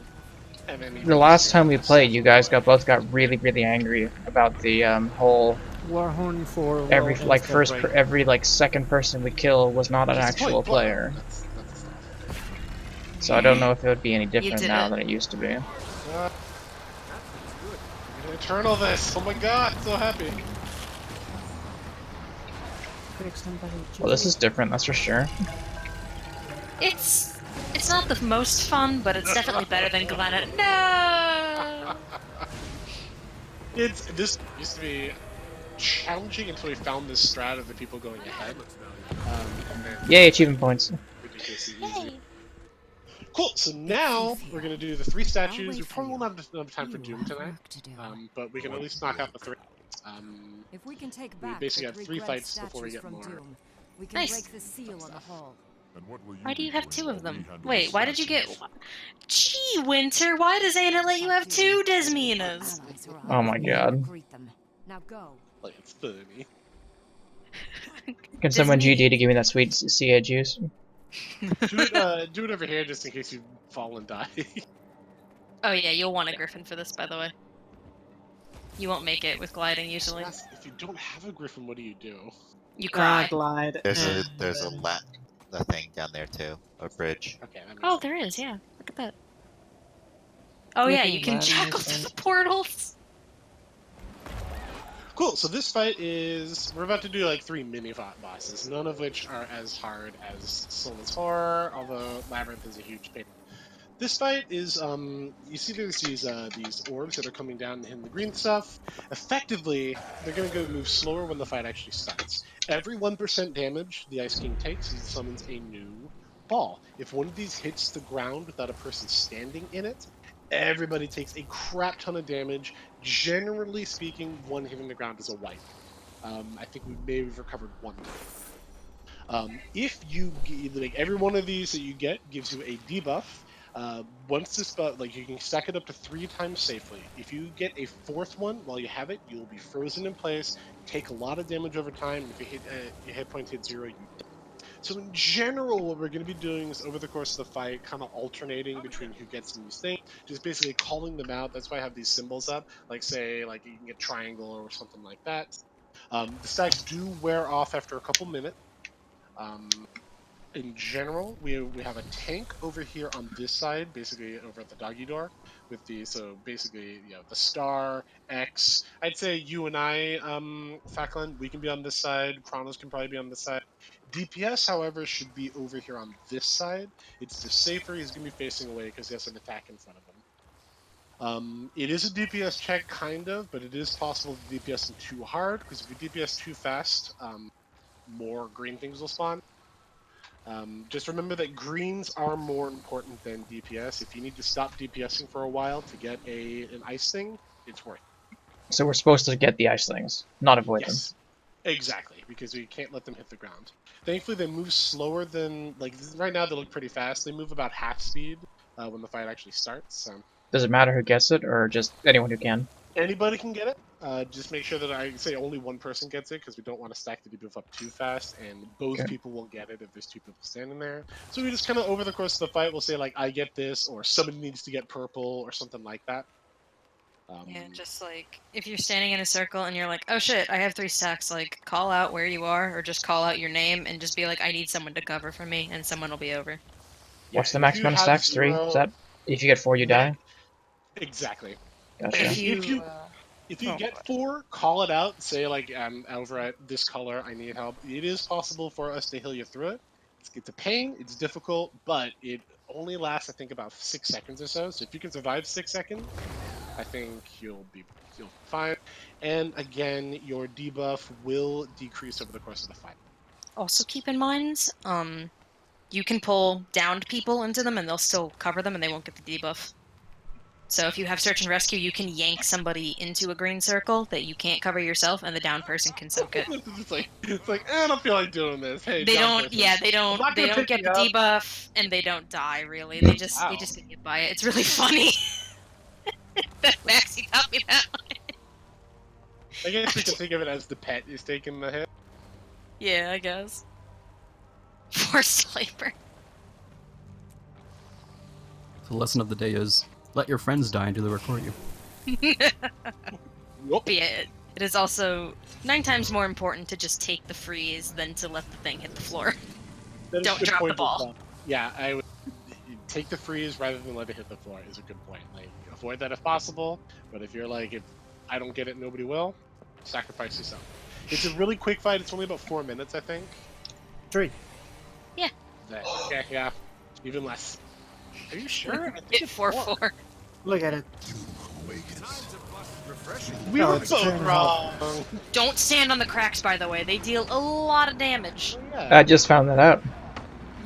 And then The last time we played, you guys both got really, really angry about the whole Warhorn for every low like instead break. every like second person we kill was not an Which is the actual point, but player. that's the stuff. So I don't know if it would be any You different did now it. than it used to be. We're gonna eternal this. Oh my god, so happy. Break somebody. Well, this is different, that's for sure. It's not the most fun, but it's definitely better than Glenna. No. This used to be challenging until we found this strat of the people going ahead. And then Yay, achievement points. ridiculously easy. Cool. So now we're gonna do the 3 statues. We probably won't have enough time for Doom tonight, but we can at least knock out the 3. If we can take We back basically the have 3 red fights before we statues get from more. Doom, we can Nice. break the seal on the hall. Why do you have 2 of them? Wait, why did you get? Gee, Winter, why does Anna let you have 2 Desminas? Allies are Oh my on. god. Greet them. Now go. Like it's funny. Can someone Disney. GD to give me that sweet sea juice? Do it over here just in case you fall and die. Oh yeah, you'll want a griffin for this, by the way. You won't make it with gliding usually. If you don't have a griffin, what do you do? You cry. Glide. There's a and there's a then- a thing down there too, a bridge. Okay, that makes Oh, sense. there is. Yeah, look at that. Oh yeah, you can gliding jackal is through fine. the portals. Cool. So this fight is we're about to do like 3 mini bosses, none of which are as hard as Soulless Horror, although Labyrinth is a huge pain. This fight is you see there's these orbs that are coming down and hitting the green stuff. Effectively, they're gonna go move slower when the fight actually starts. Every 1% damage the Ice King takes, he summons a new ball. If one of these hits the ground without a person standing in it, everybody takes a crap ton of damage. Generally speaking, one hitting the ground is a wipe. I think we may have recovered 1 time. If you like every one of these that you get gives you a debuff. Once this like you can stack it up to 3 times safely. If you get a 4th one while you have it, you'll be frozen in place, take a lot of damage over time. And if you hit your hit points hit 0, you die. So in general, what we're going to be doing is over the course of the fight, kind of alternating between who gets these things, just basically calling them out. That's why I have these symbols up, like say like you can get triangle or something like that. The stacks do wear off after a couple minutes. In general, we have a tank over here on this side, basically over at the doggy door, with so basically the star X. I'd say you and I, Facklin, we can be on this side. Chronos can probably be on this side. DPS, however, should be over here on this side. It's just safer. He's gonna be facing away because he has an attack in front of him. It is a DPS check, kind of, but it is possible to DPS him too hard because if you DPS too fast, more green things will spawn. Just remember that greens are more important than DPS. If you need to stop DPSing for a while to get an ice thing, it's worth it. So we're supposed to get the ice things, not avoid them. Yes, exactly, because we can't let them hit the ground. Thankfully, they move slower than, like, right now they look pretty fast. They move about half speed when the fight actually starts. So. Does it matter who gets it, or just anyone who can? Anybody can get it. Just make sure that I say only 1 person gets it because we don't want to stack the debuff up too fast, and both people will get it if there's 2 people standing there. So we just kind of over the course of the fight, we'll say like I get this, or somebody needs to get purple, or something like that. Yeah, just like if you're standing in a circle and you're like, oh shit, I have 3 stacks. Like call out where you are, or just call out your name and just be like, I need someone to cover for me, and someone will be over. What's the maximum of stacks? 3? Is that if you get 4, you die? Exactly. Gotcha. If you get 4, call it out. Say like I'm over at this color. I need help. It is possible for us to heal you through it. It's a pain. It's difficult, but it only lasts I think about 6 seconds or so. So if you can survive 6 seconds, I think you'll be fine. And again, your debuff will decrease over the course of the fight. Also keep in mind, you can pull downed people into them and they'll still cover them and they won't get the debuff. So if you have search and rescue, you can yank somebody into a green circle that you can't cover yourself, and the down person can soak it. it's like I don't feel like doing this. Hey, they down don't. person. Yeah, they don't. I'm not They gonna don't pick get the you up. debuff, and they don't die. Really, they just Wow. get hit by it. It's really funny. Maxie got me that one. I guess we can think of it as the pet is taking the hit. Yeah, I guess. Poor Sliper. The lesson of the day is let your friends die and do the work for you. Yup. But yeah, it is also 9 times more important to just take the freeze than to let the thing hit the floor. That is a Don't good drop the point as ball. well. Yeah, I would take the freeze rather than let it hit the floor is a good point. Like, avoid that if possible. But if you're like, if I don't get it, nobody will, sacrifice yourself. It's a really quick fight. It's only about 4 minutes, I think. 3. Okay, yeah, even less. Are you sure? I think Hit it's 4-4. Look at it. We No, were it's both 2.5. wrong. Don't stand on the cracks, by the way. They deal a lot of damage. Oh, yeah. I just found that out.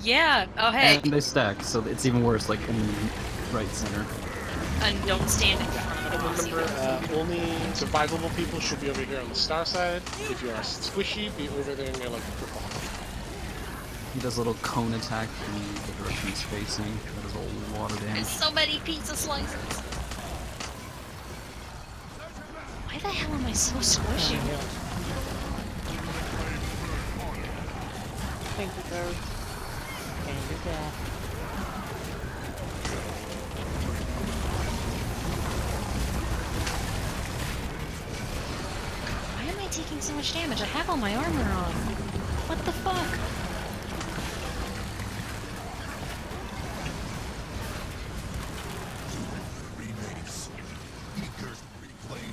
Yeah. Oh, hey. And they stack, so it's even worse, like in right center. And don't stand in front of the And boss remember, either. only survivable people should be over here on the star side. If you are squishy, be over there near like the purple. He does a little cone attack in the direction he's facing. That does a lot of There's damage. so many pizza slices. Why the hell am I so squishy? Thank you, Barry. Thank you, Dad. Why am I taking so much damage? I have all my armor on. What the fuck?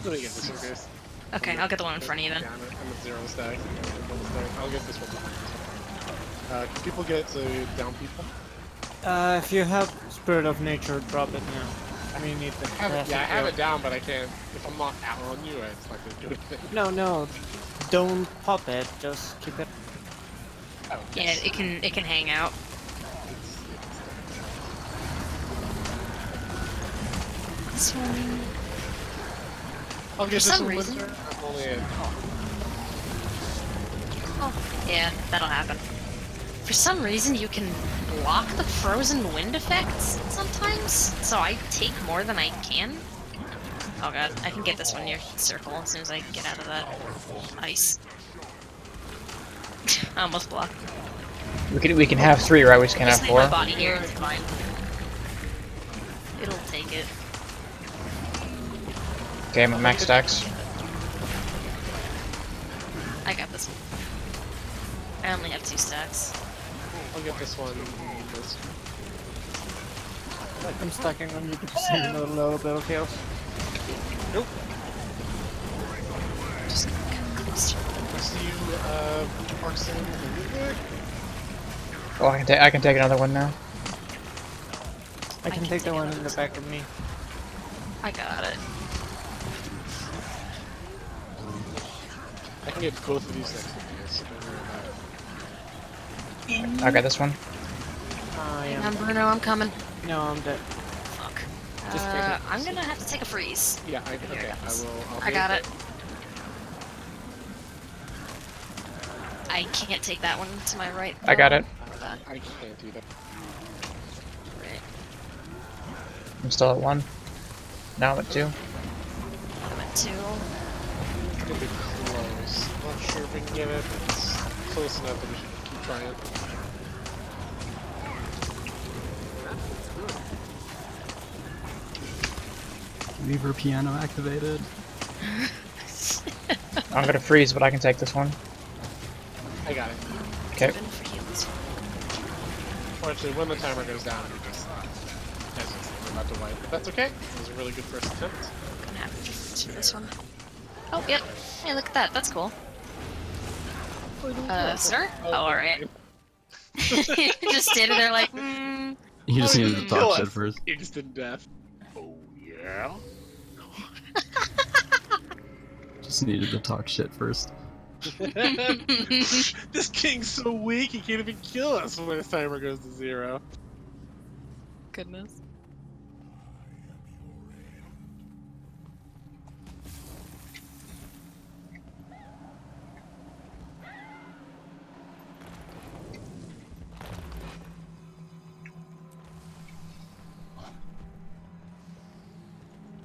Let me get this one, guys. Okay, I'll get the one in front of you then. Yeah, I'm at 0 stack. I'll get this one behind this one. Can people get down people? If you have Spirit of Nature, drop it now. I mean, you need the I have heal. it down, but I can't. If I'm not out on you, it's not gonna do anything. No, don't pop it. Just keep it. Oh, Yeah, yes. it can hang out. This one. I'll get For this some one reason- later. I'm only at Oh, yeah, that'll happen. For some reason, you can block the frozen wind effects sometimes, so I take more than I can. Oh god, I can get this one near circle as soon as I get out of that ice. I almost blocked. We can have 3, right? We just can't have Just leave my 4. body here, it's fine. It'll take it. Okay, my max stacks. I got this one. I only have 2 stacks. I'll get this one. I'm stacking on you to send a little bit of heals. Nope. Just come close to I see you, Parkson. Oh, I can take another one now. I can take the one in the back of me. I got it. I can get both of these next to me, so don't worry about it. I got this one. I Hang am. on, Bruno, I'm coming. No, I'm dead. Fuck. Just take it. I'm gonna have to take a freeze. Yeah, okay, I will. I got it. I can't take that one to my right. I got though. it. I can't do that. Right. I'm still at 1. Now I'm at 2. I'm at 2. It's gonna be close. Not sure if we can get it, but it's close enough that we should keep trying. Reaver piano activated. I'm gonna freeze, but I can take this one. I got it. Okay. Even for heals. Fortunately, when the timer goes down, we just we're about to wipe. But that's okay. It was a really good first attempt. Gonna have to do this one. Oh, yep. Hey, look at that. That's cool. Sir? Oh, alright. Just standing there like, You just Oh, needed to kill talk us. shit first. Instant death. Oh, yeah? Just needed to talk shit first. This king's so weak, he can't even kill us when his timer goes to 0. Goodness.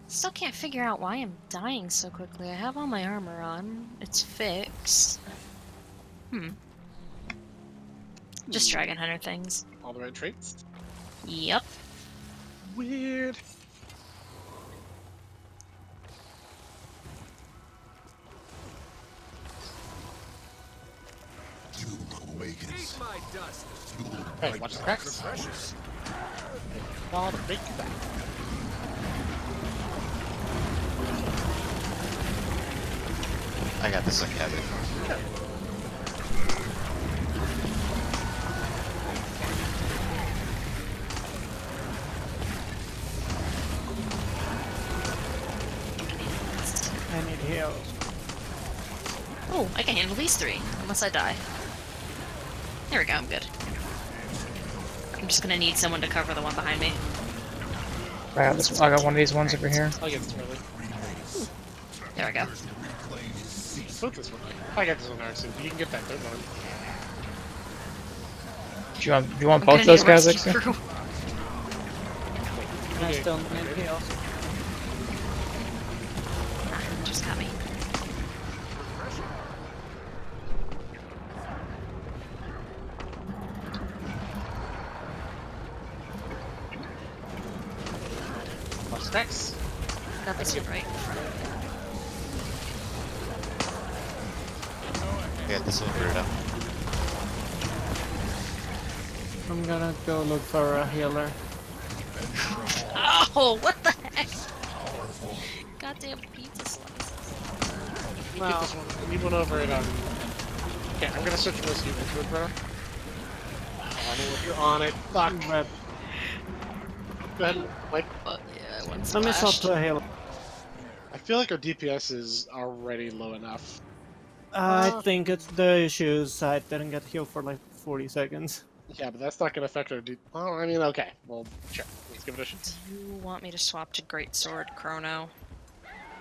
Still can't figure out why I'm dying so quickly. I have all my armor on. It's fixed. Just Dragon Hunter things. All the right traits? Yep. Weird. awakens. Eat my dust. Hey, watch the cracks. All the big back. I got this one, Kevin. I need heals. Oh, I can handle these three, unless I die. There we go, I'm good. I'm just gonna need someone to cover the one behind me. I got this. I got one of these ones over here. I'll get this early. There we go. Put this one. I got this one there, so you can get that third one. Do you want I'm both gonna those need a guys? rescue Like, crew. I still need heals. Just got me. What's next? Got this one right in front of me. I got this one brewed up. I'm gonna go look for a healer. Oh, what the heck? Goddamn pizza slices. Get this one. Leave one over it on. Okay, I'm gonna switch this unit to it, bro. You're on it. Fuck. But Go ahead. Like, Yeah, one let me swap splashed. to a healer. I feel like our DPS is already low enough. I think it's the issues. I didn't get healed for like 40 seconds. Yeah, but that's not gonna affect our well, I mean, okay. Well, sure. Let's give it a shot. Do you want me to swap to Greatsword Chrono?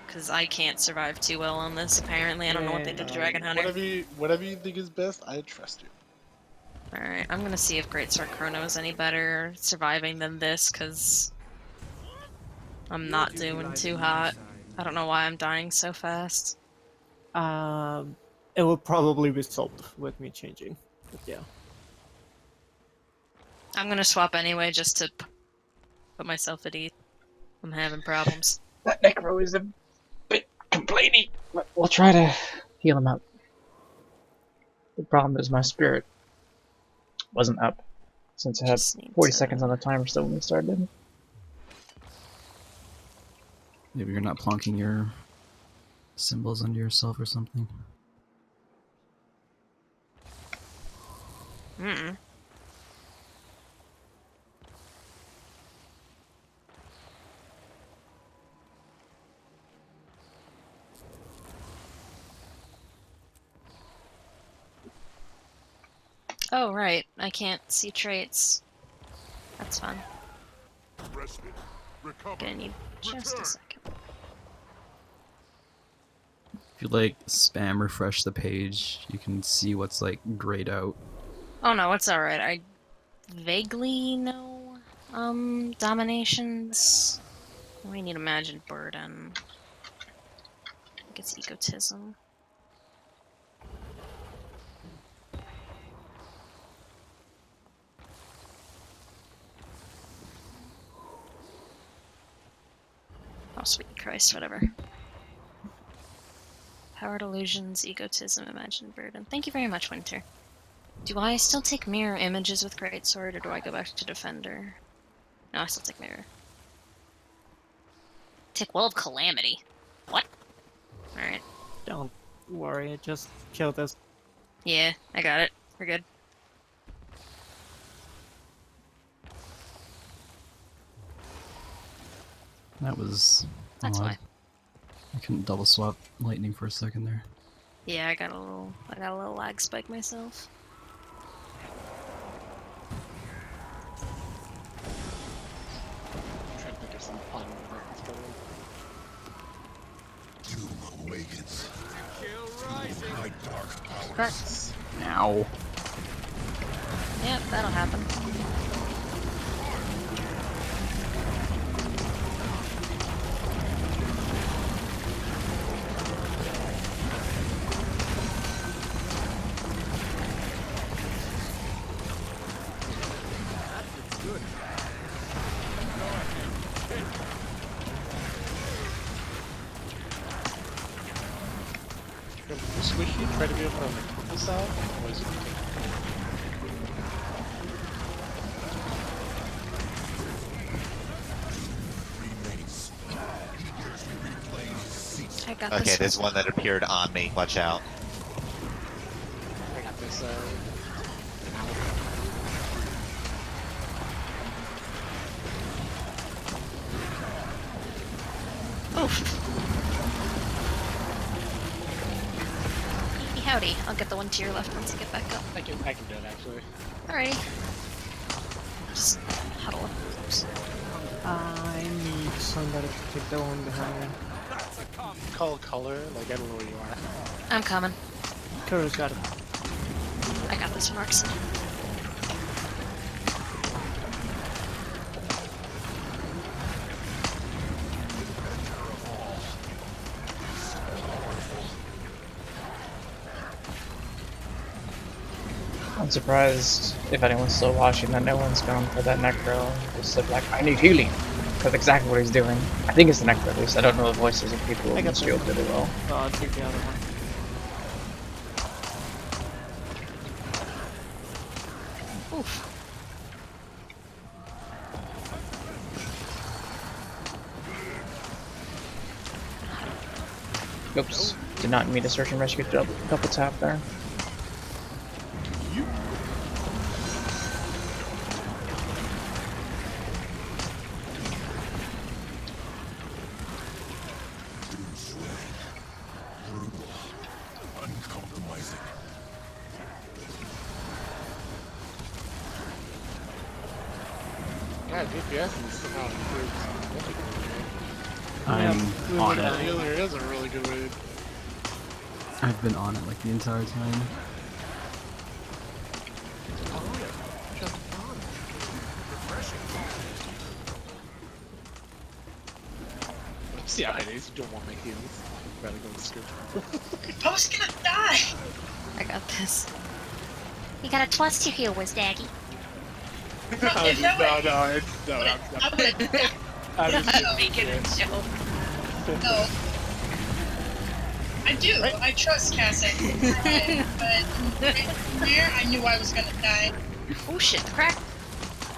Because I can't survive too well on this, apparently. I don't know what they did to Dragon Hunter. Whatever you think is best, I trust you. Alright, I'm gonna see if Greatsword Chrono is any better surviving than this, because I'm not doing too hot. I don't know why I'm dying so fast. It will probably result with me changing. But yeah. I'm gonna swap anyway, just to put myself at ease. I'm having problems. that Necro is a bit complaining, but we'll try to heal him up. The problem is my spirit wasn't up since I had Just need 40 to- seconds on the timer still when we started. Maybe you're not plonking your symbols under yourself or something. Mm-mm. Oh, right. I can't see traits. That's fun. Respite. Recover. Gonna need just a second. If you like spam refresh the page, you can see what's like grayed out. Oh no, it's alright. I vaguely know, dominations. We need imagined burden. I think it's egotism. Oh, sweet Christ, whatever. Powered illusions, egotism, imagined burden. Thank you very much, Winter. Do I still take mirror images with Greatsword, or do I go back to Defender? No, I still take mirror. Take Well of Calamity. What? Alright. Don't worry, just kill this. Yeah, I got it. We're good. That was That's odd. why. I couldn't double swap lightning for a second there. Yeah, I got a little lag spike myself. I'm trying to think of some fun words for them. Doom awakens. Kill rising. My dark powers. Cracks. Ow. Yep, that'll happen. Squishy, try to be over on the purple side. Or is it got Okay, this. there's one that appeared on me. Watch out. I got this. Oof. Howdy. I'll get the one to your left once you get back up. I can do it actually. Alrighty. Just huddle up close. I need somebody to take the one behind me. Call color. Like I don't know where you are. I'm coming. Kuru's got it. I got this, Marks. I'm surprised if anyone's still watching that no one's gone for that necro. Just like, I need healing. That's exactly what he's doing. I think it's the necro at least. I don't know the voices of people in this field really well. So I'll take the other one. Oof. Oops. Did not mean to search and rescue double tap there. Yeah, DPS is somehow improved. I'm on Yeah, it. healer is a really good way. I've been on it like the entire time. See how it is. You don't want my heals. Rather go to scoop. I was gonna die! I got this. You got a plus 2 heal, Wizdaggy. If that No, way- no, it's no. I would've died. I'm just Not making a joke. No. I do. I trust Cassie. But right from there, I knew I was gonna die. Oh shit, the crack.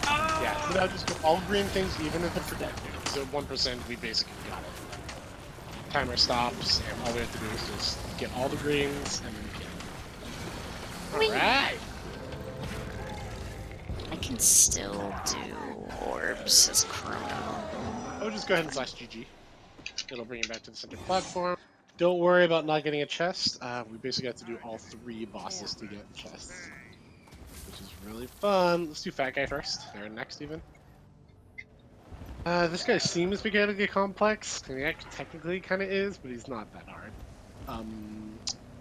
Yeah, so now just go all green things, even if it's for dead. So 1%, we basically got it. Timer stops, and all we have to do is just get all the greens and then kill. Whee! Alright! I can still do orbs as chrono. I'll just go ahead and slash GG. It'll bring you back to the center platform. Don't worry about not getting a chest. We basically have to do all 3 bosses to get chests, which is really fun. Let's do Fat Guy first, or next even. This guy seems mechanically complex, and he actually technically kind of is, but he's not that hard.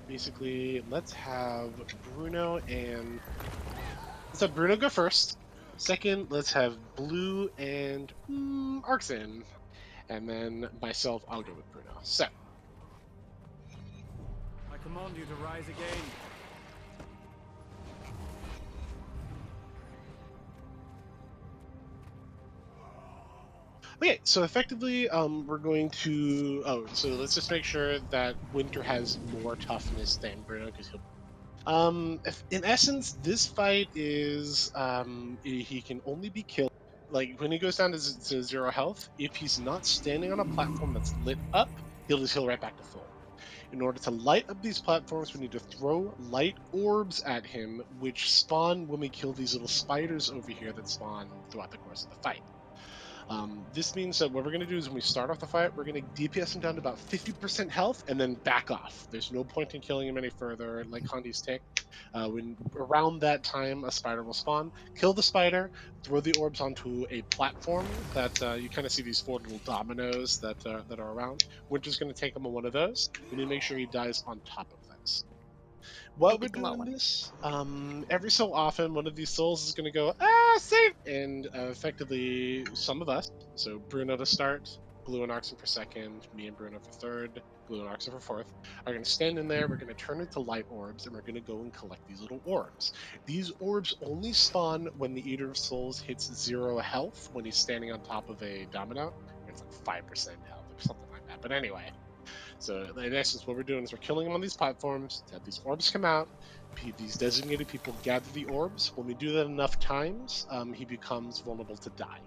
Basically, let's have Bruno go first. Second, let's have Blue and Arxen. And then myself, I'll go with Bruno. So, I command you to rise again. okay, so effectively, we're going to. Oh, so let's just make sure that Winter has more toughness than Bruno, because he'll. In essence, this fight is he can only be killed like when he goes down to 0 health. If he's not standing on a platform that's lit up, he'll just heal right back to full. In order to light up these platforms, we need to throw light orbs at him, which spawn when we kill these little spiders over here that spawn throughout the course of the fight. This means that what we're going to do is when we start off the fight, we're going to DPS him down to about 50% health and then back off. There's no point in killing him any further, like Condi's tick. When around that time, a spider will spawn. Kill the spider, throw the orbs onto a platform that you kind of see these 4 little dominoes that are around. Winter's going to take him on one of those. We need to make sure he dies on top of those. While we're doing this, every so often, one of these souls is going to go, save! And effectively, some of us, so Bruno to start, Blue and Arxen for second, me and Bruno for third, Blue and Arxen for fourth, are going to stand in there, we're going to turn into light orbs, and we're going to go and collect these little orbs. These orbs only spawn when the Eater of Souls hits 0 health, when he's standing on top of a domino. It's like 5% health or something like that. But anyway. So in essence, what we're doing is we're killing them on these platforms to have these orbs come out. These designated people gather the orbs. When we do that enough times, he becomes vulnerable to die.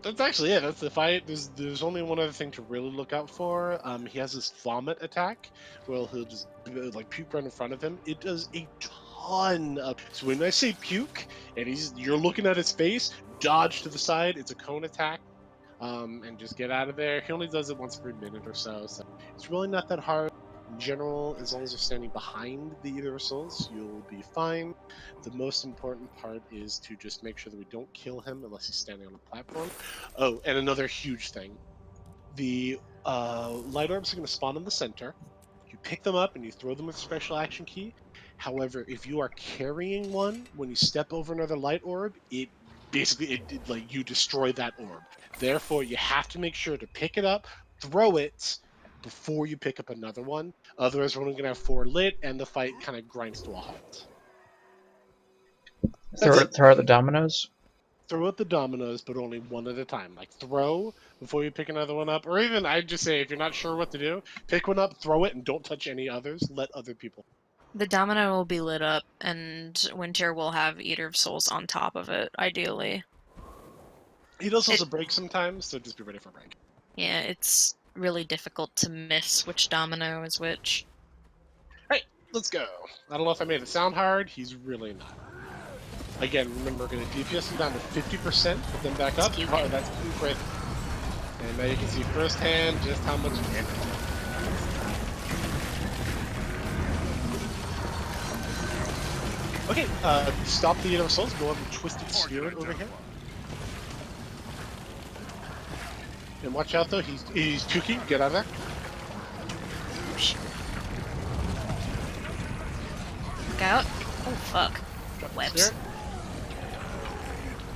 That's actually it. That's the fight. There's only one other thing to really look out for. He has this vomit attack. Well, he'll just like puke right in front of him. It does a ton of. So when I say puke, and you're looking at his face, dodge to the side. It's a cone attack. And just get out of there. He only does it once every minute or so, so it's really not that hard. In general, as long as you're standing behind the Eater of Souls, you'll be fine. The most important part is to just make sure that we don't kill him unless he's standing on a platform. Oh, and another huge thing. The light orbs are going to spawn in the center. You pick them up and you throw them with a special action key. However, if you are carrying one, when you step over another light orb, it basically like you destroy that orb. Therefore, you have to make sure to pick it up, throw it before you pick up another one. Otherwise, we're only going to have 4 lit, and the fight kind of grinds to a halt. That's it. Throw out the dominoes. Throw out the dominoes, but only one at a time. Like throw before you pick another one up, or even I'd just say if you're not sure what to do, pick one up, throw it, and don't touch any others. Let other people. The domino will be lit up, and Winter will have Eater of Souls on top of it, ideally. He does also break sometimes, so just be ready for a break. Yeah, it's really difficult to miss which domino is which. Right, let's go. I don't know if I made it sound hard. He's really not. Again, remember, we're going to DPS him down to 50%, but then back up. Oh, that's puke right. And now you can see firsthand just how much damage. Okay, stop the Eater of Souls. Go up and Twisted Spirit over here. And watch out though, he's puking. Get out of there. Look out. Oh fuck. Drop the Webs. spirit.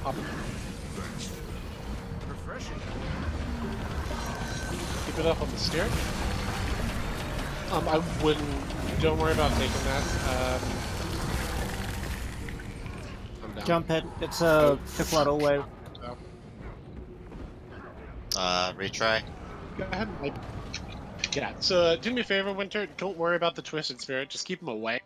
Hop him. Refreshing. Keep it up on the stair. I wouldn't. Don't worry about taking that. I'm down. Jump it. It's a Teflotto wave. Retry. Go ahead. Yeah. So do me a favor, Winter. Don't worry about the Twisted Spirit. Just keep him away.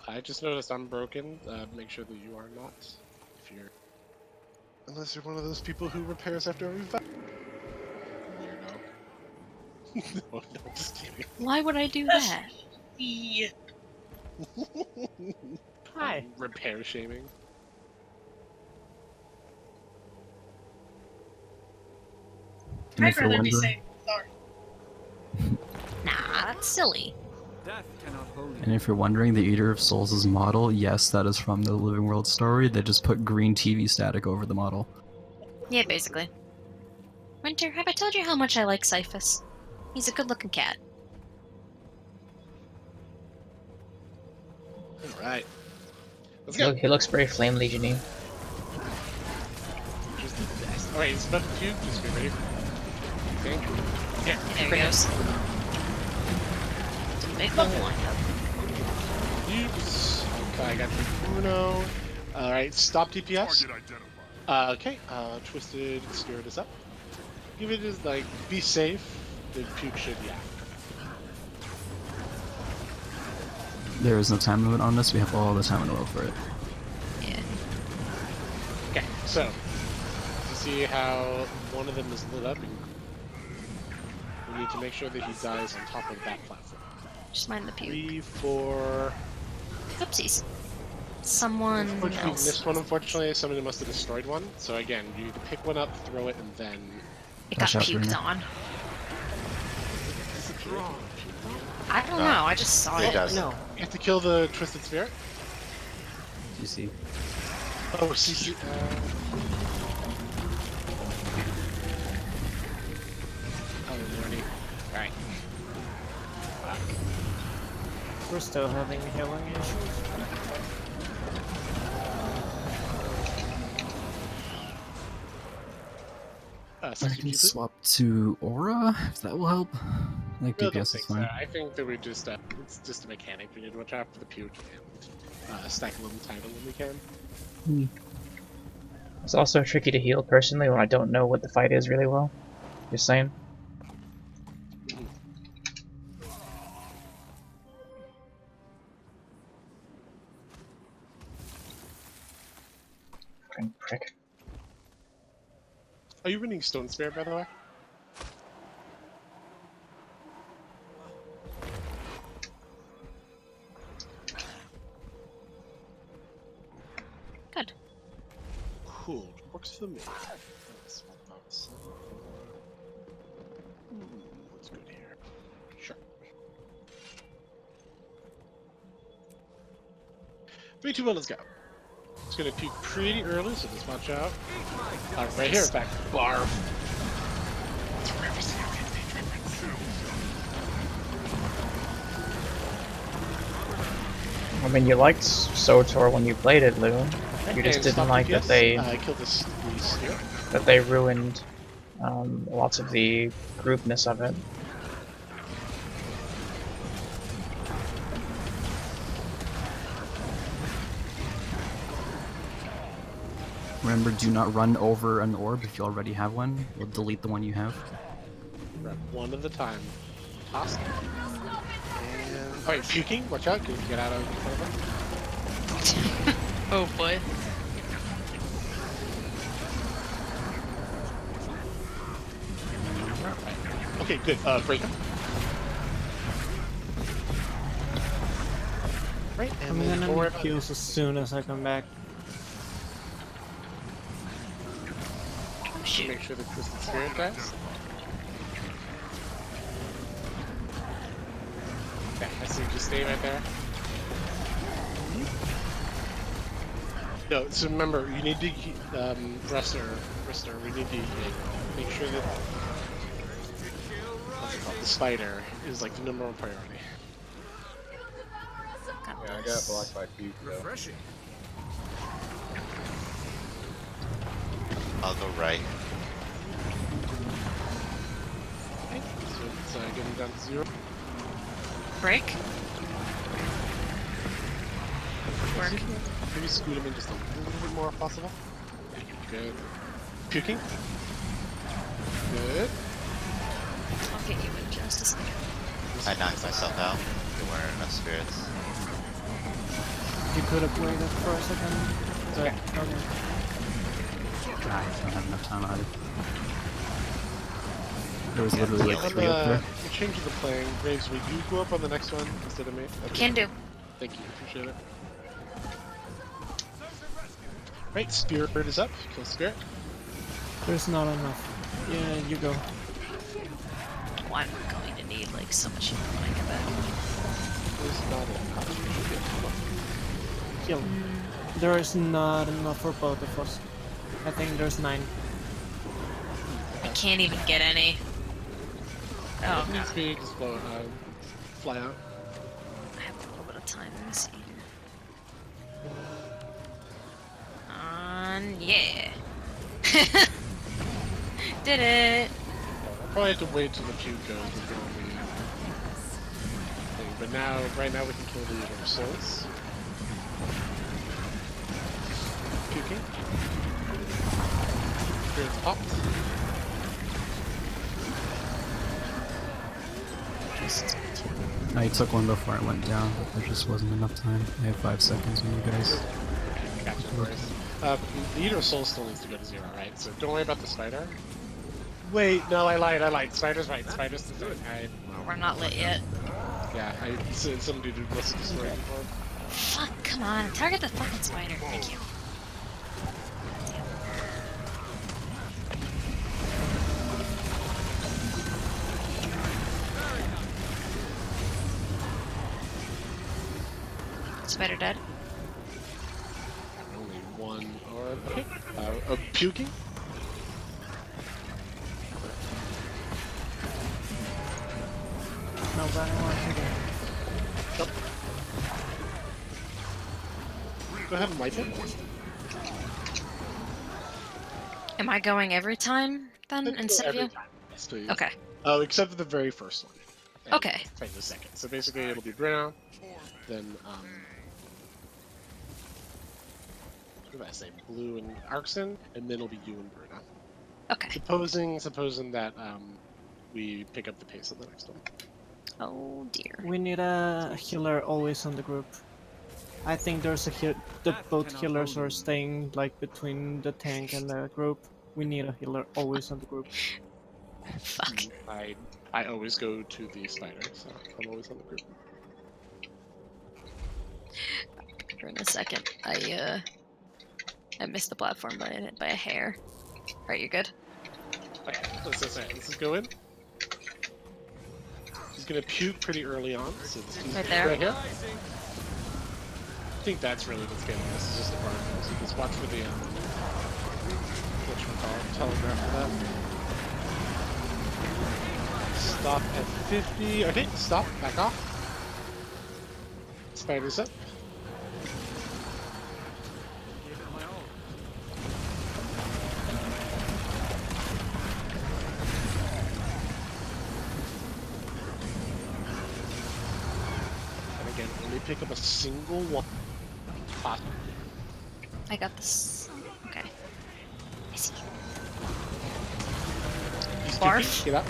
I just noticed I'm broken. Make sure that you are not. If you're, unless you're one of those people who repairs after every fight. Weirdo. No, just kidding. Why would I do that? Hi. Repair shaming. And I'd if you're rather be wondering, safe. Sorry. Nah, that's silly. Death cannot hold you. and if you're wondering, the Eater of Souls' model, yes, that is from the Living World story. They just put green TV static over the model. Yeah, basically. Winter, have I told you how much I like Cyphus? He's a good-looking cat. Alright. Let's go. He looks very Flame Legion-y. Just the best. Alright, it's about to puke. Just get ready. Okay. Yeah. There he goes. Big little lineup. Oops. Okay, I got the Bruno. Alright, stop DPS. Target identified. Okay, Twisted Spirit is up. Give it is like, be safe. The puke should, yeah. There is no time limit on this. We have all the time in the world for it. Yeah. Okay, so, you see how one of them is lit up? We need to make sure that he dies on top of that platform. Just mind the puke. 3, 4... Oopsies. Someone Unfortunately, we else. missed one, unfortunately. Somebody must have destroyed one. So again, you pick one up, throw it, and then... It got Watch out, puked Bruno. on. I don't know, I just saw He it. does. No. You have to kill the Twisted Spirit. You see? Oh, CC... Oh, lordy. Alright. We're still having healing issues. I CC, can please. swap to Aura, if that will help. I think Really don't DPS is think so. fine. I think that we just, it's just a mechanic. We need to watch out for the puke and stack a little title when we can. It's also tricky to heal personally when I don't know what the fight is really well. Just saying. Prick. Are you running Stone Spirit, by the way? Good. Cool. Works for me. What's good here? Sure. 3, 2, 1, let's go. It's gonna peak pretty early, so just watch out. Right here, in fact, barf. I mean, you liked SWTOR when you played it, Lou. You just didn't like that they killed this here. that they ruined lots of the groupness of it. Remember, do not run over an orb if you already have one. You'll delete the one you have. Right, one at a time. Toss. And... oh, wait, puking? Watch out, get out of front of him. Oh boy. Right. Okay, good. Break him. Right, and I'm then don't worry gonna about make kills as soon as I come back. Oh shoot. make sure the Twisted Spirit dies. Yeah, I see. Just stay right there. No, so remember, you need to keep, Rester, we need to make sure that what's it called, the spider is like the #1 priority. Yeah, I got blocked by Puke, though. Refreshing. I'll go right. Okay, so it's getting down to 0. Break. Work. Maybe scoot him in just a little bit more if possible. Good. Puking. Good. I'll get you in just a second. I knocked myself out. There weren't enough spirits. You could have waited for a second. Okay. God, I don't have enough time either. There was literally like 3 up there. We're changing the playing. Graves, will you go up on the next one instead of me? Okay. Can do. Thank you, appreciate it. Right, Spirit is up. Kill Spirit. There's not enough. Yeah, you go. Oh, I'm going to need like so much healing when I get back. There's not enough. Kill. There is not enough for both of us. I think there's 9. I can't even get any. Oh It needs god. to be just fly out. I have a little bit of time. Let me see. Yeah. Did it. Probably have to wait till the puke goes before we thing. But now, right now we can kill the other souls. Puking. Spirit's popped. I took one before I went down, but there just wasn't enough time. I have 5 seconds on you guys. Gotcha, no worries. The Eater of Souls still needs to go to 0, right? So don't worry about the spider. Wait, no, I lied. Spider's right. Spider's the third. We're not lit yet. Yeah, I said some dude who must have destroyed before. Fuck, come on. Target the fucking spider. Thank you. Spider dead. Only one orb. Okay. Puking? Nobody wants to go. Jump. Go ahead and wipe it. Am I going every time then Let's go instead of every you? time. Yes, please. Okay. Oh, except for the very first one. And Okay. Right in a second. So basically it'll be Bruno, then what did I say? Blue and Arxon, and then it'll be you and Bruno. Okay. Supposing that we pick up the pace of the next one. Oh dear. We need a healer always on the group. I think there's a both healers are staying like between the tank and the group. We need a healer always on the group. Fuck. I always go to the spider, so I'm always on the group. For in a second, I missed the platform by a hair. Alright, you're good. Okay, let's just go in. He's gonna puke pretty early on, so this is Right there. right here. I think that's really what's getting us. It's just the particles. So just watch for the whatchamacallit, telegraph for that. Stop at 50. Okay, stop. Back off. Spiders up. And again, only pick up a single one. Possible. I got this. Okay. I see. He's Barf. puking. Get up.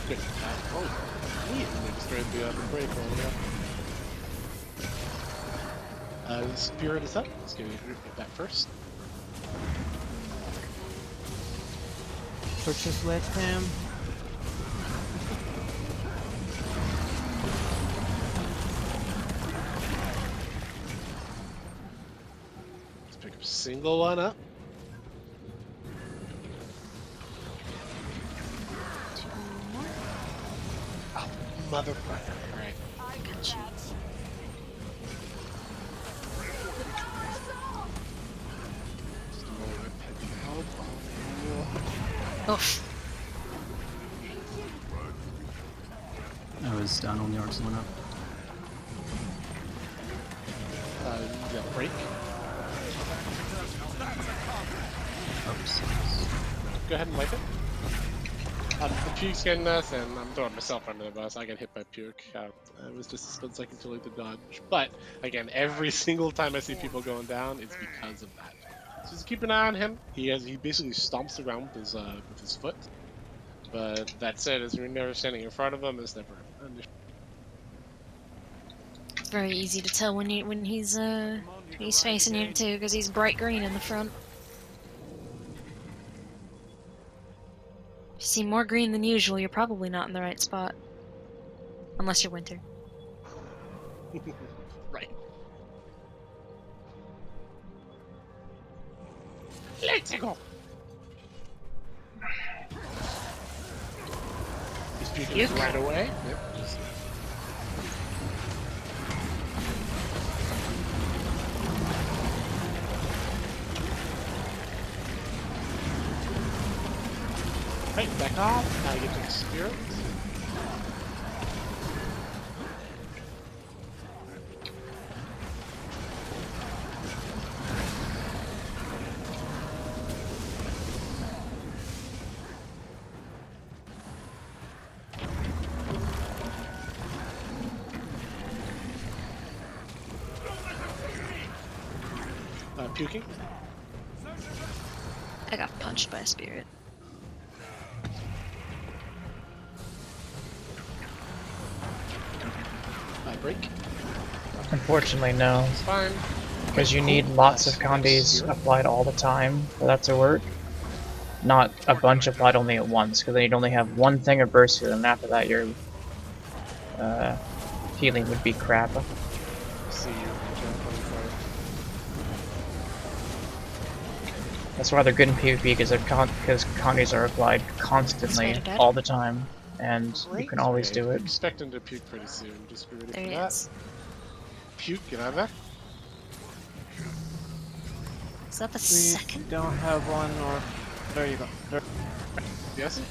Good. Oh, neat. They destroyed the break all the way up. The spirit is up. Let's get that first. Purchase leg cam. Let's pick up a single one up. Oh, motherfucker. Alright. Got you. Oof. I was down on the arcs and went up. Yeah, break. Oops. Go ahead and wipe it. The puke's getting us, and I'm throwing myself under the bus. I get hit by puke. It was just a split second too late to dodge. But again, every single time I see people going down, it's because of that. So just keep an eye on him. He basically stomps the ground with his foot. But that said, as you're never standing in front of him, it's never an issue. It's very easy to tell when he's facing you too, because he's bright green in the front. If you see more green than usual, you're probably not in the right spot. Unless you're winter. Right. Let's go. He's puking Puke. right away. Yep. Right, back off. Now you get to the spirit. Puking. I got punched by a spirit. Break. Unfortunately, no. It's fine. Because you need lots of condies applied all the time for that to work. Not a bunch applied only at once, because then you'd only have one thing of burst heal, and after that your healing would be crap. See you. That's why they're good in PvP, because condies are applied constantly, all the time, and you can always do it. Expect him to puke pretty soon. Just be ready There for he that. is. Puke, get out of there. Is that the We second? don't have one, or there you go. There. Yes?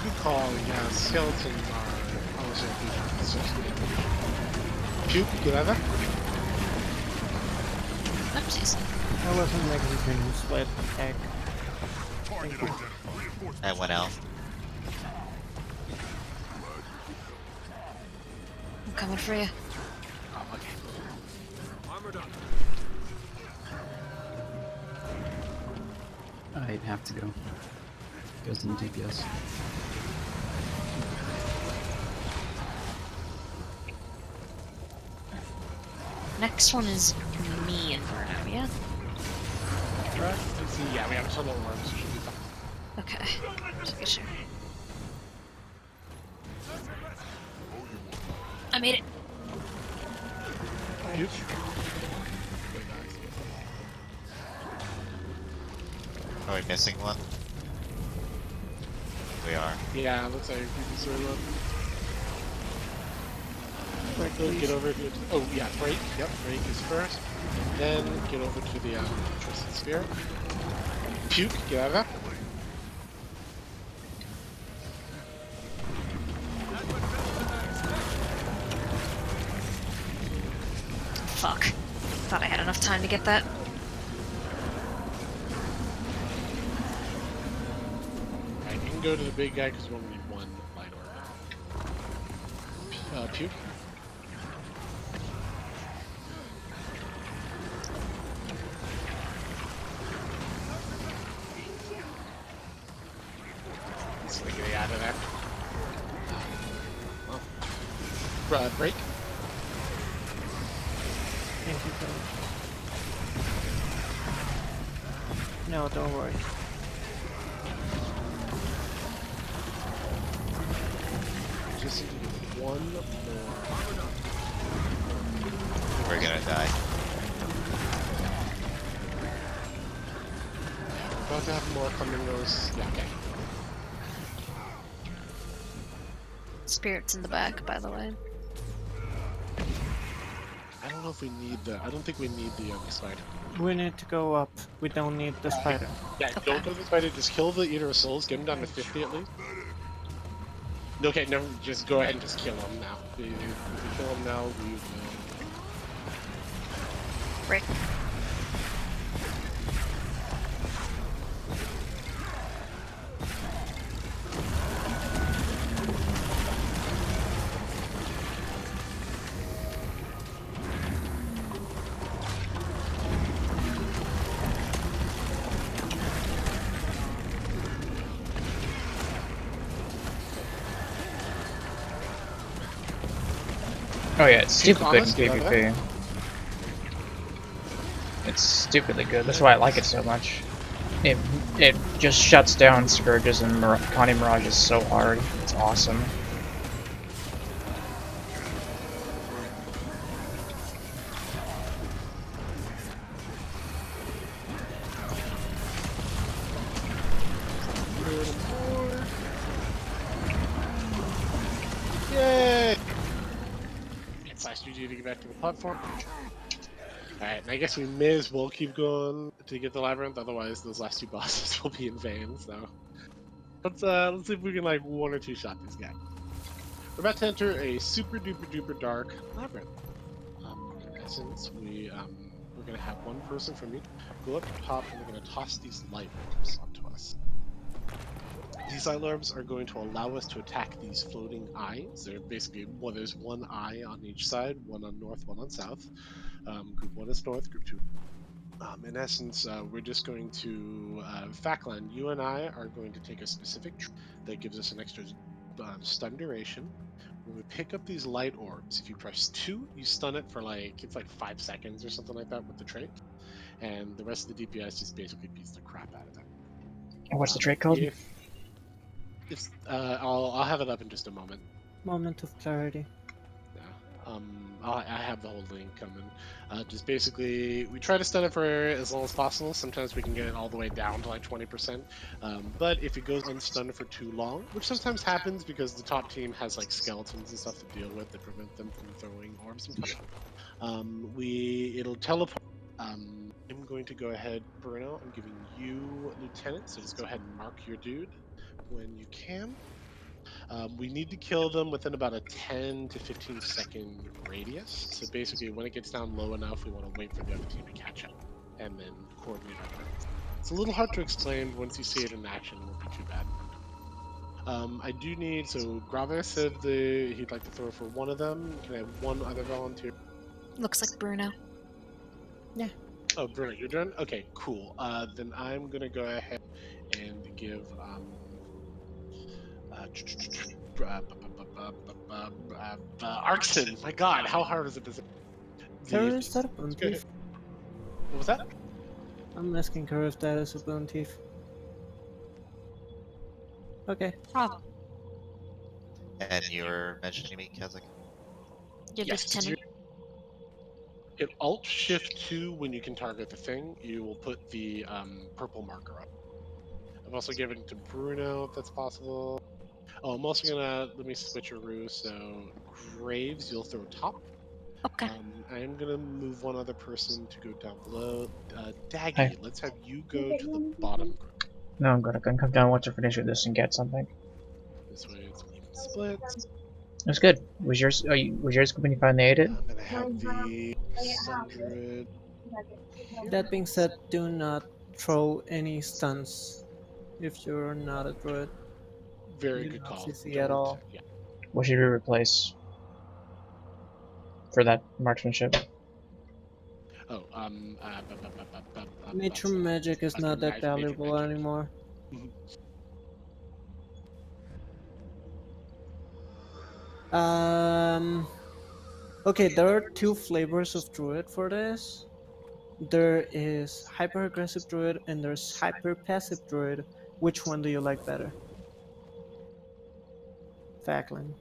Good call, yeah. Skeletons are also puke, get out of there. Oopsies. That wasn't like we can split egg. That went out. I'm coming for you. Oh, okay. Armored up. I have to go. Goes in DPS. Next one is me and Bruno, yeah? Right? Let's see. Yeah, we have some little worms. Should be fine. Okay. Just get sure. I made it. Huge. Are we missing one? We are. Yeah, looks like we can sort of Break, get please. over to. Oh yeah, break. Yep, break is first. Then get over to the Twisted Sphere. Puke, get out of that. Fuck. Thought I had enough time to get that. Alright, you can go to the big guy because we only need one light orb. Puke. Just gonna get out of there. Break. Thank you, Coach. No, don't worry. Just need to get one more. We're gonna die. About to have more coming those. Yeah, okay. Spirit's in the back, by the way. I don't know if we need the. I don't think we need the spider. We need to go up. We don't need the spider. Yeah, Okay. don't kill the spider. Just kill the Eater of Souls. Get him down to 50 at least. Okay, never. Just go ahead and just kill him now. If we kill him now, we will. Break. Oh yeah, it's stupid good in Promise? Love PvP. It's stupidly good. That's why I like it so much. It just shuts down Scourges and Connie Mirages so hard. It's awesome. Yay! It's nice GG to get back to the platform. Alright, and I guess we may as well keep going to get the labyrinth, otherwise those last two bosses will be in vain, so. Let's see if we can like one or two shot these guys. We're about to enter a super duper duper dark labyrinth. In essence, we're gonna have one person from each go up top and we're gonna toss these light orbs onto us. These light orbs are going to allow us to attack these floating eyes. They're basically, well, there's one eye on each side, one on north, one on south. Group 1 is north, group 2. In essence, we're just going to, Faclan, you and I are going to take a specific trait that gives us an extra stun duration. When we pick up these light orbs, if you press 2, you stun it for like, it's like 5 seconds or something like that with the trait. And the rest of the DPS just basically beats the crap out of them. What's the trait called? I'll have it up in just a moment. Moment of clarity. Yeah. I have the whole link coming. Just basically, we try to stun it for as long as possible. Sometimes we can get it all the way down to like 20%. But if it goes unstunned for too long, which sometimes happens because the top team has like skeletons and stuff to deal with that prevent them from throwing orbs and stuff, it'll teleport. I'm going to go ahead, Bruno. I'm giving you Lieutenant, so just go ahead and mark your dude when you can. We need to kill them within about a 10 to 15 second radius. So basically, when it gets down low enough, we want to wait for the other team to catch up and then coordinate our plans. It's a little hard to explain, but once you see it in action, it won't be too bad. I do need, so Graves said he'd like to throw for one of them. Can I have one other volunteer? Looks like Bruno. Yeah. Oh, Bruno, you're done? Okay, cool. Then I'm gonna go ahead and give Arkson. My God, how hard is it to say? Kara, is that a Let's boon go ahead. thief? What was that? I'm asking Kara if that is a boon thief. Okay. Problem. And you were mentioning to me, Kazakh? You're Yes. just tending. Hit Alt Shift 2 when you can target the thing. You will put the purple marker up. I'm also giving it to Bruno if that's possible. Oh, I'm also gonna let me switcheroo. So Graves, you'll throw top. Okay. I am gonna move one other person to go down below. Daggy, Hi. let's have you go to the bottom group. No, I'm good. I can come down once I finish with this and get something. This way it's even splits. It was good. Was yours? Was yours good when you finally ate it? I'm gonna have the Sun Druid. That being said, do not throw any stuns if you're not a druid. Very You do good not call. CC at Don't. all. Yeah. What should we replace for that marksmanship? Oh, Nature magic is not that valuable anymore. Okay, there are two flavors of druid for this. There is hyper aggressive druid and there's hyper passive druid. Which one do you like better? Facklin.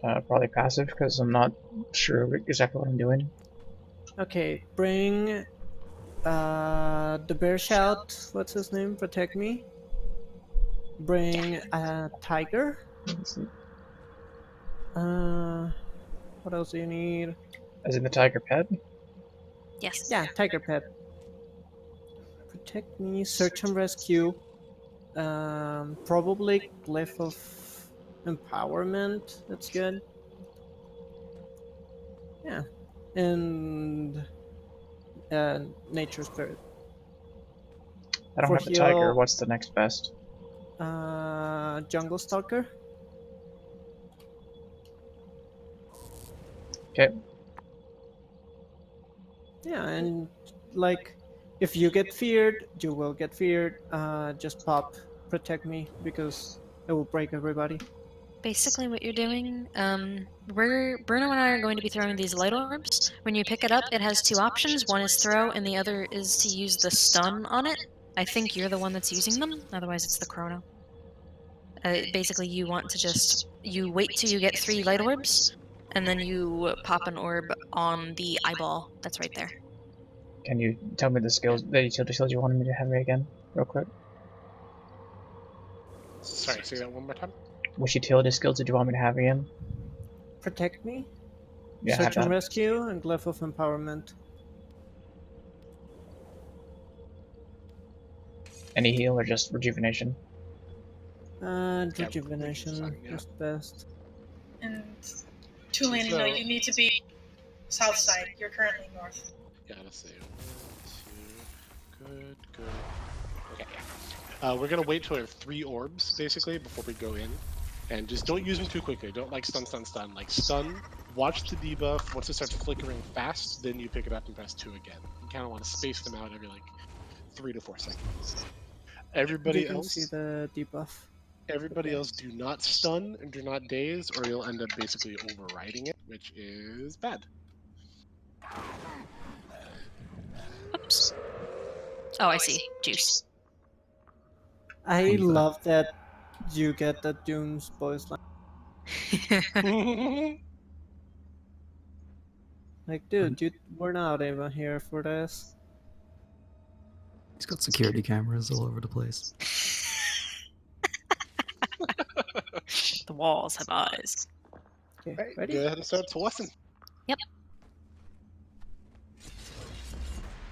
Probably passive because I'm not sure exactly what I'm doing. Okay, bring the bear shout. What's his name? Protect me. Bring a tiger. What else do you need? As in the tiger pet? Yes. Yeah, tiger pet. Protect me. Search and rescue. Probably glyph of empowerment. That's good. Yeah, and nature spirit. I don't For have the tiger. heal, What's the next best? jungle stalker. Okay. Yeah, and like, if you get feared, you will get feared. Just pop, protect me because it will break everybody. Basically what you're doing, Bruno and I are going to be throwing these light orbs. When you pick it up, it has two options. One is throw, and the other is to use the stun on it. I think you're the one that's using them, otherwise it's the chrono. Basically, you want to just, you wait till you get 3 light orbs, and then you pop an orb on the eyeball that's right there. Can you tell me the skills, the utility skills you wanted me to have again, real quick? Sorry, say that one more time. Which utility skills did you want me to have again? Protect me. Yeah, Search have and that. rescue and glyph of empowerment. Any heal or just rejuvenation? Rejuvenation is best. And Tulane, no, you need to be south side. You're currently north. Yeah, let's see. 1, 2. Good. Okay. We're gonna wait till we have 3 orbs basically before we go in, and just don't use them too quickly. Don't like stun. Like stun. Watch the debuff. Once it starts flickering fast, then you pick it up and press 2 again. You kind of want to space them out every like 3 to 4 seconds. Everybody You can else. see the debuff. Everybody else, do not stun and do not daze, or you'll end up basically overriding it, which is bad. Oops. Oh, I see. Juice. I love that you get the Doom's voice line. Like, dude, we're not even here for this. He's got security cameras all over the place. The walls have eyes. Okay, Right, ready? go ahead and start tossing. Yep.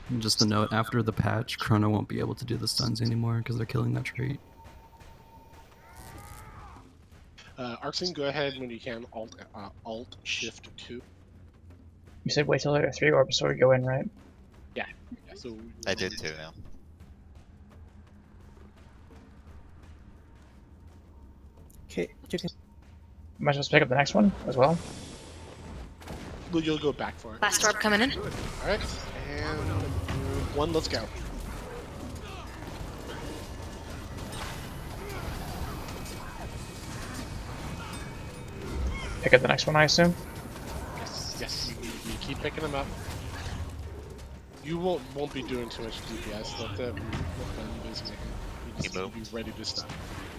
And just a note, after the patch, Chrono won't be able to do the stuns anymore because they're killing that trait. Arkson, go ahead when you can. Alt Shift 2. You said wait till there are 3 orbs before we go in, right? Yeah. So I did too now. Okay, you can. Am I supposed to pick up the next one as well? You'll go back for it. Last orb coming in. All right, and 1, let's go. Pick up the next one, I assume. Yes, you keep picking them up. You won't be doing too much DPS. Let them basically you just be ready to stop.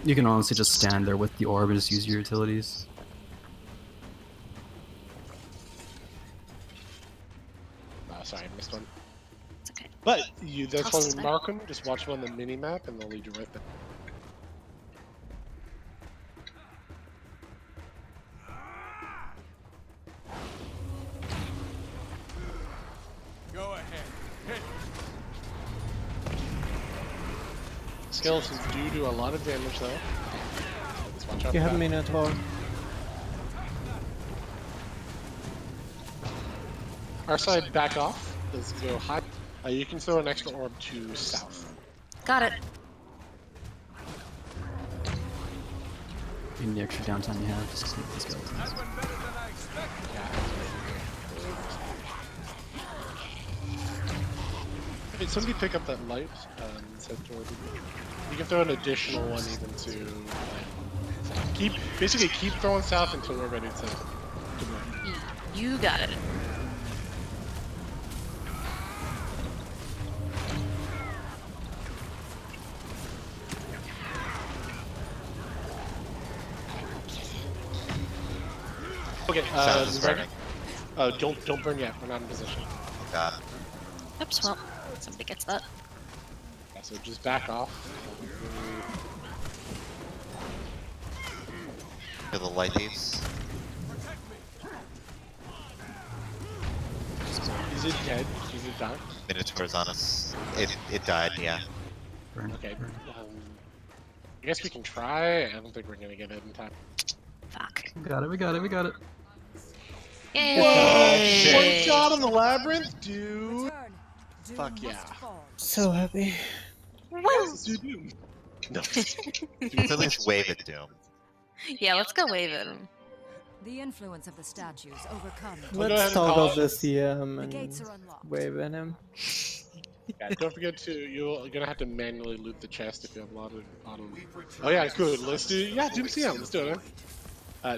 You can honestly just stand there with the orb and just use your utilities. Sorry, I missed one. It's okay. But that's why Toss we it mark them. Just watch them on the mini map, and they'll lead you right there. Go ahead. Hit. Skeletons do a lot of damage, though. Let's watch out You for have that. Minotaur. Our side, back off. Let's go high. You can throw an extra orb to south. Got it. In the extra downtime you have, just keep the skeletons. That went better than I expected. Hey, somebody pick up that light. You can throw an additional one even to basically keep throwing south until we're ready to move. You got it. Okay, Sounds is burning. don't burn yet. We're not in position. Oh god. Oops, well, somebody gets that. Yeah, so just back off. Feel the light thieves. Is it dead? Is it done? Minotaur's on us. It died, yeah. Burn. Okay. Burn. I guess we can try. I don't think we're gonna get it in time. Fuck. We got it, we got it, we got it. Yay! One shot on the labyrinth, dude. Return. Doom Fuck yeah. must fall. So happy. Woo! Let's do Doom. No. Let's at least wave at Doom. Yeah, let's go wave it. The influence of the statues overcome. We'll go ahead Let's and call toggle it. the CM The and gates are unlocked. wave at him. Yeah, don't forget to, you're gonna have to manually loot the chest if you have a lot of auto. Oh yeah, good. Let's do, yeah, Doom CM. Let's do it.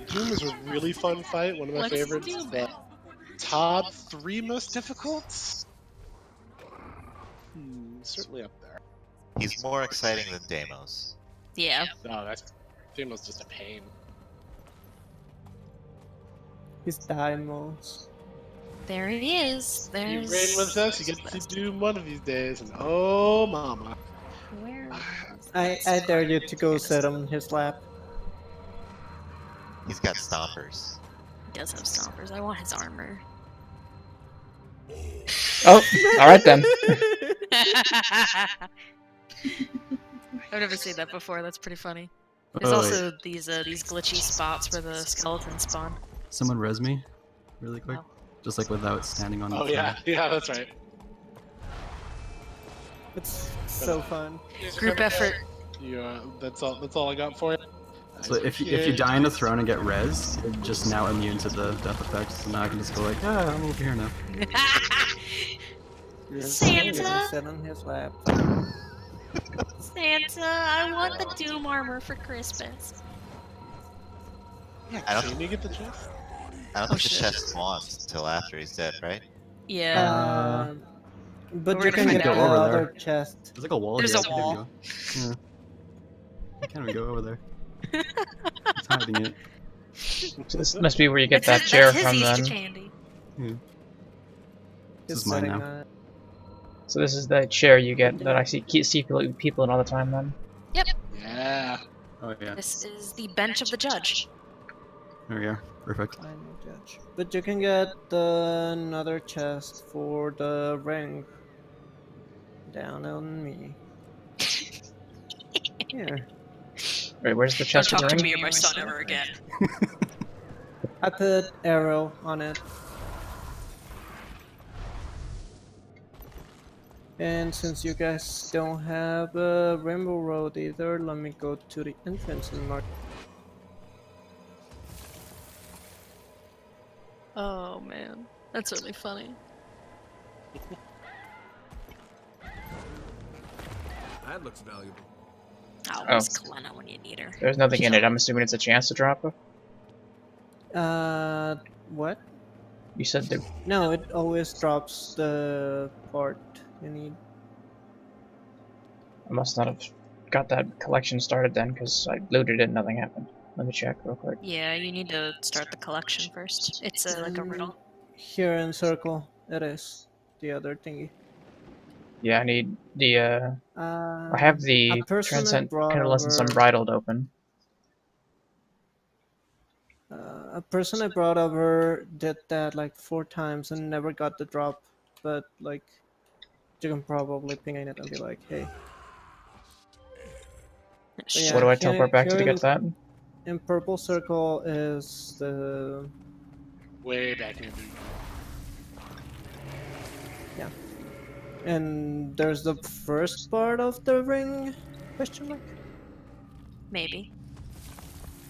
Doom is a really fun fight. One of my Let's favorites. do But it. top 3 most difficult? Certainly up there. He's more exciting than Deimos. Yeah. No, that's Demo's just a pain. His Dimos. There he is. You There's. raid with us, you get to Doom one of these days, and oh mama. Where? I dare you to go sit on his lap. He's got stompers. He does have stompers. I want his armor. Oh, alright then. I've never seen that before. That's pretty funny. There's Oh, also these glitchy spots where the skeletons spawn. Someone res me, really quick. Oh. Just like without standing on the Oh yeah, yeah, that's right. It's so fun. Group effort. That's all I got for you. So if you die in the throne and get res, you're just now immune to the death effects. So now I can just go like, ah, I'm over here now. Santa! Sit on his lap. Santa, I want the Doom armor for Christmas. I don't, Can you get the chest? I don't think the shit. chest spawns until after he's dead, right? Yeah. But We're you gonna can find get out. the Over other there. chest. There's like a wall There's here. a There we wall. go. Yeah. I can't even go over there. It's hiding it. So this must be where you get That's that chair his from Easter then. candy. This He's is mine sitting now. on it. So this is the chair you get that I see people in all the time then. Yeah. Oh yeah. This is the bench of the judge. There we go. Perfect. Final judge. But you can get another chest for the ring. Down on me. Here. Wait, where's the Don't chest of talk the to ring? me or my son ever again. I put arrow on it. And since you guys don't have a rainbow road either, let me go to the entrance and mark. Oh man, that's really funny. That looks valuable. Oh, Oh. where's Kalena when you need her? There's nothing in it. I'm assuming it's a chance to drop it. What? You said there. No, it always drops the part you need. I must not have got that collection started then, because I looted it and nothing happened. Let me check real quick. Yeah, you need to start the collection first. It's like a riddle. Here in circle, it is the other thingy. Yeah, I need the. I have A the person I Transcend brought Perilescence over. Unbridled open. A person I brought over did that like 4 times and never got the drop, but like you can probably ping in it and be like, hey. But Shit. yeah, What do I here, teleport back to here get that? in purple circle is the Way back near the and there's the first part of the ring question mark. Maybe.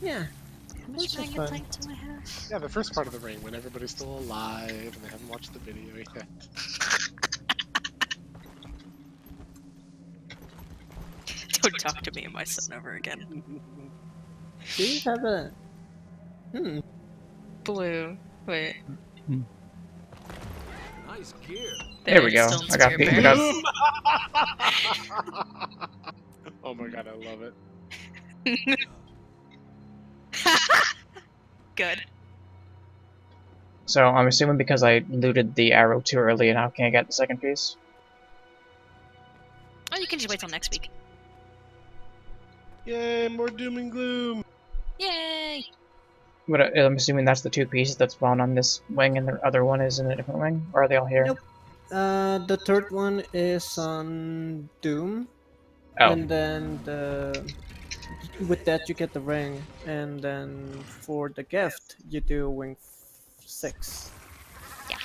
Yeah. How much Those are dragon fun. type do I have? Yeah, the first part of the ring when everybody's still alive and they haven't watched the video yet. Don't talk to me and my son ever again. Do you have a Blue. Wait. Nice gear. There we go. Still in I got Spirit beat. I Bear. got. Oh my god, I love it. Good. So I'm assuming because I looted the arrow too early, and now can't get the second piece. Oh, you can just wait till next week. Yay, more doom and gloom! Yay! But I'm assuming that's the 2 pieces that spawn on this wing, and the other one is in a different wing, or are they all here? Nope. The third one is on Doom, Oh, and then with that you get the ring, and then for the gift you do wing 6. Yeah.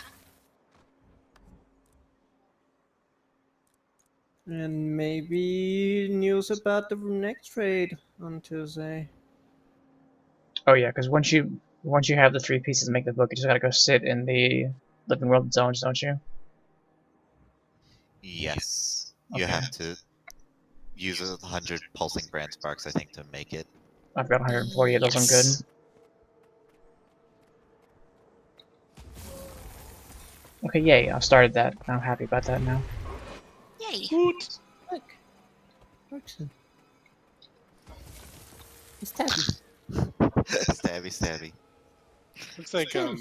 And maybe news about the next raid on Tuesday. oh yeah, because once you have the 3 pieces to make the book, you just gotta go sit in the living world zones, don't you? Yes. You Okay. have to use 100 pulsing brand sparks, I think, to make it. I've got 140 of those. I'm good. Yes. Okay, yay! I've started that. I'm happy about that now. Yay! Woot! Look, Clarkson. It's Tabby. Stabby, stabby. Looks like, so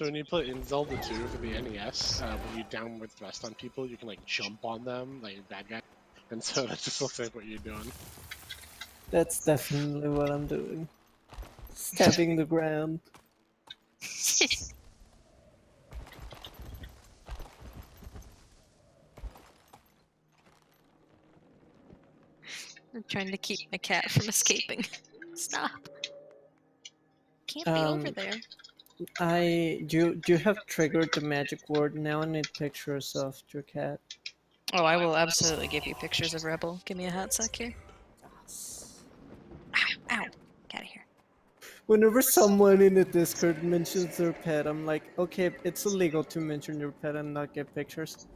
when you put in Zelda 2 for the NES, when you downward thrust on people, you can, like, jump on them, like a bad guy. And so that just looks like what you're doing. That's definitely what I'm doing. Stabbing the ground. I'm trying to keep my cat from escaping. Stop. Can't be over there. You have triggered the magic word. Now I need pictures of your cat. Oh, I will absolutely give you pictures of Rebel. Give me a hot sec here. Ow, ow. Get out of here. Whenever someone in the Discord mentions their pet, I'm like, okay, it's illegal to mention your pet and not get pictures.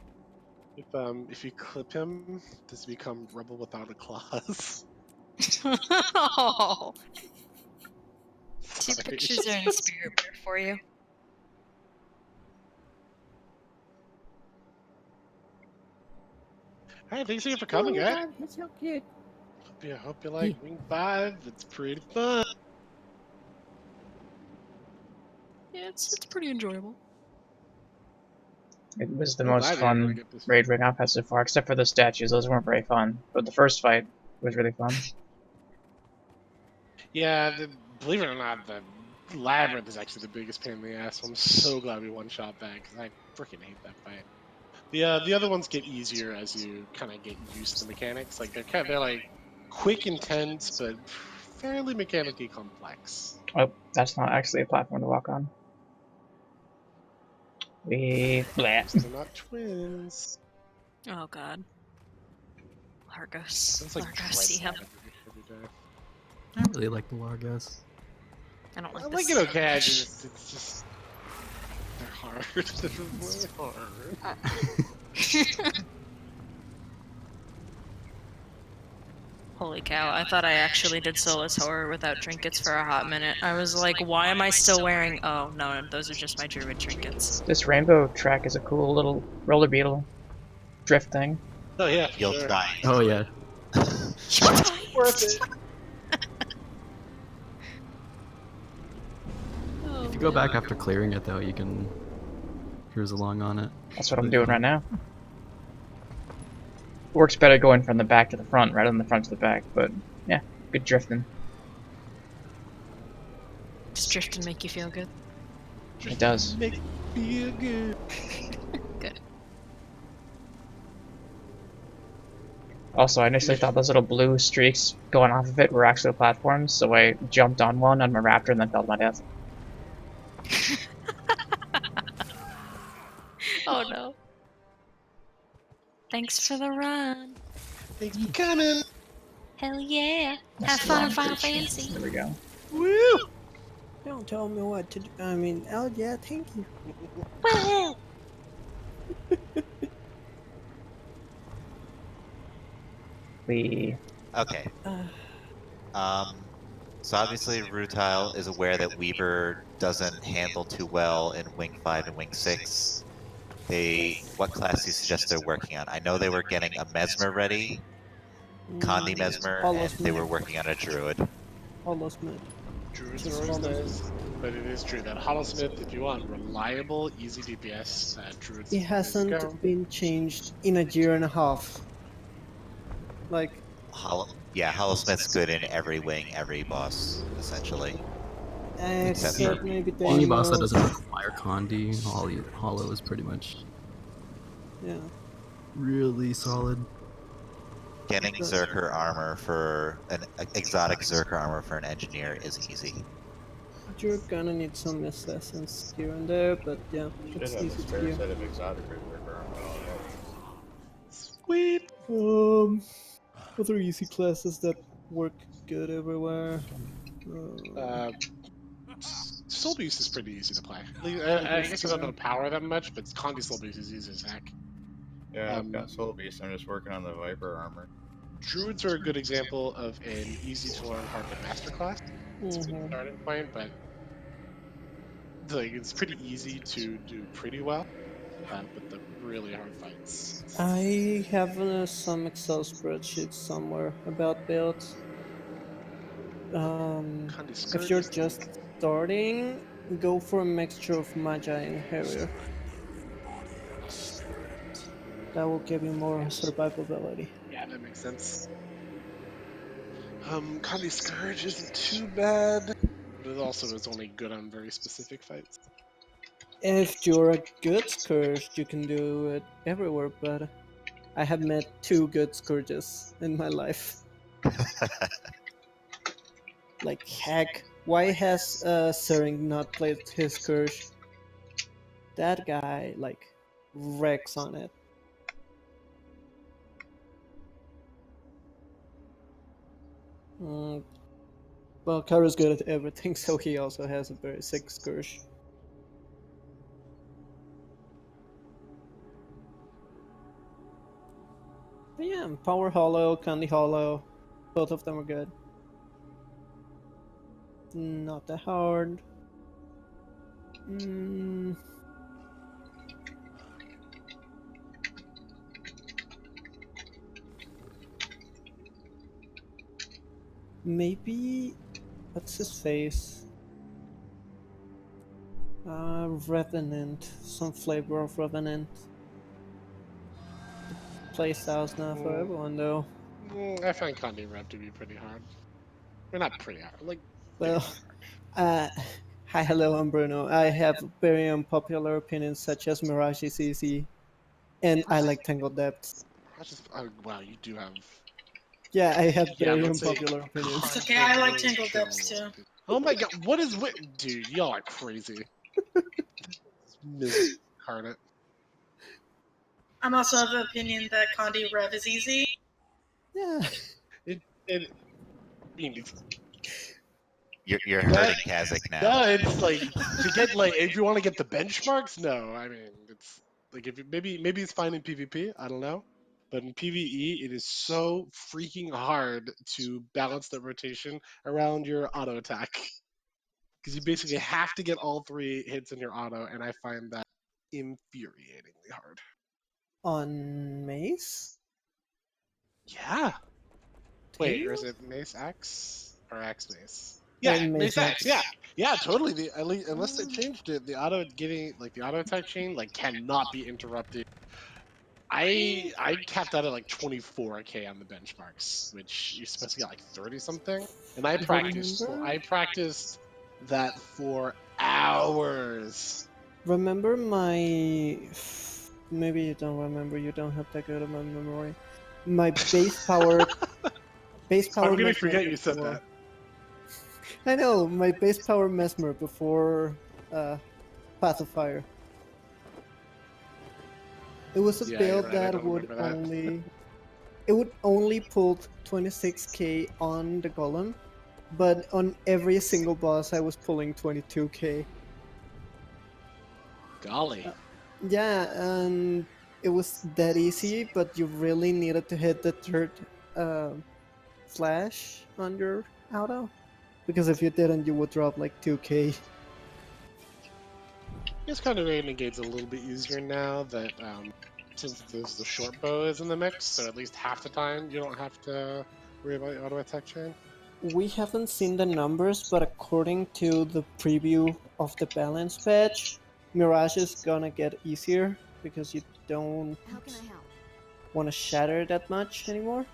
If you clip him, does he become Rebel without a claws? Oh, 2 Sorry. pictures are in Spirit Bear for you. Hey, thanks again for coming, oh my guys. god, he's so cute. Hope you like Wing 5. It's pretty fun. Yeah, it's pretty enjoyable. It was the I'm most glad you're able to fun get this. raid ring I've had so far, except for the statues. Those weren't very fun. But the first fight was really fun. Yeah, believe it or not, the Labyrinth is actually the biggest pain in the ass. I'm so glad we one-shot that, because I freaking hate that fight. The other ones get easier as you kind of get used to the mechanics. Like, they're like, quick, intense, but fairly mechanically complex. Oh, that's not actually a platform to walk on. Blah. They're not twins. Oh god. Largos. Sounds like Largos, yeah. every day. I really like the Largos. I don't like I this. like it okay, it's just... They're hard. They're really hard. Holy cow, I thought I actually did Soulless Horror without trinkets for a hot minute. I was like, why am I still wearing... Oh, no, those are just my druid trinkets. This rainbow track is a cool little roller beetle drift thing. Oh yeah, for You'll sure. die. Oh yeah. Worth it. If you go back after clearing it, though, you can cruise along on it. That's what I'm doing right now. Works better going from the back to the front rather than the front to the back, but yeah, good drifting. Does drifting make you feel good? It does. Make me feel good. Good. Also, I initially thought those little blue streaks going off of it were actually platforms, so I jumped on one on my raptor and then fell to my death. Oh no. Thanks for the run. Thanks for coming. Hell yeah. Have fun in Final Fantasy. There we go. Woo! Don't tell me what to do. I mean, oh yeah, thank you. Woo! We Okay. So obviously Rutile is aware that Weaver doesn't handle too well in Wing 5 and Wing 6. What class do you suggest they're working on? I know they were getting a Mesmer ready, Condi Mesmer, and they were working on a Druid. Holosmith. Druids Just are always follow. nice, but it is true that Holosmith, if you want reliable, easy DPS, Druids. It hasn't been changed in a year and a half. Like, Holosmith's good in every wing, every boss, essentially. except maybe they Any boss that doesn't require Condi, Hollow is pretty much yeah. really solid. Getting Zerker armor for an exotic Zerker armor for an engineer is easy. You're gonna need some assassins here and there, but yeah, it's Should have a easy to spare do. set of exotic Reaper armor. Sweet. Other easy classes that work good everywhere. Soul Beast is pretty easy to play. I guess you don't know power that much, but Condi Soul Beast is easy as heck. Yeah, I've got Soul Beast. I'm just working on the Viper armor. Druids are a good example of an easy to learn, hard to master class. It's a good starting point, but like it's pretty easy to do pretty well. But the really hard fights. I have some Excel spreadsheets somewhere about builds. Condi If Scourge you're is just starting, go for a mixture of Magi and Harrier. That will give you more survivability. Yeah, that makes sense. Condi Scourge isn't too bad, but it also is only good on very specific fights. If you're a good Scourge, you can do it everywhere, but I have met 2 good Scourges in my life. Like, heck, why has Sering not played his Scourge? That guy, like, wrecks on it. Well, Karu's good at everything, so he also has a very sick Scourge. But yeah, Power Hollow, Candy Hollow, both of them are good. Not that hard. Maybe, what's his face? Revenant, some flavor of Revenant. Playstyle's not for everyone though. I find Condi Rev to be pretty hard. Well, not pretty hard, like. Well, hi, hello, I'm Bruno. I have very unpopular opinions such as Mirage is easy, and I like Tangled Depths. Wow, you do have. Yeah, I have very let's say unpopular opinions. It's okay, I like Tangled Depths too. Oh my god, what is with. Dude, y'all are crazy. Miss Carnot. I'm also of the opinion that Condi Rev is easy. Yeah. I mean, it's, You're hurting Kazakh now. no, it's like to get like if you want to get the benchmarks. No, I mean it's like if you, maybe it's fine in PvP. I don't know, But in PvE, it is so freaking hard to balance the rotation around your auto attack. Because you basically have to get all 3 hits in your auto, and I find that infuriatingly hard. On Mace? Yeah. Wait, or is Tail? it Mace X or X Mace? Yeah, Mace Mace X. Yeah, X. yeah, totally. At least, unless they changed it, the auto attack chain cannot be interrupted. I capped out at like 24k on the benchmarks, which you're supposed to get like 30 something. And I Remember? practiced that for hours. Remember my... Maybe you don't remember, you don't have that good of a memory. My base power... Base power I'm gonna mesmer forget you said before... that. I know, my base power mesmer before Path of Fire. It was a Yeah, you're build right. I that don't would remember that. only... It would only pull 26k on the golem, but on every single boss I was pulling 22k. Golly. Yeah, and it was that easy, but you really needed to hit the third flash on your auto, because if you didn't, you would drop like 2k. It's kind of negates a little bit easier now that since there's the short bow is in the mix, so at least half the time you don't have to worry about the auto attack chain. We haven't seen the numbers, but according to the preview of the balance patch, Mirage is gonna get easier because you don't want to shatter that much anymore.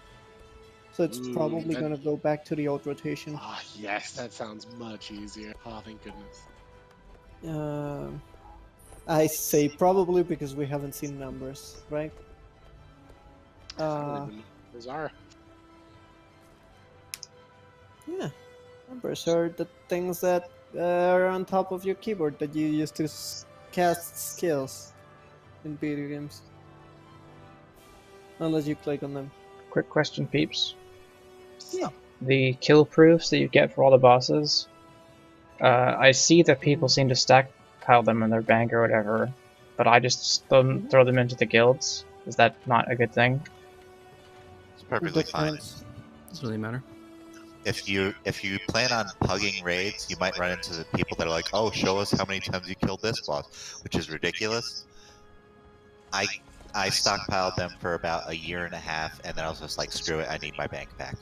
So it's Ooh, probably gonna go back to the old rotation. Ah, yes, that sounds much easier. Oh, thank goodness. I say probably because we haven't seen numbers, right? I don't even know what those are. Yeah, numbers are the things that are on top of your keyboard that you use to cast skills in video games. Unless you click on them. Quick question, peeps. Yeah. The kill proofs that you get for all the bosses, I see that people seem to stackpile them in their bank or whatever, but I just throw them into the guilds. Is that not a good thing? It's perfectly fine. Doesn't really matter. If you plan on pugging raids, you might run into the people that are like, "Oh, show us how many times you killed this boss," which is ridiculous. I stockpiled them for about a year and a half, and then I was just like, "Screw it, I need my bank back."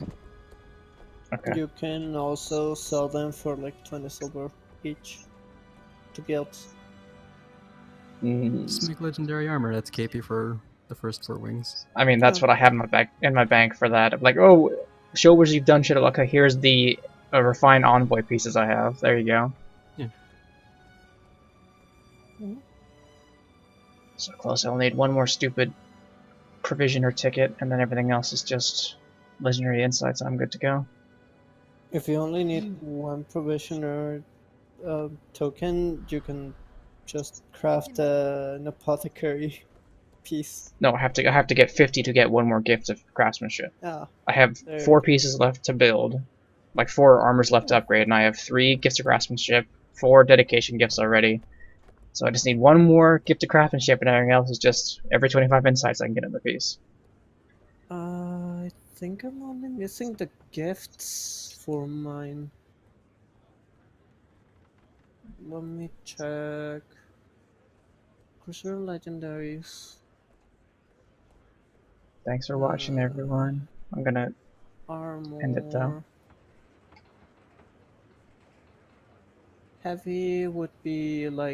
Okay. You can also sell them for like 20 silver each to guilds. Just make legendary armor. That's KP for the first 4 wings. I mean, that's what I have in my bank for that. I'm like, oh, show where you've done shit. Okay, here's the refined envoy pieces I have. There you go. Yeah. So close. I only need one more stupid provisioner ticket, and then everything else is just legendary insights. I'm good to go. If you only need one provisioner token, you can just craft an apothecary piece. No, I have to get 50 to get one more gift of craftsmanship. Ah, I have there 4 you go. pieces left to build, like 4 armors left to upgrade, and I have 3 gifts of craftsmanship, 4 dedication gifts already. So I just need one more gift of craftsmanship, and everything else is just every 25 insights I can get in the piece. I think I'm only missing the gifts for mine. Let me check. Crusader legendaries. Thanks for watching, everyone. I'm gonna end it though. Armor. Heavy would be like